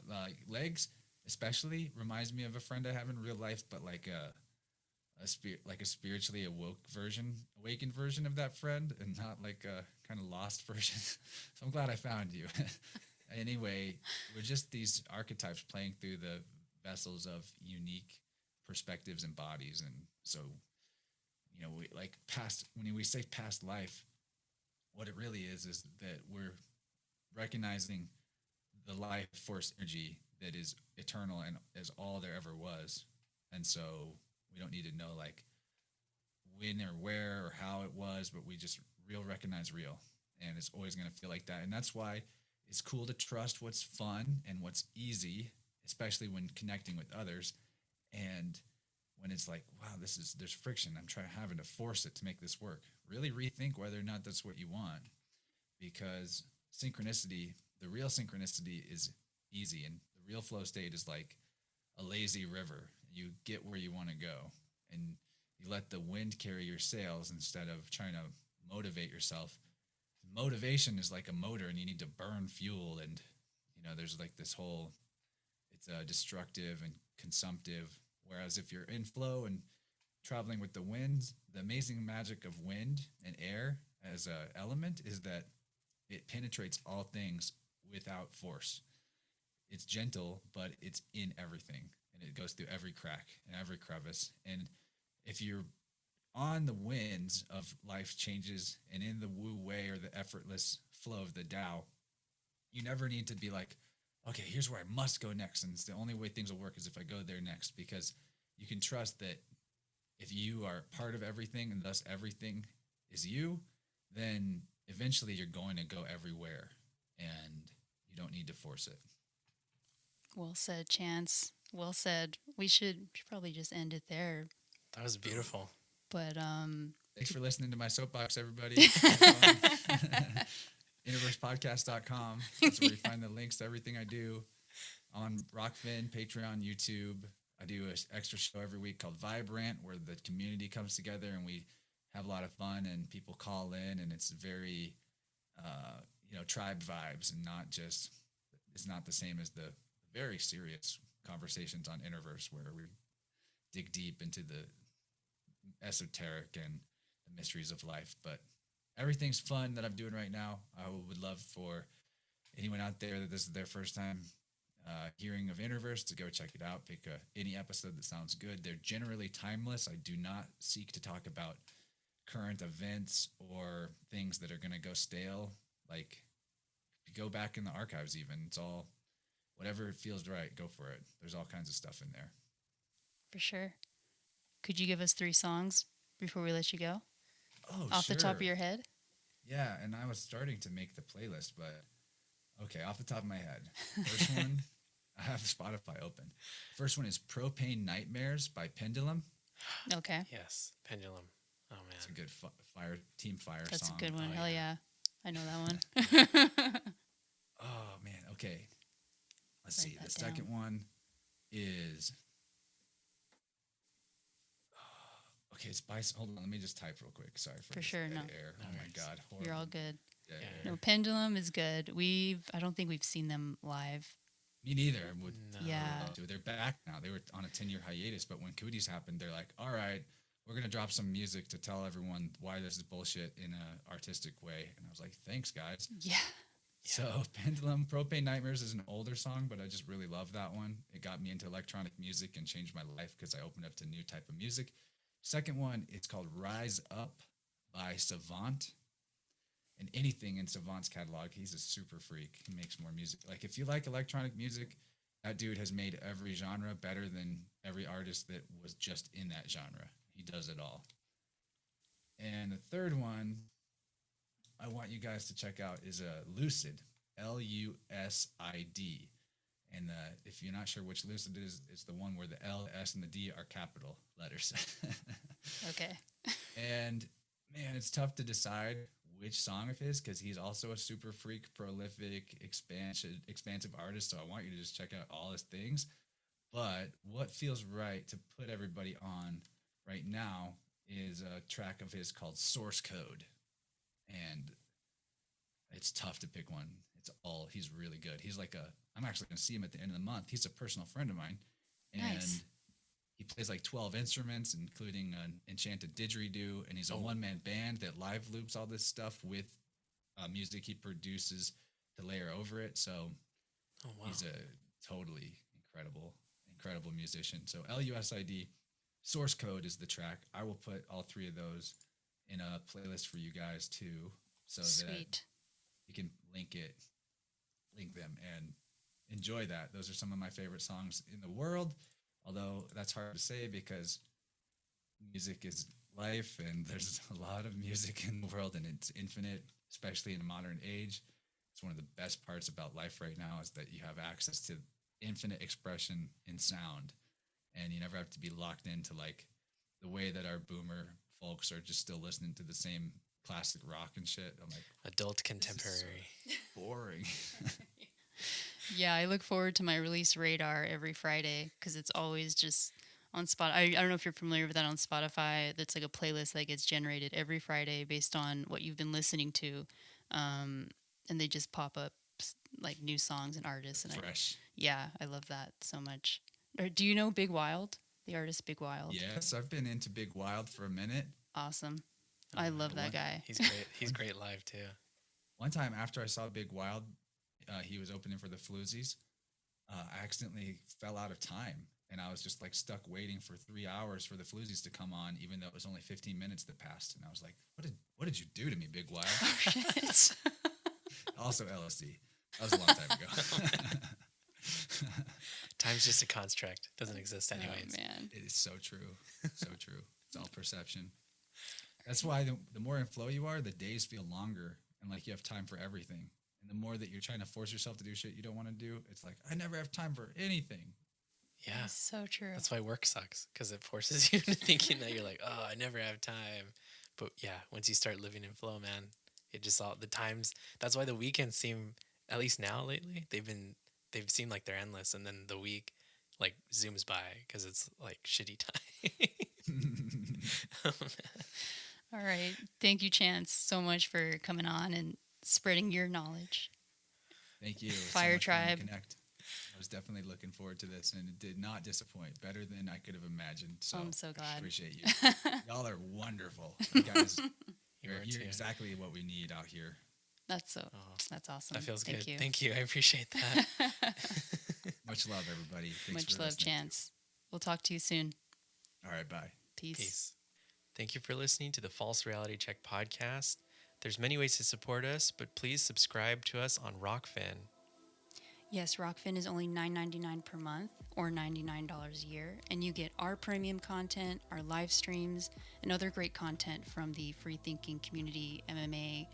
Like legs, especially reminds me of a friend I have in real life, but like a spiritually awakened version of that friend, and not like a kind of lost version. So I'm glad I found you. Anyway, we're just these archetypes playing through the vessels of unique perspectives and bodies, and so we like when we say past life, what it really is that we're recognizing the life force energy that is eternal and is all there ever was. And so we don't need to know like when or where or how it was, but we just recognize real. And it's always going to feel like that. And that's why it's cool to trust what's fun and what's easy, especially when connecting with others. And when it's like, wow, there's friction. I'm having to force it to make this work. Really rethink whether or not that's what you want, because the real synchronicity is easy, and the real flow state is like a lazy river. You get where you want to go, and you let the wind carry your sails instead of trying to motivate yourself. Motivation is like a motor, and you need to burn fuel, and there's like this whole, it's destructive and consumptive. Whereas if you're in flow and traveling with the winds, the amazing magic of wind and air as an element is that it penetrates all things without force. It's gentle, but it's in everything, and it goes through every crack and every crevice. And if you're on the winds of life changes and in the wu wei, or the effortless flow of the Tao, you never need to be like, okay, here's where I must go next, and it's the only way things will work is if I go there next, because you can trust that if you are part of everything and thus everything is you, then eventually you're going to go everywhere, and you don't need to force it. Well said, Chance. Well said. We should probably just end it there. That was beautiful. But thanks for listening to my soapbox, everybody. Innerversepodcast.com. That's where you find the links to everything I do on Rockfin, Patreon, YouTube. I do an extra show every week called Vibe Rant, where the community comes together and we have a lot of fun, and people call in, and it's very, tribe vibes, and it's not the same as the very serious conversations on Innerverse, where we dig deep into the esoteric and the mysteries of life. But everything's fun that I'm doing right now. I would love for anyone out there that this is their first time hearing of Innerverse to go check it out. Pick any episode that sounds good. They're generally timeless. I do not seek to talk about current events or things that are going to go stale. Like, if you go back in the archives even, it's all, whatever feels right, go for it. There's all kinds of stuff in there. For sure. Could you give us 3 songs before we let you go? Oh, Off sure. the top of your head? Yeah, and I was starting to make the playlist, but okay, off the top of my head. First one, I have Spotify open. First one is Propane Nightmares by Pendulum. Okay. Yes, Pendulum. Oh, man. man. It's a good fire team fire That's song. a good one. Oh, Hell yeah. yeah. I know that one. Oh man. Okay. Let's Write see. that The second one is. Okay, it's by. Hold on, let me just type real quick. Sorry for For this sure, dead no. air. No Oh my worries. god, You're all horrible good. dead Yeah. air. No, Pendulum is good. I don't think we've seen them live. Me neither. I would No. Yeah. love to. They're back now. They were on a 10-year hiatus, but when Cooties happened, they're like, all right, we're gonna drop some music to tell everyone why this is bullshit in an artistic way. And I was like, thanks, guys. Yeah. So Pendulum Propane Nightmares is an older song, but I just really love that one. It got me into electronic music and changed my life because I opened up to new type of music. Second one, it's called Rise Up by Savant. And anything in Savant's catalog, he's a super freak. He makes more music. Like if you like electronic music, that dude has made every genre better than every artist that was just in that genre. He does it all. And the third one I want you guys to check out is a Lucid, Lussid. And if you're not sure which Lucid is, it's the one where the L, S, and the D are capital letters. Okay. And man, it's tough to decide which song of his because he's also a super freak, prolific, expansive artist. So I want you to just check out all his things. But what feels right to put everybody on right now is a track of his called Source Code. And it's tough to pick one. He's really good. He's like I'm actually going to see him at the end of the month. He's a personal friend of mine. And Nice. he plays like 12 instruments, including an enchanted didgeridoo. And he's a one-man band that live loops all this stuff with music he produces to layer over it. So he's a totally incredible musician. So Lussid, Source Code is the track. I will put all three of those in a playlist for you guys too, so that Sweet. you can link them and enjoy that. Those are some of my favorite songs in the world, although that's hard to say because music is life and there's a lot of music in the world and it's infinite, especially in a modern age. It's one of the best parts about life right now is that you have access to infinite expression in sound, and you never have to be locked into like the way that our boomer folks are just still listening to the same classic rock and shit. I'm like, Adult contemporary. so boring. Yeah, I look forward to my release radar every Friday because it's always just on Spot. I don't know if you're familiar with that on Spotify. That's like a playlist that gets generated every Friday based on what you've been listening to, and they just pop up like new songs and artists. And Fresh. I love that so much. Do you know Big Wild, the artist Big Wild? Yes, I've been into Big Wild for a minute. Awesome. I love that guy. He's great. He's great live too. One time after I saw Big Wild, he was opening for the Floozies. I accidentally fell out of time, and I was just like stuck waiting for 3 hours for the Floozies to come on, even though it was only 15 minutes that passed. And I was like, "What did you do to me, Big Wild?" Shit. Also LSD. That was a long time ago. Time's just a construct. Doesn't exist anyways. Oh, man. It is so true. So true. It's all perception. That's why the more in flow you are, the days feel longer and like you have time for everything. And the more that you're trying to force yourself to do shit you don't want to do, it's like, I never have time for anything. Yeah. That's so true. That's why work sucks, because it forces you into thinking that you're like, oh, I never have time. But yeah, once you start living in flow, man, it just all the times. That's why the weekends seem, at least now lately, they've seemed like they're endless, and then the week like zooms by because it's like shitty time. Oh, man. All right. Thank you, Chance, so much for coming on and spreading your knowledge. Thank you. It was Fire so much fun to Tribe. Connect. I was definitely looking forward to this, and it did not disappoint. Better than I could have imagined. So I'm so glad. Appreciate you. Y'all are wonderful. You guys, You are you're too. exactly what we need out here. That's Oh, that's awesome. that feels Thank good. you. Thank you. I appreciate that. Much love, everybody. Thanks Much for love, listening. Chance. We'll talk to you soon. All right, bye. Peace. Peace. Thank you for listening to the False Reality Check podcast. There's many ways to support us, but please subscribe to us on Rockfin. Yes, Rockfin is only $9.99 per month or $99 a year, and you get our premium content, our live streams, and other great content from the free thinking community, MMA,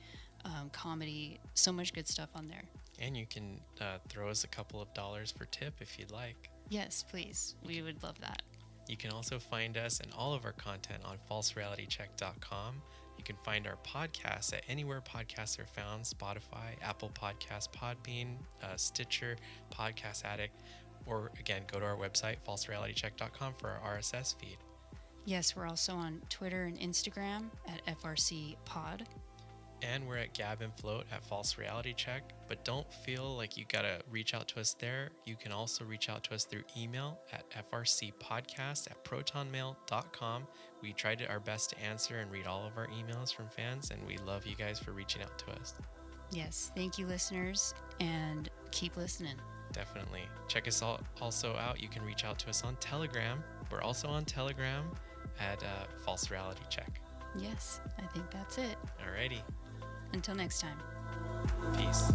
comedy, so much good stuff on there. And you can throw us a couple of dollars for tip if you'd like. Yes, please. We would love that. You can also find us and all of our content on falserealitycheck.com. You can find our podcasts at anywhere podcasts are found: Spotify, Apple Podcasts, Podbean, Stitcher, Podcast Addict, or again, go to our website, falserealitycheck.com, for our RSS feed. Yes, we're also on Twitter and Instagram at FRC Pod. And we're at Gab and Float at False Reality Check. But don't feel like you gotta reach out to us there. You can also reach out to us through email at frcpodcast@protonmail.com. We tried our best to answer and read all of our emails from fans, and we love you guys for reaching out to us. Yes, thank you, listeners, and keep listening. Definitely. Check us also out. You can reach out to us on Telegram. We're also on Telegram at False Reality Check. Yes, I think that's it. Alrighty. Until next time. Peace.